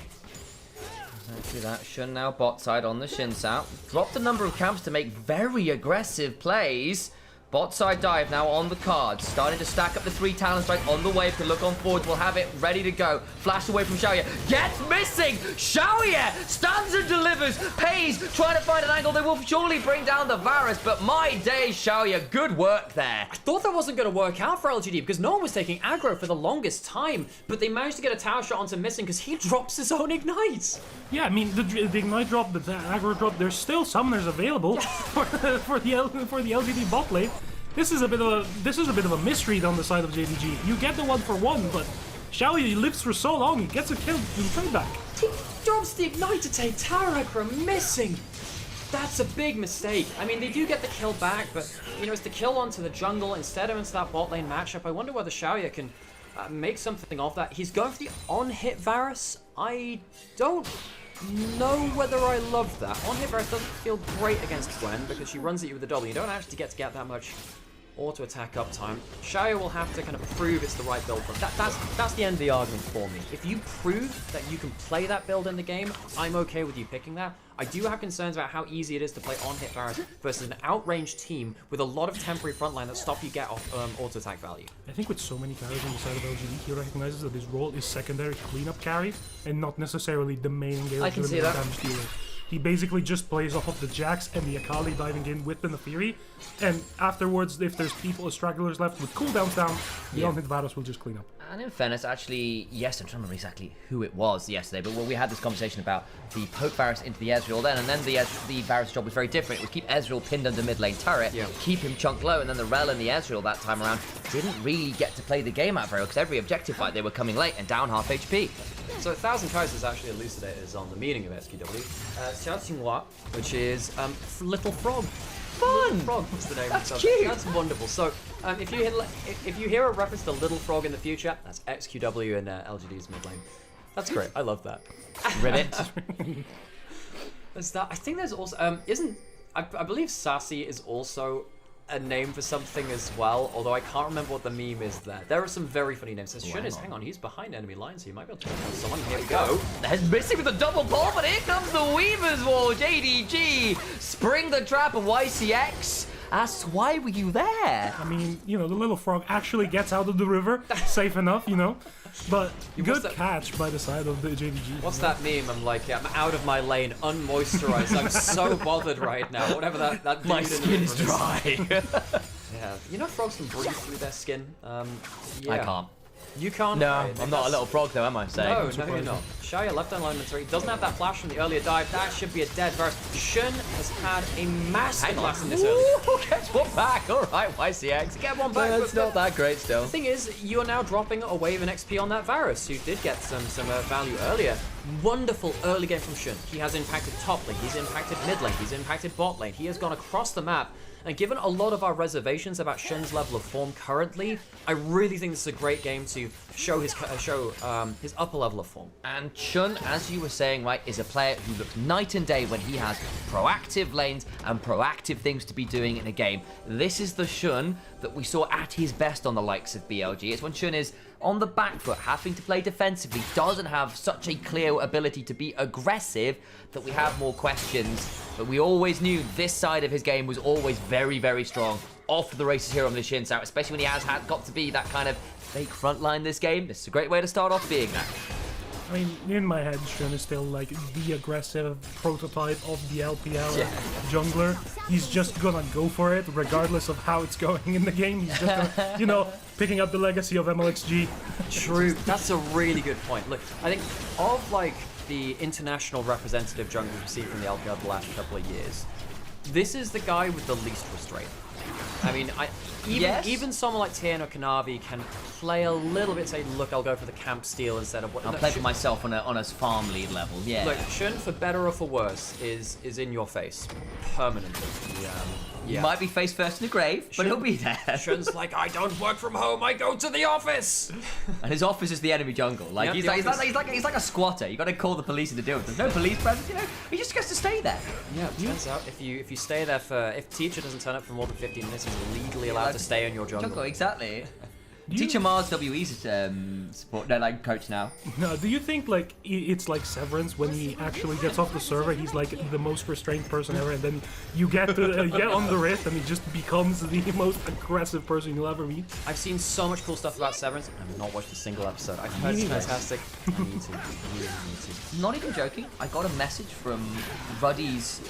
Exactly that. Shun now bot side on the Shin's out. Dropped the number of camps to make very aggressive plays. Bot side dive now on the cards. Starting to stack up the 3 talent strike on the wave. Can look on forward. We'll have it ready to go. Flash away from Xiaoye. Gets missing. Xiaoye stands and delivers. Pays. Trying to find an angle. They will surely bring down the Varus. But my day, Xiaoye. Good work there. I thought that wasn't going to work out for LGD because no one was taking aggro for the longest time, but they managed to get a tower shot onto Missing because he drops his own Ignite. Yeah, I mean, the Ignite drop, the aggro drop, there's still summoners available for the LGD bot lane. This is a bit of a misread on the side of JDG. You get the 1-for-1, but Xiaoye lives for so long, he gets a kill in trade back. He drops the Ignite to take tower aggro, Missing. That's a big mistake. I mean, they do get the kill back, but, it's the kill onto the jungle instead of into that bot lane matchup. I wonder whether Xiaoye can make something of that. He's going for the on-hit Varus. I don't know whether I love that. On-hit Varus doesn't feel great against Gwen because she runs at you with the double. You don't actually get that much auto-attack uptime. Xiaoye will have to kind of prove it's the right build for him. That's the end of the argument for me. If you prove that you can play that build in the game, I'm okay with you picking that. I do have concerns about how easy it is to play on-hit Varus versus an outranged team with a lot of temporary frontline that stop you get off auto-attack value. I think with so many carries on the side of LGD, he recognizes that his role is secondary cleanup carry and not necessarily the main engage. I can see that. Damage dealer. He basically just plays off of the Jax and the Akali diving in with the Nathiri, and afterwards, if there's people, stragglers left with cooldowns down, the on-hit Varus will just clean up. And in fairness, actually, yes, I'm trying to remember exactly who it was yesterday, but we had this conversation about the poke Varus into the Ezreal then, and then the Varus job was very different. It was keep Ezreal pinned under mid lane turret, keep him chunked low, and then the Rel and the Ezreal that time around didn't really get to play the game out very well, because every objective fight they were coming late and down half HP. So 1000 Kaisers actually elucidated on the meaning of SQW. Xiao Xinghua, which is little frog. Fun! Little frog was the name. That's of it. cute. That's wonderful. So if you hear a reference to little frog in the future, that's XQW in LGD's mid lane. That's great. I love that. Ribbit. There's that. I think there's also I believe Sassy is also a name for something as well, although I can't remember what the meme is there. There are some very funny names. Hang on, he's behind enemy lines, so you might be able to kill someone. Here we go. There's missing with the double pull, but here comes the Weaver's Wall. JDG, spring the trap, and YCX asks, why were you there? I mean, you know, the little frog actually gets out of the river, safe enough, you know. But good catch by the side of the JDG. What's that meme? I'm like, I'm out of my lane, unmoisturized. I'm so bothered right now. Whatever that dude My in the skin's river is. dry. Yeah, you know frogs can breathe through their skin. Yeah. I can't. You can't. No, Right, I'm not a little frog though, am I? Saying. No, you're not. Shaya left on lineman 3. Doesn't have that flash from the earlier dive. That should be a dead verse. Shun has had a massive last in this early. Ooh, gets one back. All right, YCX. Get one back. It's not that great still. The thing is, you are now dropping a wave in XP on that Varus, who did get some value earlier. Wonderful early game from Shun. He has impacted top lane, he's impacted mid lane, he's impacted bot lane. He has gone across the map. And given a lot of our reservations about Shun's level of form currently, I really think this is a great game to show his upper level of form. And Chun, as you were saying, right, is a player who looks night and day when he has proactive lanes and proactive things to be doing in a game. This is the Shun that we saw at his best on the likes of BLG. It's when Shun is on the back foot, having to play defensively, doesn't have such a clear ability to be aggressive, that we have more questions. But we always knew this side of his game was always very, very strong. Off the races here on the Shin South, especially when he has got to be that kind of fake front line this game. This is a great way to start off being that. I mean, in my head, Shun is still like the aggressive prototype of the LPL jungler. He's just gonna go for it, regardless of how it's going in the game. He's just, gonna, you know, picking up the legacy of MLXG. True, that's a really good point. Look, I think of like the international representative junglers we've seen from the LPL the last couple of years, this is the guy with the least restraint. I mean, even someone like Tian or Kanavi can play a little bit, say, look, I'll go for the camp steal instead of what. I'll play for myself on a farm lead level, yeah. Look, Shun, for better or for worse, is in your face permanently. He might be face first in the grave, but he'll be there. Shun's like, I don't work from home, I go to the office. And his office is the enemy jungle. Like he's like a squatter. You got to call the police to deal with. There's no police presence, you know. He just gets to stay there. Yeah, it turns out if you stay there if teacher doesn't turn up for more than 15 minutes, he's legally allowed to stay in your jungle. Exactly. Teacher Mars WE's support, like coach now. No, do you think like it's like Severance when he actually gets off the server? He's like the most restrained person ever, and then you get to get on the Rift, and he just becomes the most aggressive person you'll ever meet. I've seen so much cool stuff about Severance. I've not watched a single episode. I've heard it's fantastic. I need to. Really need to. Not even joking. I got a message from Ruddy's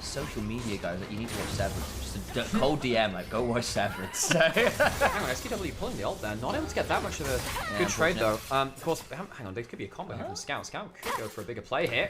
social media guy that you need to watch Severance. Just a cold DM, like, go watch Severance. Hang on, SQW pulling the ult there. Not able to get that much of a good trade, though. Of course, hang on, there could be a combo here from Scout. Scout could go for a bigger play here.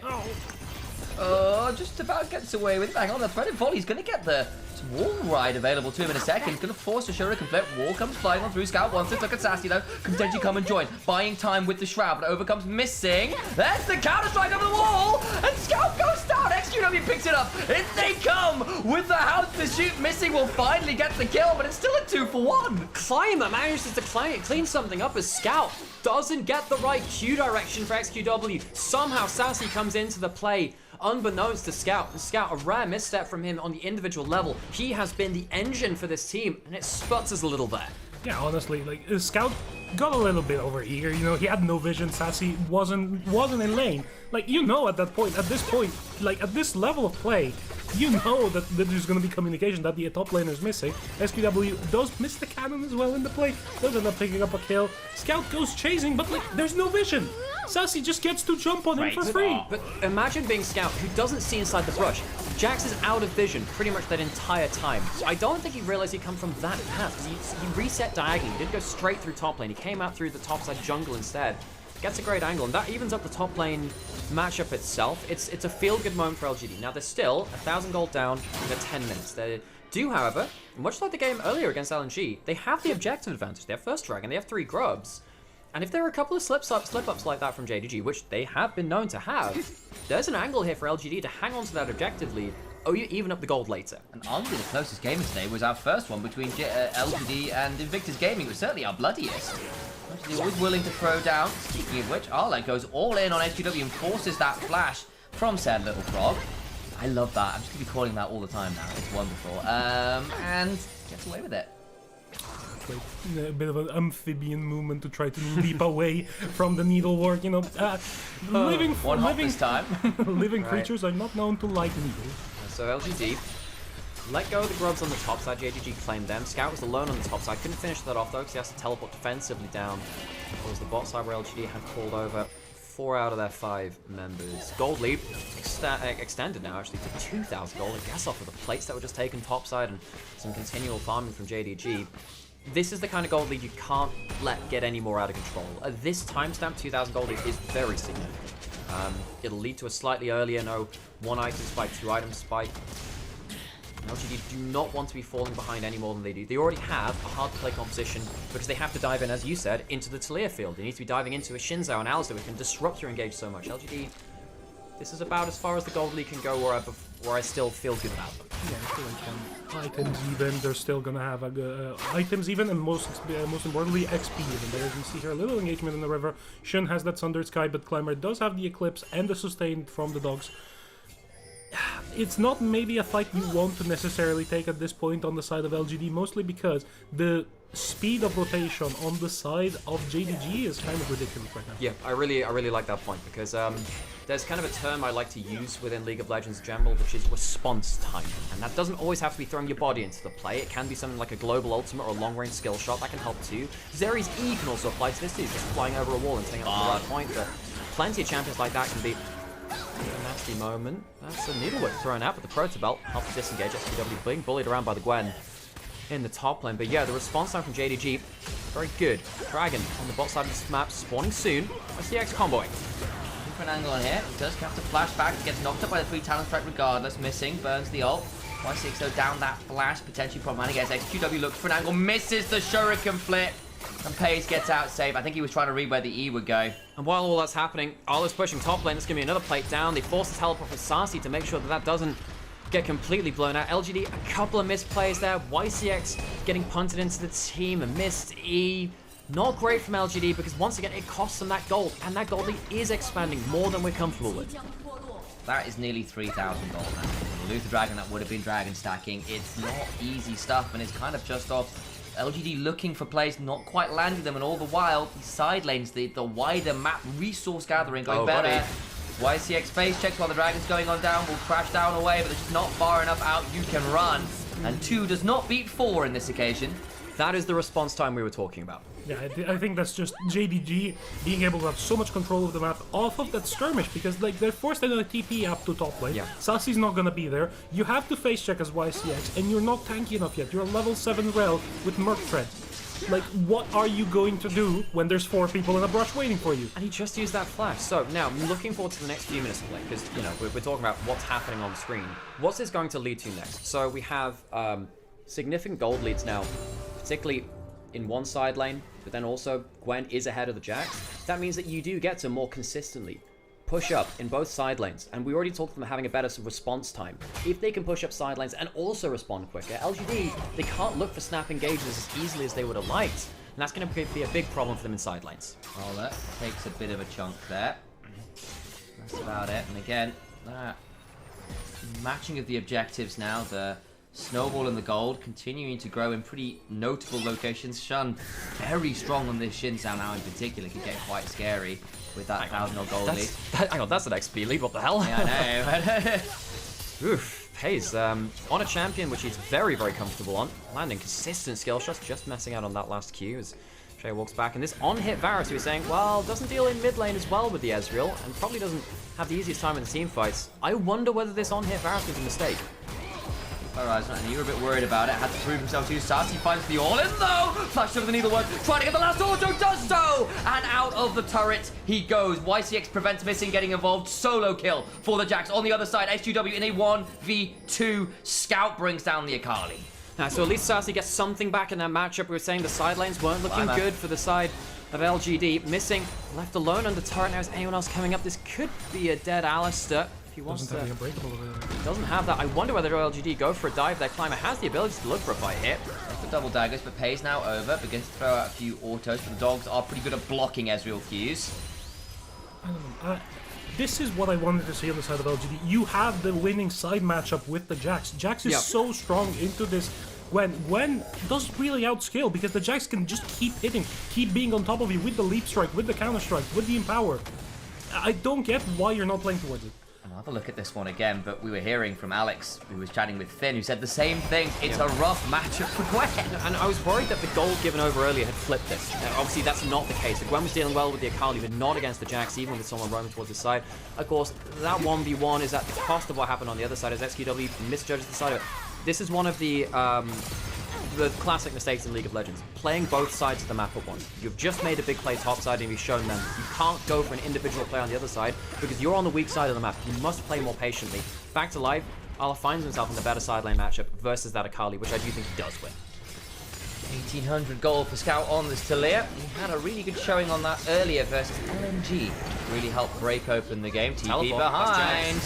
Just about gets away with it. Hang on, the threaded volley's going to get the wall ride available to him in a second. Going to force a Shuriken flip. Wall comes flying on through. Scout wants it. Look at Sassy, though. Can potentially come and join. Buying time with the Shroud, but overcomes missing. There's the counter-strike over the wall. And Scout goes down. XQW picks it up. In they come with the house to shoot. Missing will finally get the kill, but it's still a 2-for-1. Climber manages to clean something up as Scout doesn't get the right Q direction for XQW. Somehow Sassy comes into the play. Unbeknownst to Scout, and Scout, a rare misstep from him on the individual level. He has been the engine for this team, and it sputters a little there. Yeah, honestly, like Scout got a little bit over eager. You know, he had no vision. Sassy wasn't in lane. Like, you know, at this point, like at this level of play, you know that there's going to be communication that the top laner is missing. SQW does miss the cannon as well in the play. Does end up picking up a kill. Scout goes chasing, but like there's no vision. Sassy just gets to jump on him for free. But imagine being Scout, who doesn't see inside the brush. Jax is out of vision pretty much that entire time. So I don't think he realized he'd come from that path. He reset diagonally. He didn't go straight through top lane. He came out through the top side jungle instead. Gets a great angle, and that evens up the top lane matchup itself. It's a feel-good moment for LGD. Now, they're still 1,000 gold down in the 10 minutes. They do, however, much like the game earlier against LNG, they have the objective advantage. They have first dragon, they have 3 grubs. And if there are a couple of slip-ups like that from JDG, which they have been known to have, there's an angle here for LGD to hang on to that objective lead. Oh, you even up the gold later. And arguably the closest game of today was our first one between LGD and Invictus Gaming. It was certainly our bloodiest. LGD always willing to throw down. Speaking of which, Arlite goes all in on SQW and forces that flash from said little frog. I love that. I'm just going to be calling that all the time now. It's wonderful. And gets away with it. A bit of an amphibian movement to try to leap away from the needlework, you know. Living creatures are not known to like needles. So LGD let go of the grubs on the top side. JDG claimed them. Scout was alone on the top side. Couldn't finish that off though because he has to teleport defensively down. It was the bot side where LGD had called over 4 out of their 5 members. Gold lead extended now actually to 2,000 gold. I guess off of the plates that were just taken top side and some continual farming from JDG. This is the kind of gold lead you can't let get any more out of control. At this timestamp, 2,000 gold lead is very significant. It'll lead to a slightly earlier, no 1 item spike, 2 item spike. LGD do not want to be falling behind any more than they do. They already have a hard to play composition because they have to dive in, as you said, into the Talia field. They need to be diving into a Shinzao and Alizé, which can disrupt your engage so much. LGD, this is about as far as the gold lead can go where I still feel good about them. Yeah, I feel like items even, they're still gonna have items even, and most importantly XP even. But as we see here, a little engagement in the river. Shun has that Sundered Sky, but Climber does have the Eclipse and the sustain from the dogs. It's not maybe a fight you want to necessarily take at this point on the side of LGD, mostly because the speed of rotation on the side of JDG is kind of ridiculous right now. Yeah, I really like that point because there's kind of a term I like to use within League of Legends in general, which is response time. And that doesn't always have to be throwing your body into the play. It can be something like a global ultimate or a long-range skill shot that can help too. Zeri's E can also apply to this too, just flying over a wall and taking up the right point. But plenty of champions like that can be a nasty moment. That's a needlework thrown out, but the Proto Belt helps to disengage SQW, being bullied around by the Gwen in the top lane. But yeah, the response time from JDG, very good. Dragon on the bot side of this map, spawning soon. SCX comboing. Different angle on here. He does have to flash back. He gets knocked up by the 3 talent strike regardless. Missing. Burns the ult. Y6 though down that flash. Potentially problematic as XQW looks for an angle. Misses the shuriken flip. And Pace gets out safe. I think he was trying to read where the E would go. And while all that's happening, Arlo's pushing top lane. There's going to be another plate down. They force the teleport for Sasi to make sure that that doesn't get completely blown out. LGD, a couple of missed plays there. YCX getting punted into the team. A missed E. Not great from LGD because once again, it costs them that gold. And that gold lead is expanding more than we're comfortable with. That is nearly 3,000 gold now. Luther Dragon, that would have been dragon stacking. It's not easy stuff, and it's kind of just off. LGD looking for plays, not quite landing them, and all the while, the side lanes, the wider map resource gathering going better. Buddy. YCX face checks while the Dragon's going on down, will crash down away, but it's just not far enough out, you can run. And 2 does not beat 4 in this occasion. That is the response time we were talking about. Yeah, I think that's just JDG being able to have so much control of the map off of that skirmish, because like they're forced into a TP up to top lane. Yeah. Sasi's not gonna be there. You have to face check as YCX, and you're not tanky enough yet. You're a level 7 rel with Merc Tread. Like, what are you going to do when there's 4 people in a brush waiting for you? And he just used that flash. So now, I'm looking forward to the next few minutes of play, because, you know, we're talking about what's happening on the screen. What's this going to lead to next? So we have significant gold leads now, particularly in one side lane, but then also Gwen is ahead of the Jax. That means that you do get to more consistently push up in both side lanes, and we already talked about them having a better response time. If they can push up side lanes and also respond quicker, LGD, they can't look for snap engages as easily as they would have liked, and that's going to be a big problem for them in side lanes. Oh, that takes a bit of a chunk there. That's about it, and again, that matching of the objectives now, the snowball and the gold continuing to grow in pretty notable locations. Shun very strong on this Shinzao now in particular, could get quite scary with that 1,000 gold lead. Hang on, that's an XP lead, what the hell? Yeah, I know. Oof, Hayes, on a champion which he's very, very comfortable on, landing consistent skill shots, just messing out on that last Q, as Shay walks back, and this on-hit Varus, who is saying, well, doesn't deal in mid lane as well with the Ezreal, and probably doesn't have the easiest time in the team fights. I wonder whether this on-hit Varus was a mistake. Horizon, and you were a bit worried about it. Had to prove himself too. Sassy finds the all-in though! Flash over the needlework, trying to get the last auto, does so! And out of the turret he goes. YCX prevents Missing getting involved. Solo kill for the Jax. On the other side, SGW in a 1v2. Scout brings down the Akali. So at least Sassy gets something back in that matchup. We were saying the side lanes weren't looking good for the side of LGD. Missing left alone under turret. Now is anyone else coming up? This could be a dead Alistar. He wants Doesn't have the unbreakable over there. Doesn't have that. I wonder whether LGD go for a dive there. Climber has the ability to look for a fight hit. For double daggers, but Pay's now over. Begins to throw out a few autos, but the dogs are pretty good at blocking Ezreal Qs. I don't know. This is what I wanted to see on the side of LGD. You have the winning side matchup with the Jax. Jax is so strong into this. Gwen does really outscale because the Jax can just keep hitting, keep being on top of you with the leap strike, with the counter strike, with the empower. I don't get why you're not playing towards it. I'll have a look at this one again, but we were hearing from Alex, who was chatting with Finn, who said the same thing. It's a rough matchup for Gwen. And I was worried that the gold given over earlier had flipped this. Obviously, that's not the case. Gwen was dealing well with the Akali, but not against the Jax, even with someone roaming towards his side. Of course, that 1v1 is at the cost of what happened on the other side, as XQW misjudges the side of it. This is one of the classic mistakes in League of Legends. Playing both sides of the map at once. You've just made a big play topside and you've shown them you can't go for an individual play on the other side because you're on the weak side of the map. You must play more patiently. Back to life, Ala finds himself in the better side lane matchup versus that Akali, which I do think he does win. 1800 gold for Scout on this Talia. He had a really good showing on that earlier versus LNG. Really helped break open the game. TP Teleport. behind.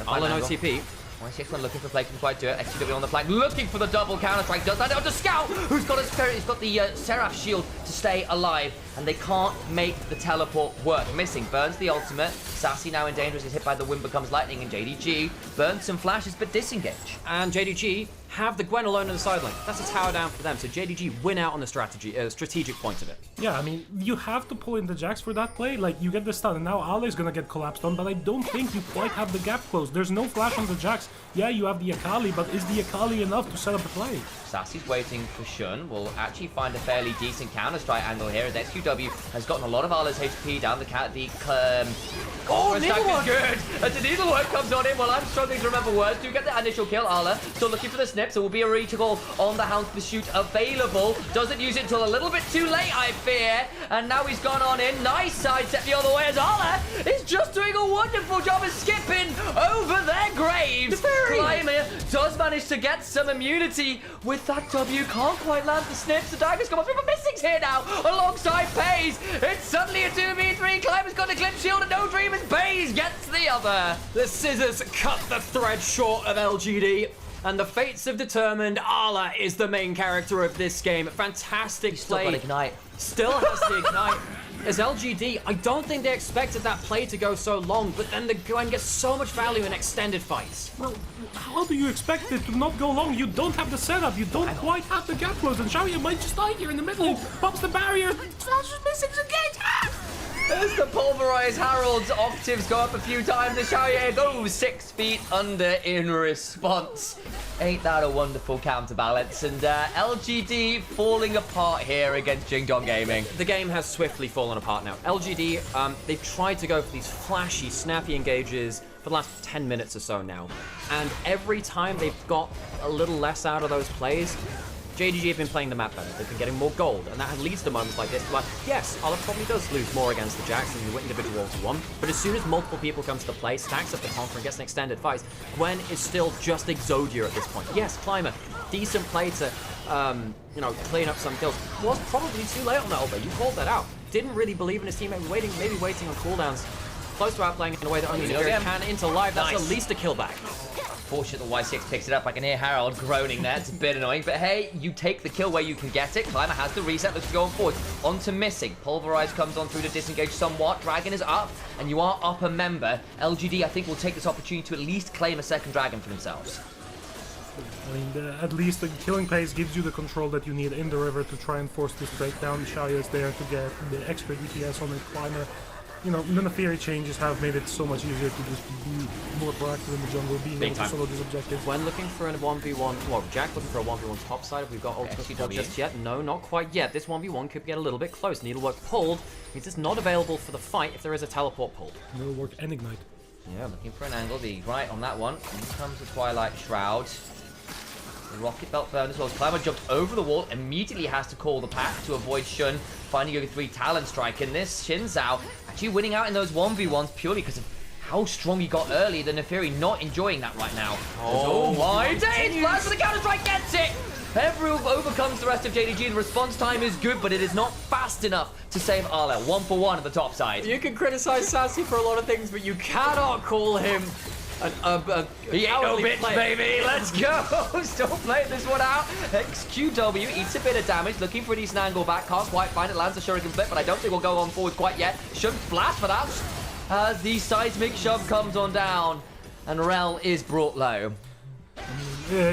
Ala no TP. YCX one looking for play, can quite do it. XQW on the flank, looking for the double counter strike. Does that onto Scout, who's got his ferret. He's got the Seraph shield to stay alive, and they can't make the teleport work. Missing burns the ultimate. Sassy now in danger as he's hit by the wind becomes lightning, and JDG burns some flashes but disengage. And JDG have the Gwen alone in the sideline. That's a tower down for them. So JDG win out on the strategic point of it. Yeah, I mean, you have to pull in the Jax for that play. Like, you get the stun, and now Ale is gonna get collapsed on, but I don't think you quite have the gap closed. There's no flash on the Jax. Yeah, you have the Akali, but is the Akali enough to set up the play? Sassy's waiting for Shun. Will actually find a fairly decent counter-strike angle here as XQW has gotten a lot of Ala's HP down Oh, needlework is good! As the needlework comes on in, well, I'm struggling to remember words. Do get the initial kill, Ala. Still looking for the snip, so will be a recall on the Hound's Pursuit available. Doesn't use it until a little bit too late, I fear. And now he's gone on in. Nice sidestep the other way as Ala is just doing a wonderful job of skipping over their graves. Climber does manage to get some immunity with that W. Can't quite land the snips. The dagger's come off, but Missing's here now alongside Pays. It's suddenly a 2v3. Climber's got a glimpse shield and no dream as Pays gets the other. The scissors cut the thread short of LGD. And the fates have determined Ala is the main character of this game. Fantastic Still play. got Ignite. Still has the Ignite. As LGD, I don't think they expected that play to go so long, but then the Gwen gets so much value in extended fights. Well, how do you expect it to not go long? You don't have the setup. You don't quite have the gap closed, and Xiaoya might just die here in the middle. Pops the barrier. Flash Missing's engaged. As the pulverized Harold's octaves go up a few times, the Xiaoya goes 6 feet under in response. Ain't that a wonderful counterbalance? And LGD falling apart here against Jingdong Gaming. The game has swiftly fallen apart now. LGD, they've tried to go for these flashy, snappy engages for the last 10 minutes or so now. And every time they've got a little less out of those plays, JDG have been playing the map better. They've been getting more gold, and that leads to moments like this. Like, yes, Ala probably does lose more against the Jax than the individual one, but as soon as multiple people come to the play, stacks up the conquer and gets an extended fight, Gwen is still just Exodia at this point. Yes, Climber, decent play to, clean up some kills. Was probably too late on that Ulber. You called that out. Didn't really believe in his teammate, maybe waiting on cooldowns. Close to outplaying in a way that only Nymaera can into live. That's at least a kill back. Fortunate that Y6 picks it up. I can hear Harold groaning there. It's a bit annoying, but hey, you take the kill where you can get it. Climber has the reset. Looks to go forward. On to Missing. Pulverize comes on through to disengage somewhat. Dragon is up, and you are up a member. LGD, I think, will take this opportunity to at least claim a second dragon for themselves. I mean, at least the killing pace gives you the control that you need in the river to try and force this breakdown. Xiaoya is there to get the extra DPS on the Climber. you know, the Neferi changes have made it so much easier to just be more proactive in the jungle, being able to solo these objectives. When looking for a 1v1, well, Jack looking for a 1v1 top side, have we got ultimate support just yet? No, not quite yet. This 1v1 could get a little bit close. Needlework pulled means it's not available for the fight if there is a teleport pulled. Needlework and Ignite. Yeah, looking for an angle. The right on that one. In comes the Twilight Shroud. The Rocket Belt burn as well. Climber jumped over the wall, immediately has to call the pack to avoid Shun finding a 3 Talon Strike. And this Xin Zhao actually winning out in those 1v1s purely because of how strong he got early. The Neferi not enjoying that right now. Oh my days! Flash for the counter strike, gets it! Every overcomes the rest of JDG. The response time is good, but it is not fast enough to save Arla. 1-for-1 at the top side. You can criticize Sassy for a lot of things, but you cannot call him he ain't no bitch, baby. Let's go. Still playing this one out. XQW eats a bit of damage, looking for a decent angle back. Can't quite find it. Lands a shuriken flip, but I don't think we'll go on forward quite yet. Shouldn't blast for that. As the seismic shove comes on down, and Rel is brought low.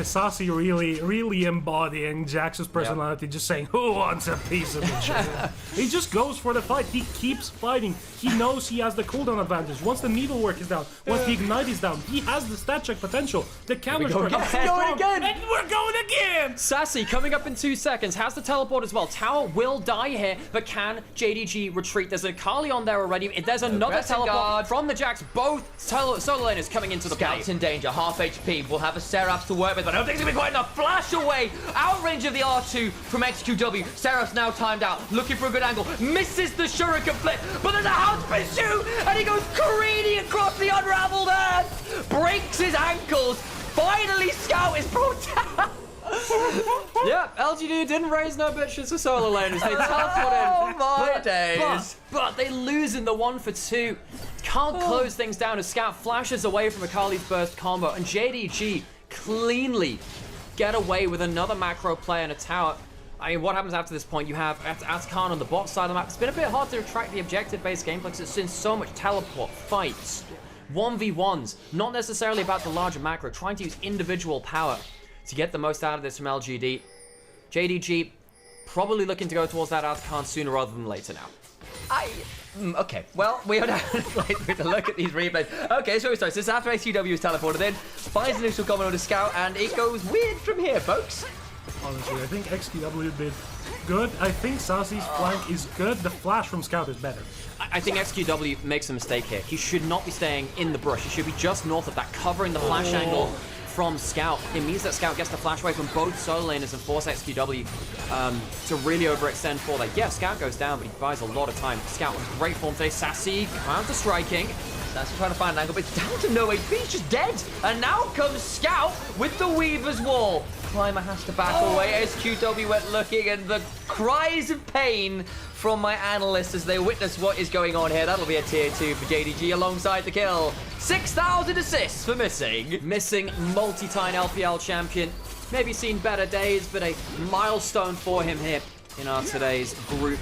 Sassy really embodying Jax's personality, just saying, who wants a piece of the chicken? He just goes for the fight. He keeps fighting. He knows he has the cooldown advantage. Once the needlework is down, once the ignite is down, he has the stat check potential. The counter strike. Going again! And we're going again! Sassy coming up in 2 seconds, has the teleport as well. Tower will die here, but can JDG retreat? There's a Kali on there already. There's another teleport from the Jax. Both solo laners coming into the play. Scouts in danger, half HP. We'll have a Seraph to work with, but I don't think it's going to be quite enough. Flash away, out range of the R2 from XQW. Seraph's now timed out, looking for a good angle. Misses the shuriken flip, but there's a house pursuit, and he goes careening across the unraveled earth. Breaks his ankles. Finally, Scout is brought down. Yeah, LGD didn't raise no bitches for solo laners. They teleport in. Oh my days. But they lose in the 1-for-2. Can't close things down as Scout flashes away from Akali's burst combo, and JDG cleanly get away with another macro play in a tower. I mean, what happens after this point? You have Azkan on the bot side of the map. It's been a bit hard to track the objective-based gameplay because it's seen so much teleport fights. 1v1s, not necessarily about the larger macro, trying to use individual power to get the most out of this from LGD. JDG probably looking to go towards that Azkan sooner rather than later now. Okay, well, we are now to look at these replays. Okay, so we start. This is after XQW is teleported in, finds an initial comment on the Scout, and it goes weird from here, folks. Honestly, I think XQW did good. I think Sassy's flank is good. The flash from Scout is better. I think XQW makes a mistake here. He should not be staying in the brush. He should be just north of that, covering the flash angle from Scout. It means that Scout gets the flash away from both solo laners and force XQW to really overextend for that. Yeah, Scout goes down, but he buys a lot of time. Scout was great form today. Sassy counter-striking. Sassy trying to find an angle, but it's down to no HP. He's just dead. And now comes Scout with the Weaver's Wall. Climber has to back away. SQW went looking, and the cries of pain from my analysts as they witness what is going on here. That'll be a tier 2 for JDG alongside the kill. 6,000 assists for Missing. Missing multi-time LPL champion. Maybe seen better days, but a milestone for him here in our today's group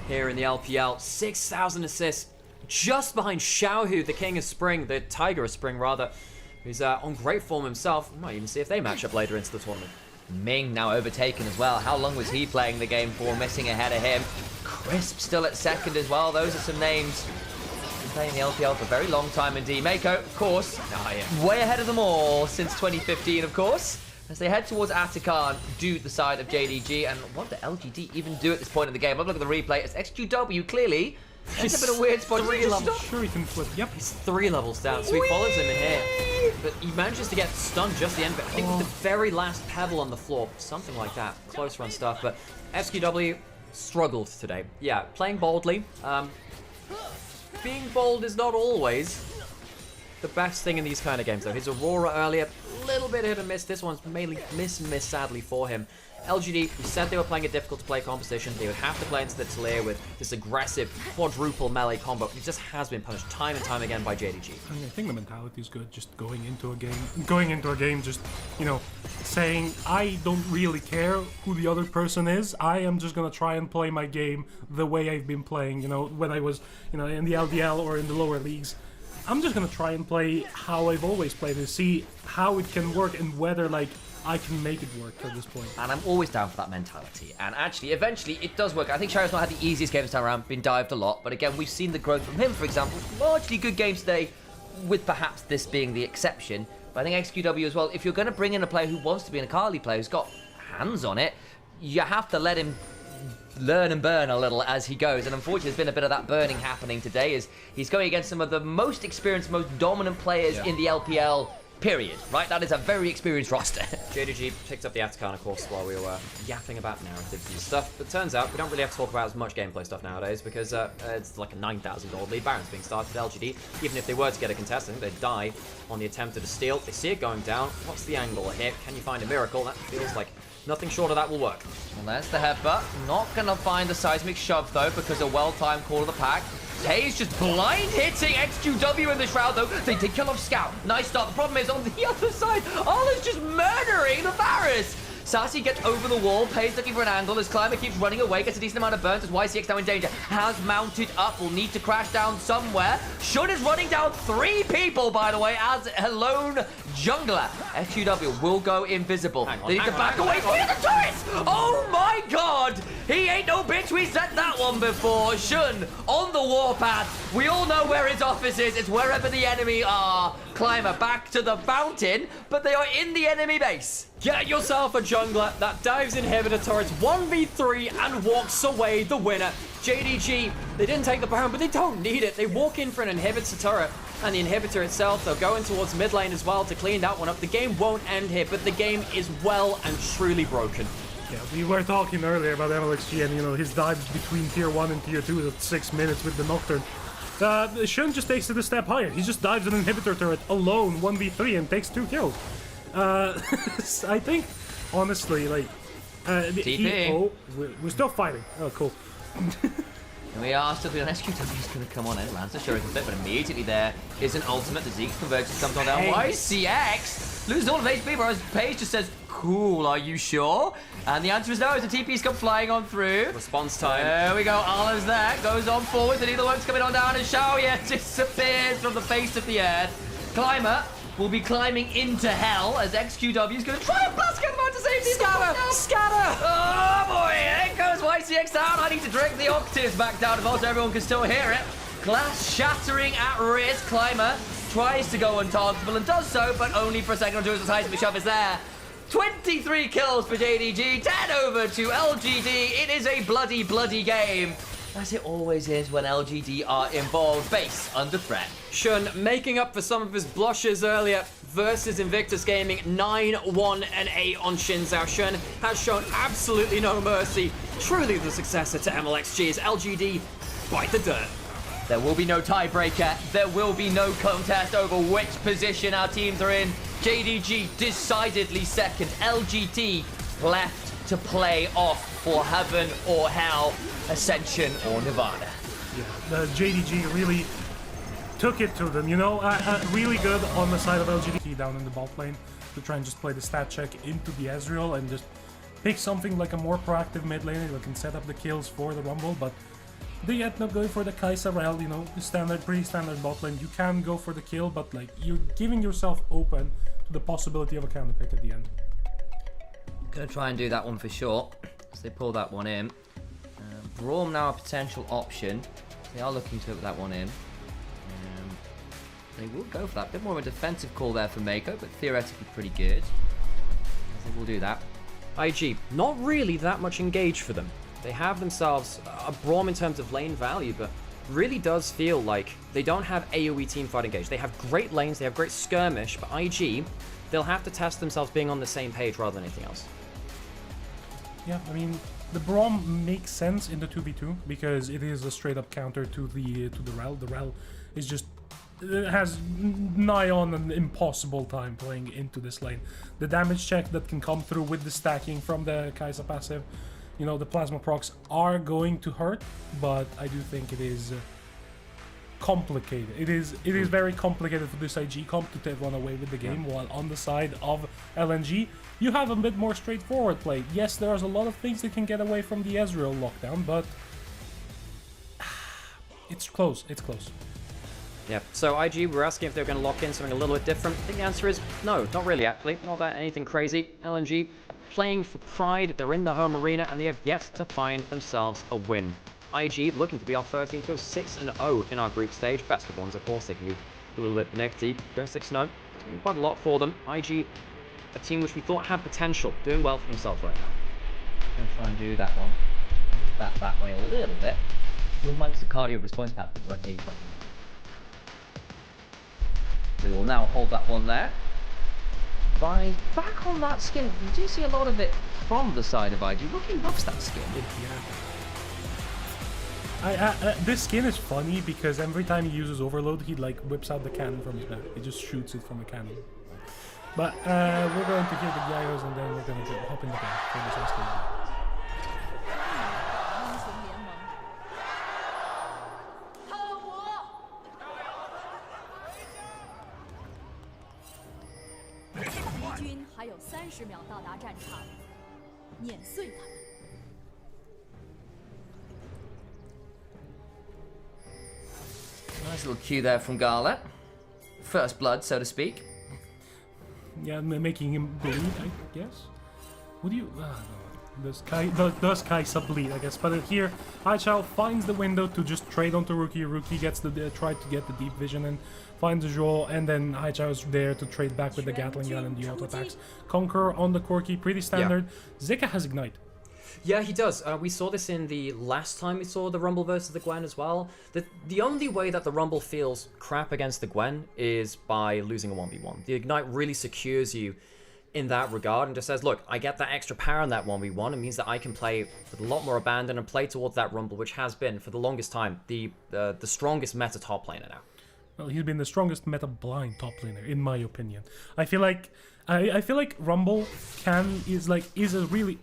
here in the LPL. 6,000 assists just behind Xiaohu, the King of Spring, the Tiger of Spring rather, who's on great form himself. We might even see if they match up later into the tournament. Ming now overtaken as well. How long was he playing the game for? Missing ahead of him. Crisp still at second as well. Those are some names. Been playing the LPL for a very long time indeed. Mako, of course, way ahead of them all since 2015, of course. As they head towards Atakan, do the side of JDG. And what do LGD even do at this point in the game? Have a look at the replay. It's XQW clearly. It's a bit of a weird spot. 3 levels. Sure, he can flip. Yep. He's 3 levels down, so he follows him in here. But he manages to get stunned just the end of it. I think with the very last pebble on the floor, something like that. Close run stuff, but SQW struggled today. Yeah, playing boldly. Being bold is not always the best thing in these kind of games, though. His Aurora earlier, a little bit hit and miss. This one's mainly miss sadly for him. LGD, who said they were playing a difficult-to-play composition, they would have to play into the Talir with this aggressive quadruple melee combo. It just has been punished time and time again by JDG. I mean, I think the mentality is good, just going into a game, just, you know, saying, I don't really care who the other person is, I am just gonna try and play my game the way I've been playing, you know, when I was, you know, in the LDL or in the lower leagues. I'm just gonna try and play how I've always played and see how it can work and whether, like, I can make it work at this point. And I'm always down for that mentality. And actually, eventually, it does work. I think Shari's not had the easiest game this time around, been dived a lot. But again, we've seen the growth from him, for example. Largely good games today, with perhaps this being the exception. But I think XQW as well, if you're going to bring in a player who wants to be an Akali player, who's got hands on it, you have to let him learn and burn a little as he goes. And unfortunately, there's been a bit of that burning happening today as he's going against some of the most experienced, most dominant players in the LPL, period. Right? That is a very experienced roster. JDG picked up the Atakan, of course, while we were yapping about narratives and stuff. But turns out we don't really have to talk about as much gameplay stuff nowadays because it's like a 9,000 gold lead. Baron's being started at LGD. Even if they were to get a contest, I think they'd die on the attempt at a steal. They see it going down. What's the angle here? Can you find a miracle? That feels like nothing short of that will work. Well, there's the headbutt. Not going to find the seismic shove, though, because a well-timed call of the pack. Hayes just blind hitting XQW in the shroud, though. They did kill off Scout. Nice start. The problem is, on the other side, Ola's just murdering the Varus. Sassy gets over the wall, Pays looking for an angle as Climber keeps running away, gets a decent amount of burns as YCX now in danger. Has mounted up, will need to crash down somewhere. Shun is running down 3 people, by the way, as a lone jungler. XQW will go invisible. They need to back away from the turrets! Oh my god! He ain't no bitch, we said that one before. Shun on the warpath. We all know where his office is. It's wherever the enemy are. Climber back to the fountain, but they are in the enemy base. Get yourself a jungler that dives inhibitor turrets 1v3 and walks away the winner. JDG, they didn't take the Baron, but they don't need it. They walk in for an inhibitor turret, and the inhibitor itself, they're going towards mid lane as well to clean that one up. The game won't end here, but the game is well and truly broken. Yeah, we were talking earlier about MLXG and, you know, his dives between tier 1 and tier 2 at 6 minutes with the Nocturne. Shun just takes it a step higher. He just dives an inhibitor turret alone, 1v3, and takes 2 kills. I think, honestly, like... we're still fighting. Oh, cool. And we are still doing XQW is going to come on in. Lancer sure isn't fit, but immediately there is an ultimate. The Zeke's convergence comes on down. YCX loses all of HP, whereas Paige just says, cool, are you sure? And the answer is no, as the TP's come flying on through. Response time. There we go, Allah's there, goes on forward, and either one's coming on down, and Xiaoye disappears from the face of the earth. Climber will be climbing into hell as XQW is going to try and blast him out to safety. Scatter! Oh boy, there goes YCX down. I need to drag the octaves back down if also everyone can still hear it. Glass shattering at risk. Climber tries to go untargetable and does so, but only for a second or two as the seismic shove is there. 23 kills for JDG, 10 over to LGD. It is a bloody, bloody game, as it always is when LGD are involved. Base under threat. Shun making up for some of his blushes earlier versus Invictus Gaming, 9-1 and 8 on Xin Zhao. Shun has shown absolutely no mercy. Truly the successor to MLXG as LGD bite the dirt. There will be no tiebreaker. There will be no contest over which position our teams are in. JDG decidedly second. LGD left to play off for heaven or hell, Ascension or Nirvana. Yeah, JDG really took it to them, you know, really good on the side of LGD down in the bot lane to try and just play the stat check into the Ezreal and just pick something like a more proactive mid laner that can set up the kills for the Rumble, but they end up going for the Kaisa Rel, you know, the standard, pretty standard bot lane. You can go for the kill, but like you're giving yourself open to the possibility of a counter pick at the end. Gonna try and do that one for sure, as they pull that one in. Braum now a potential option. They are looking to put that one in. They will go for that. Bit more of a defensive call there for Mako, but theoretically pretty good. I think we'll do that. IG, not really that much engaged for them. They have themselves a Braum in terms of lane value, but really does feel like they don't have AoE teamfight engaged. They have great lanes, they have great skirmish, but IG, they'll have to test themselves being on the same page rather than anything else. Yeah, I mean, the Braum makes sense in the 2v2 because it is a straight up counter to the Rel. The Rel is just has nigh on an impossible time playing into this lane. The damage check that can come through with the stacking from the Kaisa passive, you know, the plasma procs are going to hurt, but I do think it is complicated. It is very complicated for this IG comp to run away with the game, while on the side of LNG, you have a bit more straightforward play. Yes, there's a lot of things that can get away from the Ezreal lockdown, but it's close. It's close. Yeah, so IG, we were asking if they were going to lock in something a little bit different. I think the answer is no, not really actually. Not that anything crazy. LNG playing for pride, they're in the home arena and they have yet to find themselves a win. IG looking to be our 13th, go 6-0 in our group stage. Best of ones, of course, they can do a little bit negative. Go 6-0. Quite a lot for them. IG, a team which we thought had potential, doing well for themselves right now. Gonna try and do that one. That way a little bit. We'll manage the cardio response pattern right here. We will now hold that one there. By back on that skin, you do see a lot of it from the side of IG. Rookie loves that skin. Yeah. This skin is funny because every time he uses overload, he like whips out the cannon from his back. He just shoots it from a cannon. But we're going to hear the gyros and then we're going to hop in the game for this last game. 英雄联盟。敌军还有30秒到达战场，碾碎他们。 Nice little cue there from Gala. First blood, so to speak. Yeah, making him bleed, I guess. Would you? No. Does Kaisa bleed, I guess. But here, Aichao finds the window to just trade onto Rookie. Rookie gets tried to get the deep vision and finds a draw, and then Aichao is there to trade back with the Gatling gun and the auto attacks. Conquer on the Corki, pretty standard. Yeah. Zika has Ignite. Yeah, he does. We saw this in the last time we saw the Rumble versus the Gwen as well. The only way that the Rumble feels crap against the Gwen is by losing a 1v1. The Ignite really secures you in that regard and just says, look, I get that extra power in that 1v1. It means that I can play with a lot more abandon and play towards that Rumble, which has been, for the longest time, the strongest meta top laner now. Well, he's been the strongest meta blind top laner, in my opinion. I feel like Rumble is a really...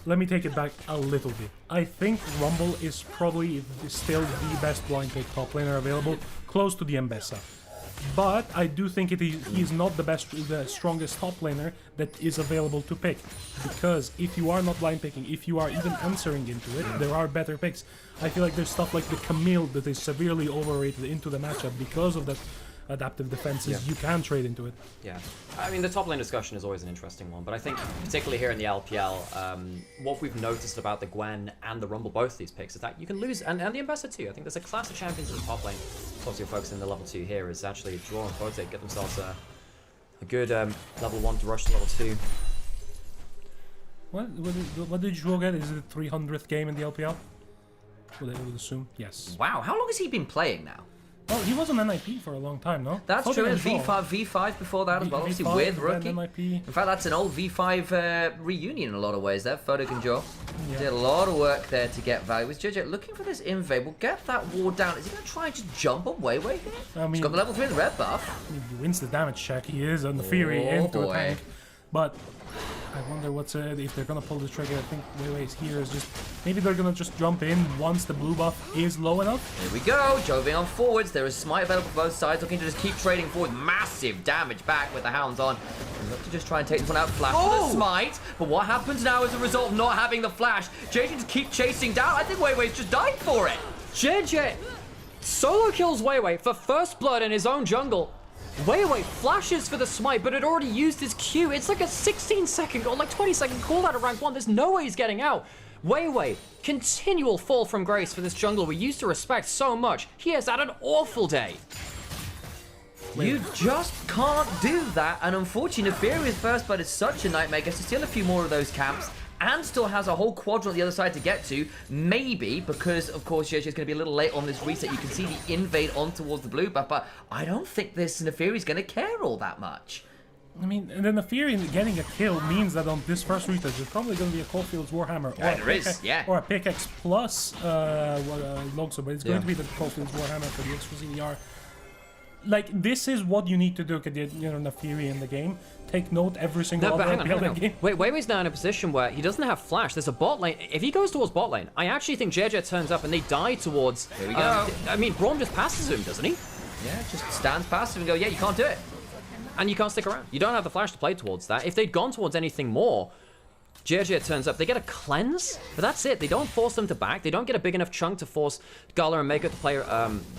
Let me take it back a little bit. I think Rumble is probably still the best blind pick top laner available, close to the Mbessa. But I do think he's not the strongest top laner that is available to pick. Because if you are not blind picking, if you are even answering into it, there are better picks. I feel like there's stuff like the Camille that is severely overrated into the matchup because of that adaptive defenses. You can trade into it. Yeah, I mean the top lane discussion is always an interesting one, but I think particularly here in the LPL, what we've noticed about the Gwen and the Rumble, both these picks, is that you can lose, and the Ambassador too. I think there's a class of champions in the top lane. Obviously, folks in the level 2 here is actually draw and Photic, get themselves a good level 1 to rush to level 2. What did Joe get? Is it the 300th game in the LPL? I would assume. Yes. Wow, how long has he been playing now? Oh, he was an NIP for a long time, no? That's true, and V5 before that as well, obviously with Rookie. In fact, that's an old V5 reunion in a lot of ways there, Photic and Joe. Yeah. Did a lot of work there to get value. With JJ looking for this invade, we'll get that ward down. Is he going to try and just jump up way here? I mean, he's got the level 3 in the red buff. He wins the damage check, he is on the Fury into a tank. But I wonder if they're going to pull the trigger. I think Weiwei's here is just... Maybe they're going to just jump in once the blue buff is low enough. Here we go, Joving on forwards. There is smite available for both sides, looking to just keep trading forward. Massive damage back with the hounds on. Look to just try and take this one out. Flash for the smite. But what happens now as a result of not having the flash? JJ just keep chasing down. I think Weiwei's just died for it. JJ solo kills Weiwei for first blood in his own jungle. Weiwei flashes for the smite, but had already used his Q. It's like a 16-second or like 20-second cooldown of rank 1. There's no way he's getting out. Weiwei, continual fall from grace for this jungle we used to respect so much. He has had an awful day. You just can't do that, and unfortunately, Nefarious first blood is such a nightmare. Gets to steal a few more of those camps, and still has a whole quadrant on the other side to get to. Maybe because, of course, JJ is going to be a little late on this reset. You can see the invade on towards the blue buff, but I don't think this Nefarious is going to care all that much. I mean, and then the Fury getting a kill means that on this first retouch, there's probably going to be a Caulfield's Warhammer. Or a pickaxe plus Longsword, but it's going to be the Caulfield's Warhammer for the extra CDR. Like, this is what you need to do to get, Nefiri in the game. Take note every single other hang on. Game. Wait, Weiwei's now in a position where he doesn't have flash. There's a bot lane. If he goes towards bot lane, I actually think JJ turns up and they die towards... Here we go. I mean, Braum just passes him, doesn't he? Yeah, just stands past him and go, yeah, you can't do it. And you can't stick around. You don't have the flash to play towards that. If they'd gone towards anything more, JDG turns up, they get a cleanse, but that's it. They don't force them to back. They don't get a big enough chunk to force Gala and Mako to play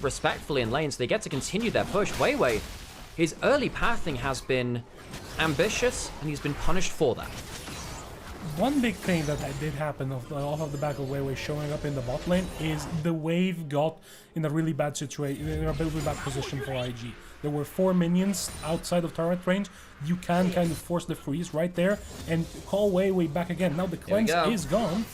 respectfully in lane, so they get to continue their push. Weiwei, his early pathing has been ambitious, and he's been punished for that. One big thing that did happen off of the back of Weiwei showing up in the bot lane is the wave got in a really bad situation, in a really bad position for IG. There were 4 minions outside of turret range. You can kind of force the freeze right there and call Weiwei back again. Now the cleanse is gone.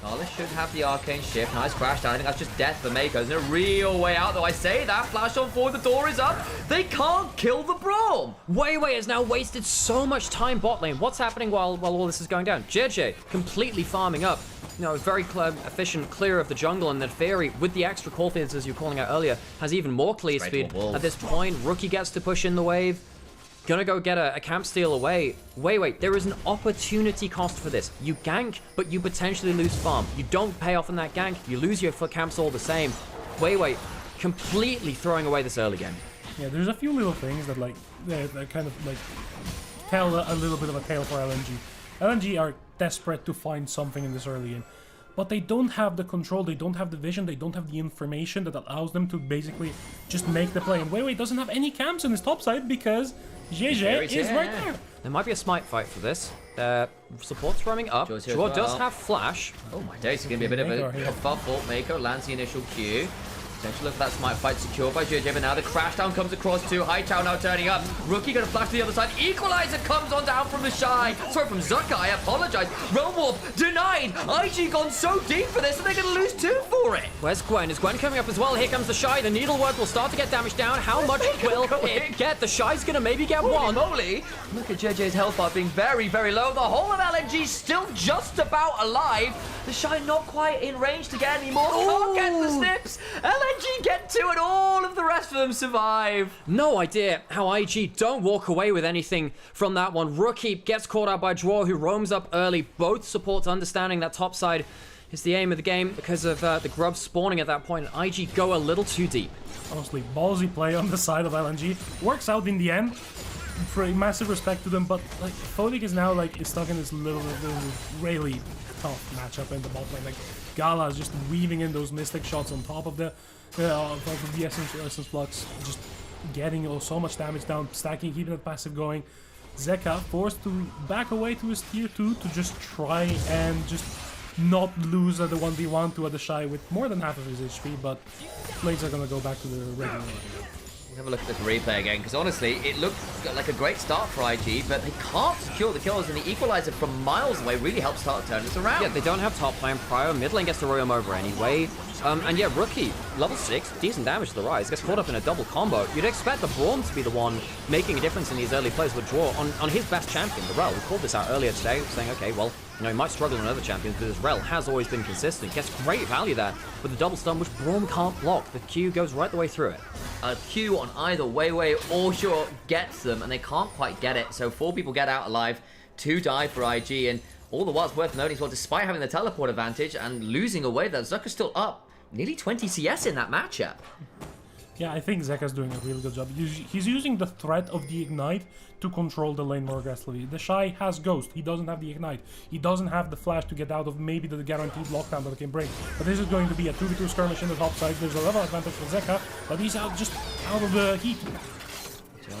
Carlos should have the arcane shift. Nice crash down. I think that's just death for Mako. There's no real way out, though. I say that. Flash on forward. The door is up. They can't kill the Braum. Weiwei has now wasted so much time bot lane. What's happening while all this is going down? JJ completely farming up. You know, very efficient clear of the jungle, and then Fairy, with the extra call feeds, as you were calling out earlier, has even more clear speed. At this point, Rookie gets to push in the wave. Gonna go get a camp steal away. Wait, there is an opportunity cost for this. You gank, but you potentially lose farm. You don't pay off in that gank, you lose your camps all the same. Wait, completely throwing away this early game. Yeah, there's a few little things that that kind of like tell a little bit of a tale for LNG. LNG are desperate to find something in this early game, but they don't have the control, they don't have the vision, they don't have the information that allows them to basically just make the play. And Weiwei doesn't have any camps on his top side because JJ is right there. There might be a smite fight for this. Support's roaming up. Draw does have flash. Oh my days, it's going to be a bit of a buffle. Mako lands the initial Q. Potential of that smite fight secured by JJ, but now the crash down comes across too. Hightower now turning up. Rookie going to flash to the other side. Equalizer comes on down from the Shy. Sorry, from Zucker, I apologize. Realm Warp denied. IG gone so deep for this, and they're going to lose 2 for it. Where's Gwen? Is Gwen coming up as well? Here comes the Shy. The Needlework will start to get damage down. How much will it get? The Shy's going to maybe get Holy one. moly. Look at JJ's health bar being very, very low. The whole of LNG still just about alive. The Shy not quite in range to get any more. Can't get the snips. LNG get 2 and all of the rest of them survive. No idea how IG don't walk away with anything from that one. Rookie gets caught out by Draw, who roams up early. Both supports understanding that top side is the aim of the game because of the grubs spawning at that point. IG go a little too deep. Honestly, ballsy play on the side of LNG. Works out in the end. For massive respect to them, but like Photic is now is stuck in this little really tough matchup in the bot lane. Like Gala is just weaving in those mystic shots on top of the essence flux, just getting so much damage down, stacking, keeping that passive going. Zeka forced to back away to his tier 2 to just try and just not lose at the 1v1 to the Shy with more than half of his HP, but lanes are gonna go back to the regular line. Have a look at this replay again, because honestly, it looked like a great start for IG, but they can't secure the kills, and the equalizer from miles away really helps start turning this around. Yeah, they don't have top lane prior. Mid lane gets to roam him over anyway. And yeah, Rookie, level 6, decent damage to the Rise, gets caught up in a double combo. You'd expect the Braum to be the one making a difference in these early plays with Draw on his best champion, the Rel. We called this out earlier today, saying, okay, well, you know, he might struggle on other champions, but his Rel has always been consistent. Gets great value there with the double stun, which Braum can't block. The Q goes right the way through it. A Q on either Weiwei or Short gets them, and they can't quite get it. So 4 people get out alive, 2 die for IG, and all the while it's worth noting as well, despite having the teleport advantage and losing away, that Zucker's still up nearly 20 CS in that matchup. Yeah, I think Zeka's doing a really good job. He's using the threat of the Ignite to control the lane more aggressively. The Shy has Ghost. He doesn't have the Ignite. He doesn't have the Flash to get out of maybe the guaranteed lockdown that it can bring. But this is going to be a 2v2 skirmish in the top side. There's a level advantage for Zeka, but he's just out of the heat.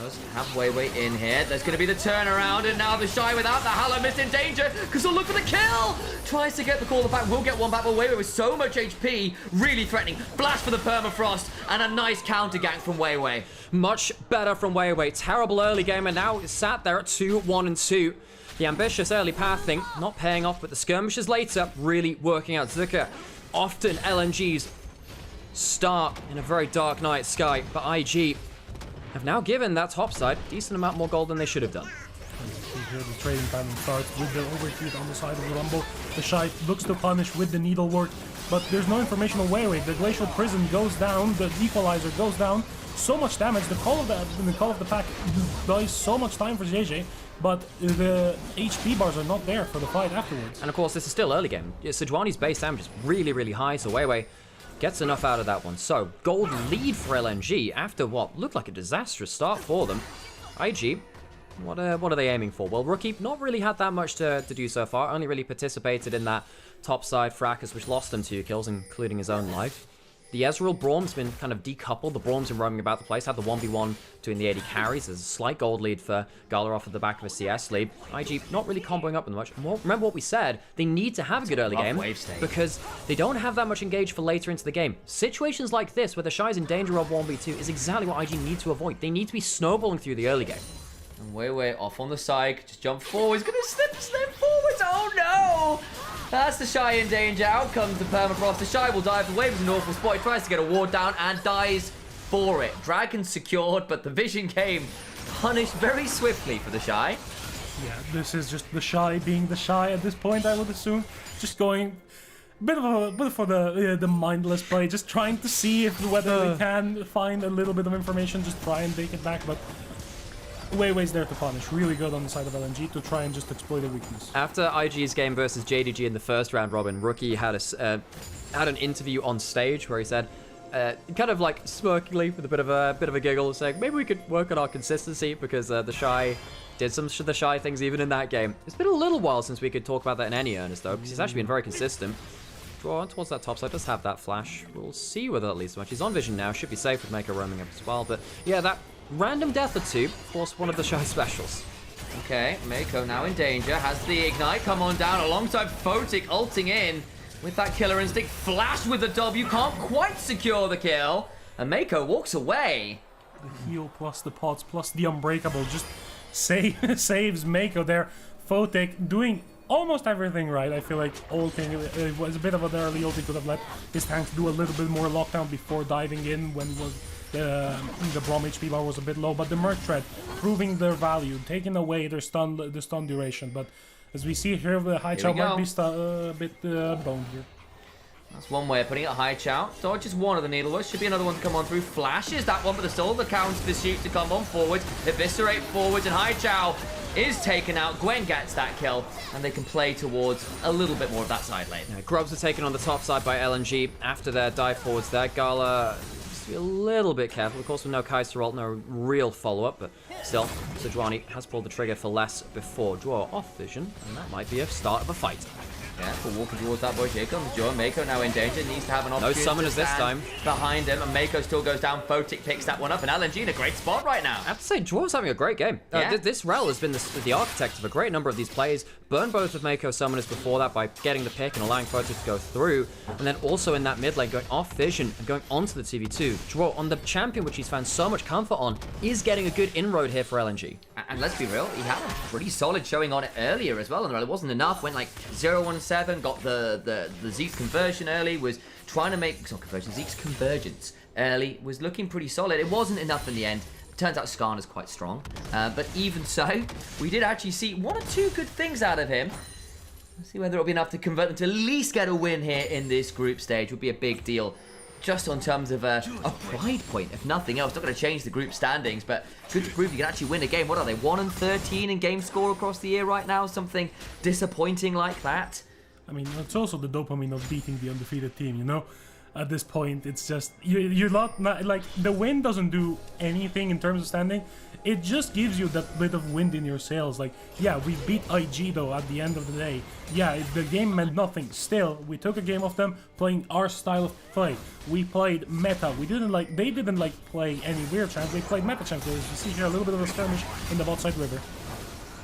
Just have Weiwei in here. There's going to be the turnaround, and now the Shy without the Hallow Mist in danger, because he'll look for the kill! Tries to get the call back, will get one back, but Weiwei with so much HP, really threatening. Flash for the permafrost, and a nice counter gank from Weiwei. Much better from Weiwei. Terrible early game, and now it's sat there at 2-1-2. The ambitious early pathing, not paying off, but the skirmishes later, really working out. Zucker, often LNG's start in a very dark night sky, but IG have now given that top side decent amount more gold than they should have done. Here the trading pattern starts with the overheat on the side of the Rumble. The Shy looks to punish with the Needlework, but there's no information on Weiwei. The Glacial Prison goes down, the Equalizer goes down. So much damage, the call of the pack buys so much time for JJ, but the HP bars are not there for the fight afterwards. And of course, this is still early game. Sejuani's base damage is really, really high, so Weiwei gets enough out of that one. So, gold lead for LNG after what looked like a disastrous start for them. IG What are they aiming for? Well, Rookie not really had that much to do so far. Only really participated in that top side fracas, which lost him 2 kills, including his own life. The Ezreal Braum's been kind of decoupled. The Braum's been roaming about the place. Had the 1v1 doing the AD carries. There's a slight gold lead for Gala off at the back of a CS lead. IG not really comboing up with much. Well, remember what we said. They need to have a good early game because they don't have that much engaged for later into the game. Situations like this, where the Shy's in danger of 1v2, is exactly what IG need to avoid. They need to be snowballing through the early game. And way off on the side. Just jump forward. He's going to slip forwards. Oh, no. That's the Shy in danger. Out comes the permafrost. The Shy will dive. The wave is an awful spot. He tries to get a ward down and dies for it. Dragon secured, but the vision came punished very swiftly for the Shy. Yeah, this is just the Shy being the Shy at this point, I would assume. Just going a bit for the mindless play, just trying to see whether they can find a little bit of information, just try and take it back, but Weiwei's there to punish. Really good on the side of LNG to try and just exploit a weakness. After IG's game versus JDG in the first round robin, Rookie had an interview on stage where he said, kind of like smirkingly with a bit of a giggle, saying maybe we could work on our consistency because the Shy did some of the Shy things even in that game. It's been a little while since we could talk about that in any earnest though, because he's actually been very consistent. Draw on towards that top side, does have that flash. We'll see whether that leads to much. He's on vision now, should be safe with Mako roaming up as well, but yeah, that random death or two forced one of the Shy specials. Okay, Mako now in danger, has the ignite come on down alongside Photic ulting in with that killer instinct. Flash with the W, can't quite secure the kill, and Mako walks away. The heal plus the pots plus the unbreakable just saves Mako there. Photic doing almost everything right. I feel like ulting, it was a bit of an early ult. He could have let his tanks do a little bit more lockdown before diving in when the Braum HP bar was a bit low, but the Merc Tread proving their value, taking away their stun duration. But as we see here, the High Chow might be a bit boned here. That's one way of putting it. High Chow dodges one of the Needleworks. Should be another one to come on through. Flashes that one, but there's still the counter pursuit to come on forwards. Eviscerate forwards, and High Chow is taken out. Gwen gets that kill, and they can play towards a little bit more of that side lane. Yeah, Grubs are taken on the top side by LNG after their dive forwards there. Gala just be a little bit careful. Of course, with no Kaisa ult, no real follow-up, but still, Sejuani has pulled the trigger for less before. Draw off vision, and that might be a start of a fight. Yeah, for walking towards that boy. Here comes Joe. Mako now in danger. Needs to have an opportunity. No summoners this time. Behind him, and Mako still goes down. Photic picks that one up, and LNG in a great spot right now. I have to say, Dwarf's having a great game. Yeah. This Rel has been the architect of a great number of these plays. Burned both of Mako summoners before that by getting the pick and allowing Photic to go through. And then also in that mid lane, going off vision and going onto the TV2. Draw on the champion, which he's found so much comfort on, is getting a good inroad here for LNG. And let's be real, he had a pretty solid showing on it earlier as well. And it wasn't enough. Went like 0-1-7, got the Zeke's conversion early, was trying to make, not conversion, Zeke's convergence early, was looking pretty solid. It wasn't enough in the end. Turns out Skarner's quite strong. But even so, we did actually see 1 or 2 good things out of him. Let's see whether it'll be enough to convert them to at least get a win here in this group stage. Would be a big deal. Just on terms of a pride point, if nothing else. Not going to change the group standings, but good to prove you can actually win a game. What are they, 1-13 in game score across the year right now? Something disappointing like that? I mean, it's also the dopamine of beating the undefeated team, you know? At this point, it's just, you're not, like, the win doesn't do anything in terms of standing. It just gives you that bit of wind in your sails. Like, yeah, we beat IG though at the end of the day. Yeah, the game meant nothing. Still, we took a game of them playing our style of play. We played meta. They didn't play any weird champs. They played meta champs. You see here a little bit of a skirmish in the bot side river.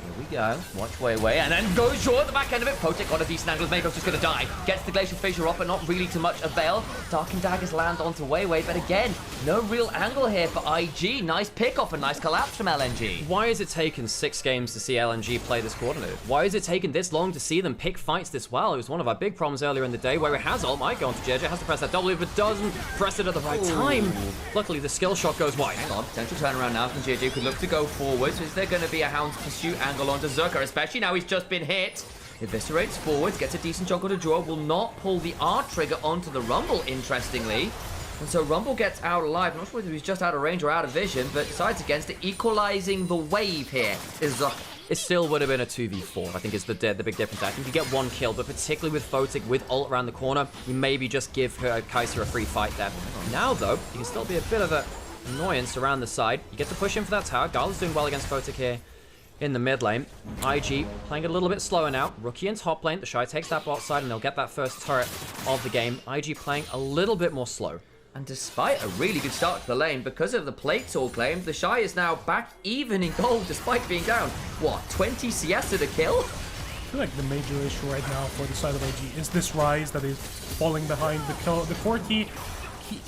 Here we go. Watch Weiwei, and then goes short at the back end of it. Photic on a decent angle. Mako's just going to die. Gets the Glacial Fissure off, but not really to much avail. Darkened Daggers land onto Weiwei, but again, no real angle here for IG. Nice pick off and nice collapse from LNG. Why has it taken 6 games to see LNG play this coordinated? Why has it taken this long to see them pick fights this well? It was one of our big problems earlier in the day where it has ult, might go onto JJ, has to press that W, but doesn't press it at the right time. Luckily, the skill shot goes wide. Hang on, potential turnaround now from JJ. Could look to go forwards. Is there going to be a Hound's Pursuit angle onto Zerker, especially now he's just been hit? Eviscerates forwards, gets a decent juggle to draw, will not pull the R trigger onto the Rumble, interestingly. And so Rumble gets out alive. I'm not sure whether he's just out of range or out of vision, but decides against it, equalizing the wave here is Zerker. It still would have been a 2v4, I think is the big difference. I think you get 1 kill, but particularly with Photic, with ult around the corner, you maybe just give Kaisa a free fight there. Now, though, you can still be a bit of an annoyance around the side. You get to push in for that tower. Gala's doing well against Photic here. in the mid lane. IG playing a little bit slower now. Rookie in top lane. The Shy takes that bot side and they'll get that first turret of the game. IG playing a little bit more slow. And despite a really good start to the lane, because of the plates all claimed, the Shy is now back even in gold despite being down, what, 20 CS to the kill? I feel like the major issue right now for the side of IG is this Rise that is falling behind the Corki.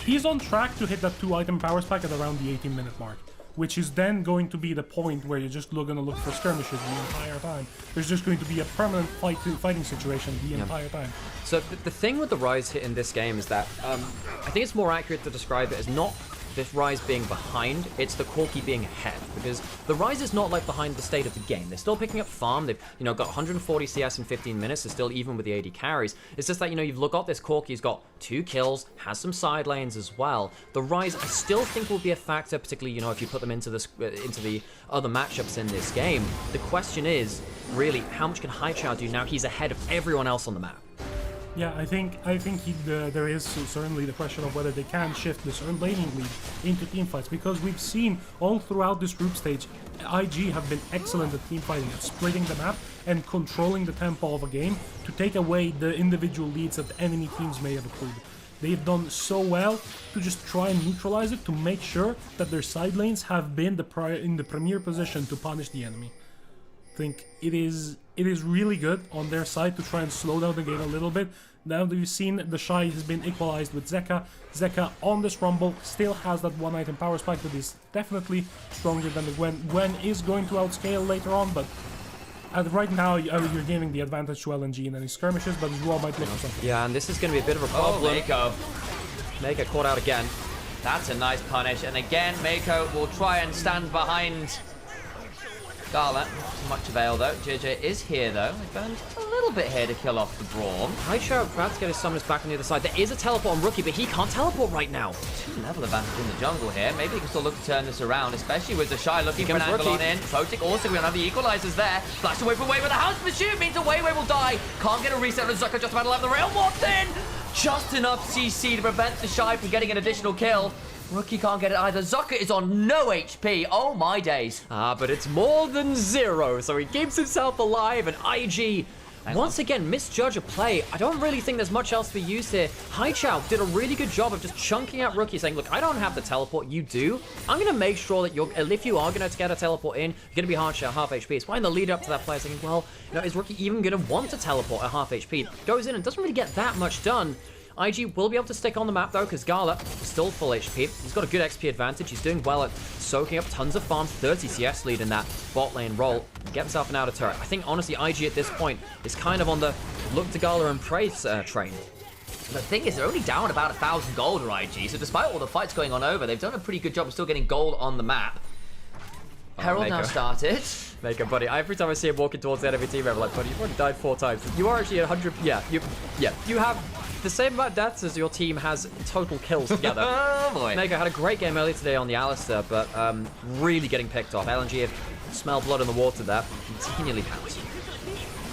He's on track to hit that 2-item power spike at around the 18-minute mark, which is then going to be the point where you're just going to look for skirmishes the entire time. There's just going to be a permanent fighting situation the entire time. So the thing with the Rise hit in this game is that I think it's more accurate to describe it as not this Rise being behind, it's the Corki being ahead, because the Rise is not like behind the state of the game. They're still picking up farm. They've got 140 CS in 15 minutes. They're still even with the AD carries. It's just that you've got this Corki. He's got 2 kills, has some side lanes as well. The Rise I still think will be a factor, particularly if you put them into the other matchups in this game. The question is really how much can Haichao do now? He's ahead of everyone else on the map. Yeah, I think there is certainly the question of whether they can shift this laning lead into teamfights, because we've seen all throughout this group stage, IG have been excellent at teamfighting, at splitting the map and controlling the tempo of a game to take away the individual leads that enemy teams may have accrued. They've done so well to just try and neutralize it, to make sure that their side lanes have been in the premier position to punish the enemy. I think it is really good on their side to try and slow down the game a little bit. Now that you've seen, the Shy has been equalized with Zeka. Zeka on this Rumble still has that 1-item power spike that is definitely stronger than the Gwen. Gwen is going to outscale later on, but right now you're giving the advantage to LNG in any skirmishes, but Joao might look for something. Yeah, and this is going to be a bit of a problem. Mako. Mako caught out again. That's a nice punish, and again Mako will try and stand behind Gala. Not so much avail though. JJ is here though. They burned a little bit here to kill off the Braum. Haichao about to get his summoners back on the other side. There is a teleport on Rookie, but he can't teleport right now. 2-level advantage in the jungle here. Maybe he can still look to turn this around, especially with the Shy looking for an angle on in. Photic also going to have the equalizers there. Flashed away from Wei with a house pursuit means Wei will die. Can't get a reset on Zucker, just about to have the rail walked in. Just enough CC to prevent the Shy from getting an additional kill. Rookie can't get it either. Zucker is on no HP. Oh my days. But it's more than 0, so he keeps himself alive, and IG once again misjudge a play. I don't really think there's much else to be used here. Haichao did a really good job of just chunking out Rookie, saying, look, I don't have the teleport, you do. I'm going to make sure that if you are going to get a teleport in, you're going to be half HP. It's why in the lead up to that play, saying, well, is Rookie even going to want to teleport at half HP? Goes in and doesn't really get that much done. IG will be able to stick on the map though, because Gala is still full HP. He's got a good XP advantage. He's doing well at soaking up tons of farm, 30 CS lead in that bot lane role. Get himself an outer turret. I think honestly IG at this point is kind of on the look to Gala and praise train. The thing is, they're only down about 1,000 gold for IG, so despite all the fights going on over, they've done a pretty good job of still getting gold on the map. Herald now started. Mako, buddy, every time I see him walking towards the enemy team, I'm like, buddy, you've already died 4 times. You are actually at 100, you have the same amount of deaths as your team has total kills together. Oh boy. Mako had a great game earlier today on the Alistair, but really getting picked off. LNG have smelled blood in the water there, continually pounced.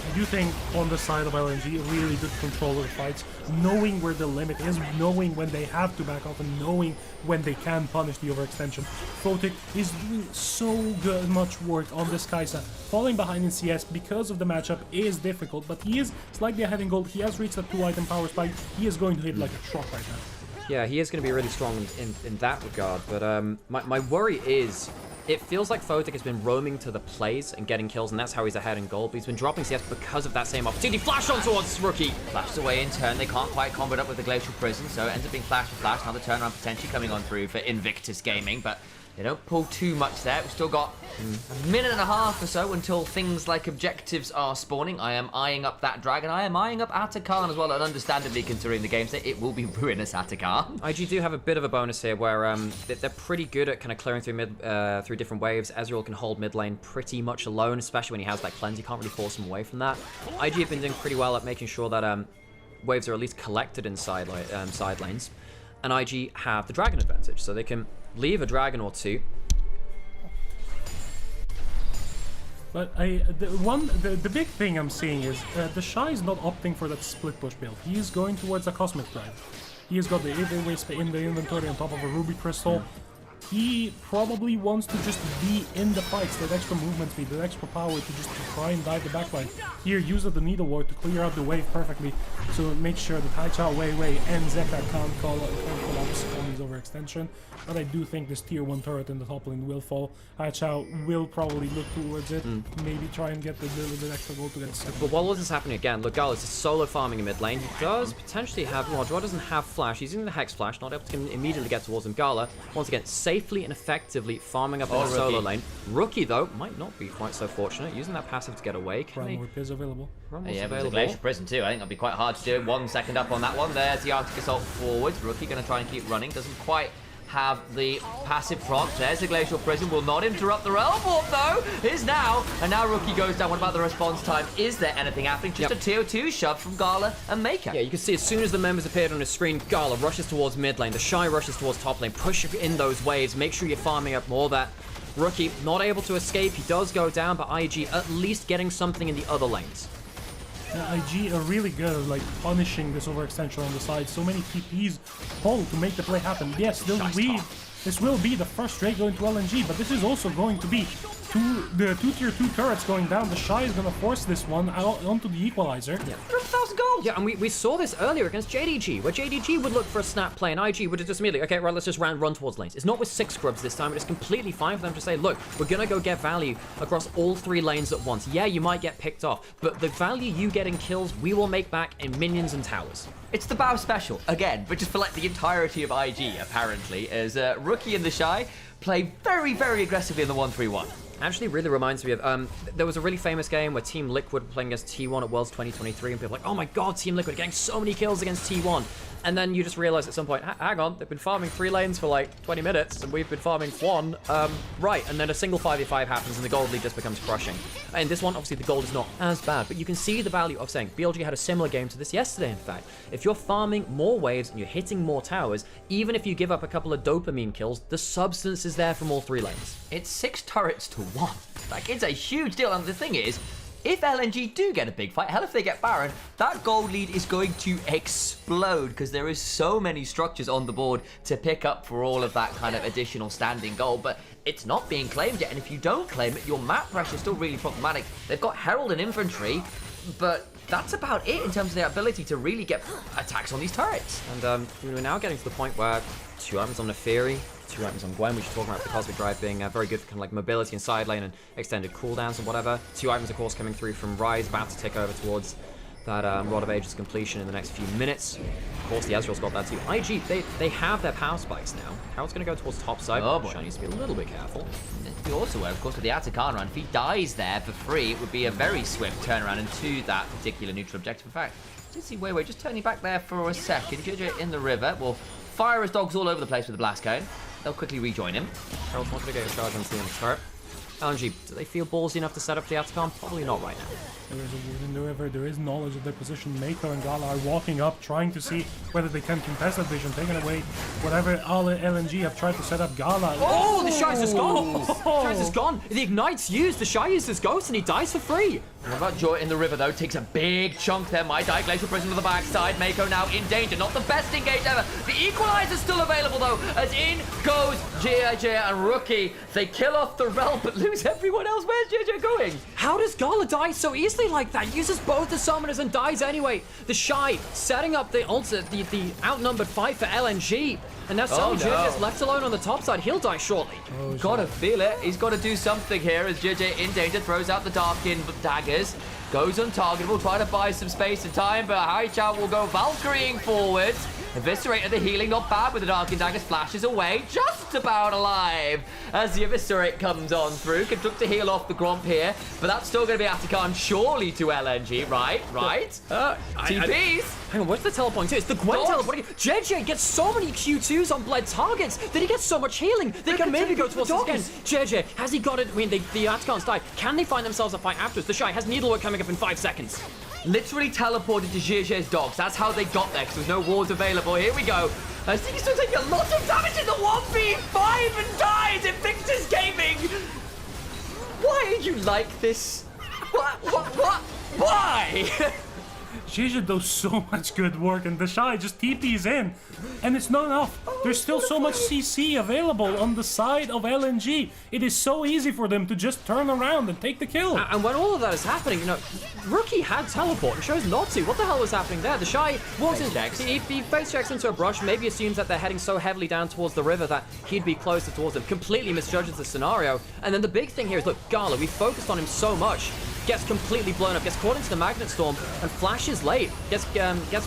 I do think on the side of LNG, really good control of the fights, knowing where the limit is, knowing when they have to back off, and knowing when they can punish the overextension. Photic is doing so much work on this Kaisa. Falling behind in CS because of the matchup is difficult, but he is slightly ahead in gold. He has reached that 2-item power spike. He is going to hit like a truck right now. Yeah, he is going to be really strong in that regard, but my worry is, it feels like Photic has been roaming to the plays and getting kills, and that's how he's ahead in gold, but he's been dropping CS because of that same opportunity. Flash on towards Rookie! Flashes away in turn. They can't quite combo it up with the Glacial Prison, so it ends up being flash for flash. Now the turnaround potentially coming on through for Invictus Gaming, but they don't pull too much there. We've still got a minute and a half or so until things like objectives are spawning. I am eyeing up that dragon. I am eyeing up Atakan as well, and understandably considering the game state, it will be ruinous Atakan. IG do have a bit of a bonus here where they're pretty good at kind of clearing through through different waves. Ezreal can hold mid lane pretty much alone, especially when he has that cleanse. You can't really force him away from that. IG have been doing pretty well at making sure that waves are at least collected in side lanes. And IG have the dragon advantage, so they can leave a dragon or two. But the big thing I'm seeing is the Shy is not opting for that split push build. He is going towards a Cosmic Drive. He has got the Wisp in the inventory on top of a Ruby Crystal. he probably wants to just be in the fights, that extra movement speed, that extra power to just try and dive the backline. Here, use of the needle ward to clear out the wave perfectly, so make sure that Haichao, Wei Wei, and Zeka can't collapse on his overextension. But I do think this tier 1 turret in the top lane will fall. Haichao will probably look towards it, maybe try and get the little bit extra gold to get stuck. But while this is happening again, look, Gala is solo farming in mid lane. He does potentially have, well, Joa doesn't have flash. He's using the Hex Flash, not able to immediately get towards him. Gala, once again, safely and effectively farming up in the solo lane. Rookie, though, might not be quite so fortunate, using that passive to get away. Run Warp is available. Yeah, but the Glacial Prison too. I think that'll be quite hard to do. 1 second up on that one. There's the Arctic Assault forwards. Rookie going to try and keep running. Doesn't quite have the passive prompt. There's the Glacial Prison. Will not interrupt the Realm Warp though. Is now. And now Rookie goes down. What about the response time? Is there anything happening? Just a tier 2 shove from Gala and Maker. Yeah, you can see as soon as the members appeared on his screen, Gala rushes towards mid lane. The Shy rushes towards top lane. Push in those waves. Make sure you're farming up more of that. Rookie not able to escape. He does go down, but IG at least getting something in the other lanes. IG are really good at like punishing this overextension on the side. So many TPs pull to make the play happen. Yes, this will be the first straight going to LNG, but this is also going to be the two tier 2 turrets going down. The Shy is going to force this one out onto the equalizer. Yeah. 1,000 gold! Yeah, and we saw this earlier against JDG, where JDG would look for a snap play, and IG would just immediately, okay, right, let's just run towards lanes. It's not with 6 scrubs this time, but it's completely fine for them to say, look, we're going to go get value across all 3 lanes at once. Yeah, you might get picked off, but the value you get in kills, we will make back in minions and towers. It's the Bow special, again, but just for like the entirety of IG, apparently, as Rookie and the Shy play very, very aggressively in the 1-3-1. Actually really reminds me of, there was a really famous game where Team Liquid were playing against T1 at Worlds 2023, and people were like, oh my god, Team Liquid getting so many kills against T1. And then you just realize at some point, hang on, they've been farming 3 lanes for like 20 minutes, and we've been farming 1. Right, and then a single 5v5 happens, and the gold lead just becomes crushing. And this one, obviously, the gold is not as bad, but you can see the value of saying, BLG had a similar game to this yesterday, in fact. If you're farming more waves and you're hitting more towers, even if you give up a couple of dopamine kills, the substance is there from all 3 lanes. It's 6 turrets to 1. Like, it's a huge deal, and the thing is, if LNG do get a big fight, hell if they get Baron, that gold lead is going to explode because there is so many structures on the board to pick up for all of that kind of additional standing gold, but it's not being claimed yet, and if you don't claim it, your map pressure is still really problematic. They've got Herald and Infantry, but that's about it in terms of their ability to really get attacks on these turrets. And we're now getting to the point where 2 items on Neferi, 2 items on Gwen, which is talking about the Cosmic Drive being very good for kind of like mobility and side lane and extended cooldowns and whatever. 2 items, of course, coming through from Rise, about to tick over towards that Rod of Ages completion in the next few minutes. Of course, the Ezreal's got that too. IG, they have their power spikes now. Harold's going to go towards top side. Oh boy. Shy needs to be a little bit careful. Be also aware, of course, with the Atakan run, if he dies there for free, it would be a very swift turnaround into that particular neutral objective. In fact, did see Wei Wei just turning back there for a second. JJ in the river will fire his dogs all over the place with the blast cone. They'll quickly rejoin him. Harold's not going to get a charge on the turret. LNG, do they feel ballsy enough to set up the Atakan? Probably not right now. There is a wound in the river, there is knowledge of their position. Mako and Gala are walking up, trying to see whether they can contest that vision, taking away whatever LNG have tried to set up. Gala. Oh, the Shy's just gone! Shy's just gone. The Ignite's used, the Shy uses his Ghost, and he dies for free. What about Joy in the river, though? Takes a big chunk there. My Die, Glacial Prison to the backside. Mako now in danger. Not the best engage ever. The Equalizer's still available, though, as in goes JJ and Rookie. They kill off the Realm, but lose everyone else. Where's JJ going? How does Gala die so easily like that? Uses both the summoners and dies anyway. The Shy setting up the the outnumbered fight for LNG. And now suddenly JJ is left alone on the top side. He'll die shortly. Gotta feel it. He's got to do something here as JJ in danger. Throws out the Darkin daggers. Goes untargetable. Trying to buy some space and time. But Haichao will go Valkyrieing forwards. Eviscerator the healing. Not bad with the Darkin daggers. Flashes away. Just about alive. As the Eviscerate comes on through. Can look to heal off the Gromp here. But that's still going to be Atakan surely to LNG. Right. TPs. Hang on, where's the teleporting to? It's the Gwen teleporting. JJ gets so many Q2s on bled targets that he gets so much healing. They can maybe go towards this again. JJ, has he got it? I mean, the Atakan's died. Can they find themselves a fight afterwards? The Shy has Needlework coming up in 5 seconds. Literally teleported to JJ's dogs. That's how they got there, because there's no wards available. Here we go. I think he's still taking a lot of damage in the 1v5 and dies in Victor's Gaming. Why are you like this? What? Why? JJ does so much good work, and the Shy just TPs in, and it's not enough. There's still so much CC available on the side of LNG. It is so easy for them to just turn around and take the kill. And when all of that is happening, you know, Rookie had teleport and chose not to. What the hell was happening there? The Shy walks in, he face checks into a brush, maybe assumes that they're heading so heavily down towards the river that he'd be closer towards them, completely misjudges the scenario. And then the big thing here is, look, Gala, we focused on him so much, gets completely blown up, gets caught into the Magnet Storm, and flashes late, gets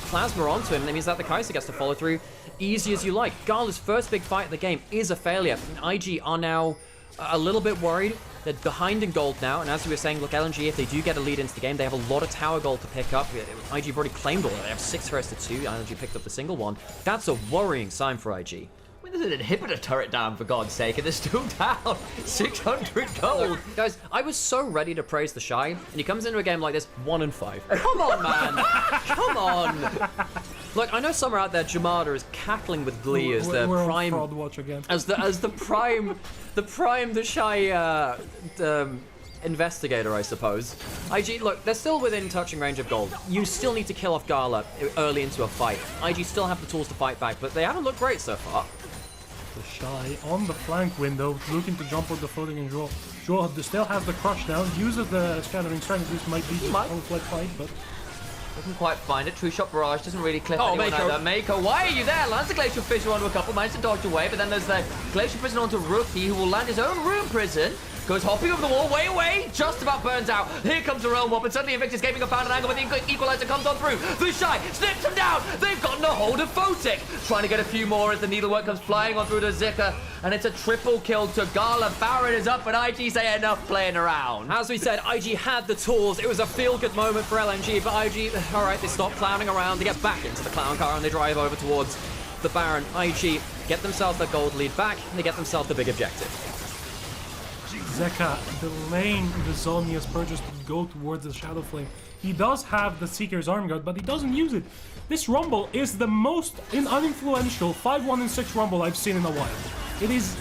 Plasma onto him, and that means that the Kaisa gets to follow through easy as you like. Gala's first big fight of the game is a failure. And IG are now a little bit worried. They're behind in gold now, and as we were saying, look, LNG, if they do get a lead into the game, they have a lot of tower gold to pick up. IG have already claimed all of it. They have 6 turrets to 2. LNG picked up the single one. That's a worrying sign for IG. There's an inhibitor turret down, for God's sake, and they're still down 600 gold. Guys, I was so ready to praise the Shy, and he comes into a game like this, 1 and 5. Come on, man. Come on. Look, I know somewhere out there, Jamada is cackling with glee as the We're prime, on fraud watch again. as the prime, the Shy investigator, I suppose. IG, look, they're still within touching range of gold. You still need to kill off Gala early into a fight. IG still have the tools to fight back, but they haven't looked great so far. The Shy on the flank window, looking to jump with the floating and draw. Draw still has the crush down, uses the scattering strength. This might be a conflict fight, but Doesn't quite find it. True Shot Barrage doesn't really clip anyone Mako. either. Mako, why are you there? Lands the Glacial Fissure onto a couple, managed to dodge away, but then there's the Glacial Prison onto Rookie, who will land his own Rune Prison. Goes hopping over the wall, way away, just about burns out. Here comes the Realm Warp, and suddenly Invictus Gaming have found an angle, but the Equalizer comes on through. The Shy snips him down. They've gotten a hold of Photic. Trying to get a few more as the Needlework comes flying on through to Zika, and it's a triple kill to Gala. Baron is up, and IG say enough playing around. As we said, IG had the tools. It was a feel-good moment for LNG, but IG, all right, they stop clowning around. They get back into the clown car, and they drive over towards the Baron. IG get themselves their gold lead back, and they get themselves the big objective. Zeka delaying the Zonia's purchase to go towards the Shadow Flame. He does have the Seeker's Arm Guard, but he doesn't use it. This Rumble is the most uninfluential 5-1 and 6 Rumble I've seen in a while. It is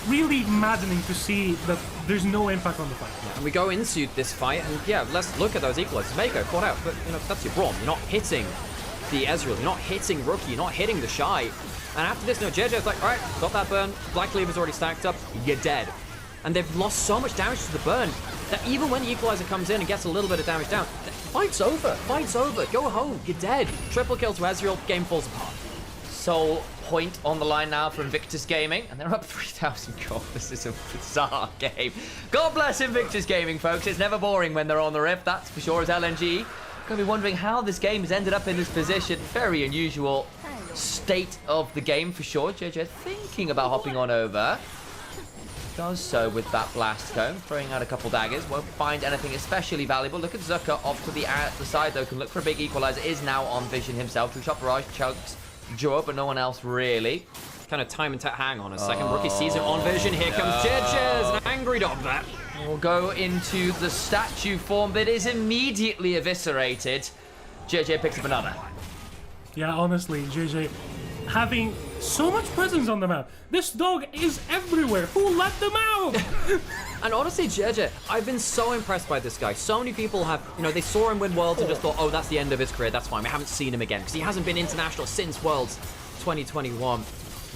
really maddening to see that there's no impact on the fight. And we go into this fight, and yeah, let's look at those equalizers. Mako caught out, but you know, that's your problem. You're not hitting the Ezreal, you're not hitting Rookie, you're not hitting the Shy. And after this, no, JJ's like, all right, got that burn. Black Cleaver's already stacked up, you're dead. And they've lost so much damage to the burn that even when the Equalizer comes in and gets a little bit of damage down, fight's over, go home, you're dead. Triple kill to Ezreal, game falls apart. Soul point on the line now for Invictus Gaming, and they're up 3,000 gold. This is a bizarre game. God bless Invictus Gaming, folks. It's never boring when they're on the rift, that's for sure, as LNG. Gonna be wondering how this game has ended up in this position. Very unusual state of the game for sure. JJ thinking about hopping on over. Does so with that blast cone, throwing out a couple daggers. Won't find anything especially valuable. Look at Zucker off to the side though, can look for a big equalizer. Is now on Vision himself. True Shot Barrage chunks Joe, but no one else really. Kind of time and hang on a second. Rookie sees it on Vision. Here comes JJ, an angry dog there. We'll go into the statue form, but is immediately eviscerated. JJ picks up another. Yeah, honestly, JJ having so much presence on the map. This dog is everywhere. Who let them out? And honestly, JJ, I've been so impressed by this guy. So many people have, you know, they saw him win Worlds and just thought, oh, that's the end of his career. That's fine. We haven't seen him again because he hasn't been international since Worlds 2021.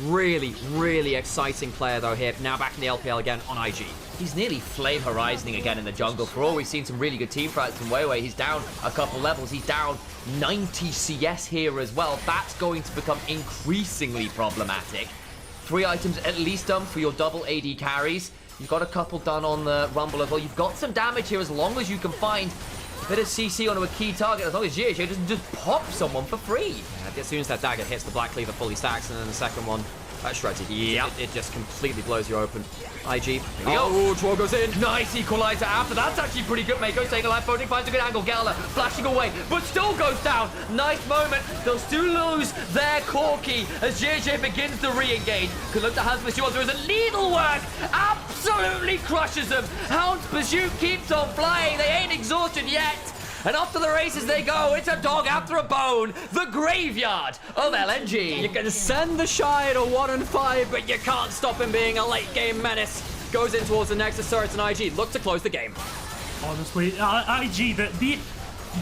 Really, really exciting player though here. Now back in the LPL again on IG. He's nearly flame horizoning again in the jungle. For all we've seen some really good team fights from Weiwei. He's down a couple levels. He's down 90 CS here as well. That's going to become increasingly problematic. 3 items at least done for your double AD carries. You've got a couple done on the Rumble as well. You've got some damage here as long as you can find a bit of CC onto a key target, as long as JJ doesn't just pop someone for free. Yeah, as soon as that dagger hits, the Black Cleaver fully stacks, and then the second one shreds it. Yeah, it just completely blows you open. IG. Oh, Troll goes in. Nice equalizer after. That's actually pretty good. Mako staying alive. Photic finds a good angle. Gala flashing away, but still goes down. Nice moment. They'll still lose their Corki as JJ begins to re-engage. Can look to Hans Pursuit. There is a Needlework. Absolutely crushes them. Hound's Pursuit keeps on flying. They ain't exhausted yet. And off to the races they go. It's a dog after a bone. The graveyard of LNG. You can send the Shy to 1 and 5, but you can't stop him being a late game menace. Goes in towards the Nexus turrets, and IG look to close the game. Honestly, IG, the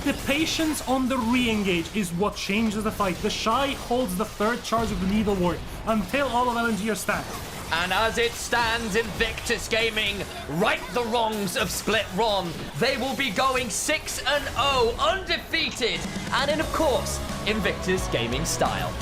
The patience on the re-engage is what changes the fight. The Shy holds the third charge of the Needle Ward until all of LNG are stacked. And as it stands, Invictus Gaming right the wrongs of Split Ron. They will be going 6-0, undefeated, and in, of course, Invictus Gaming style.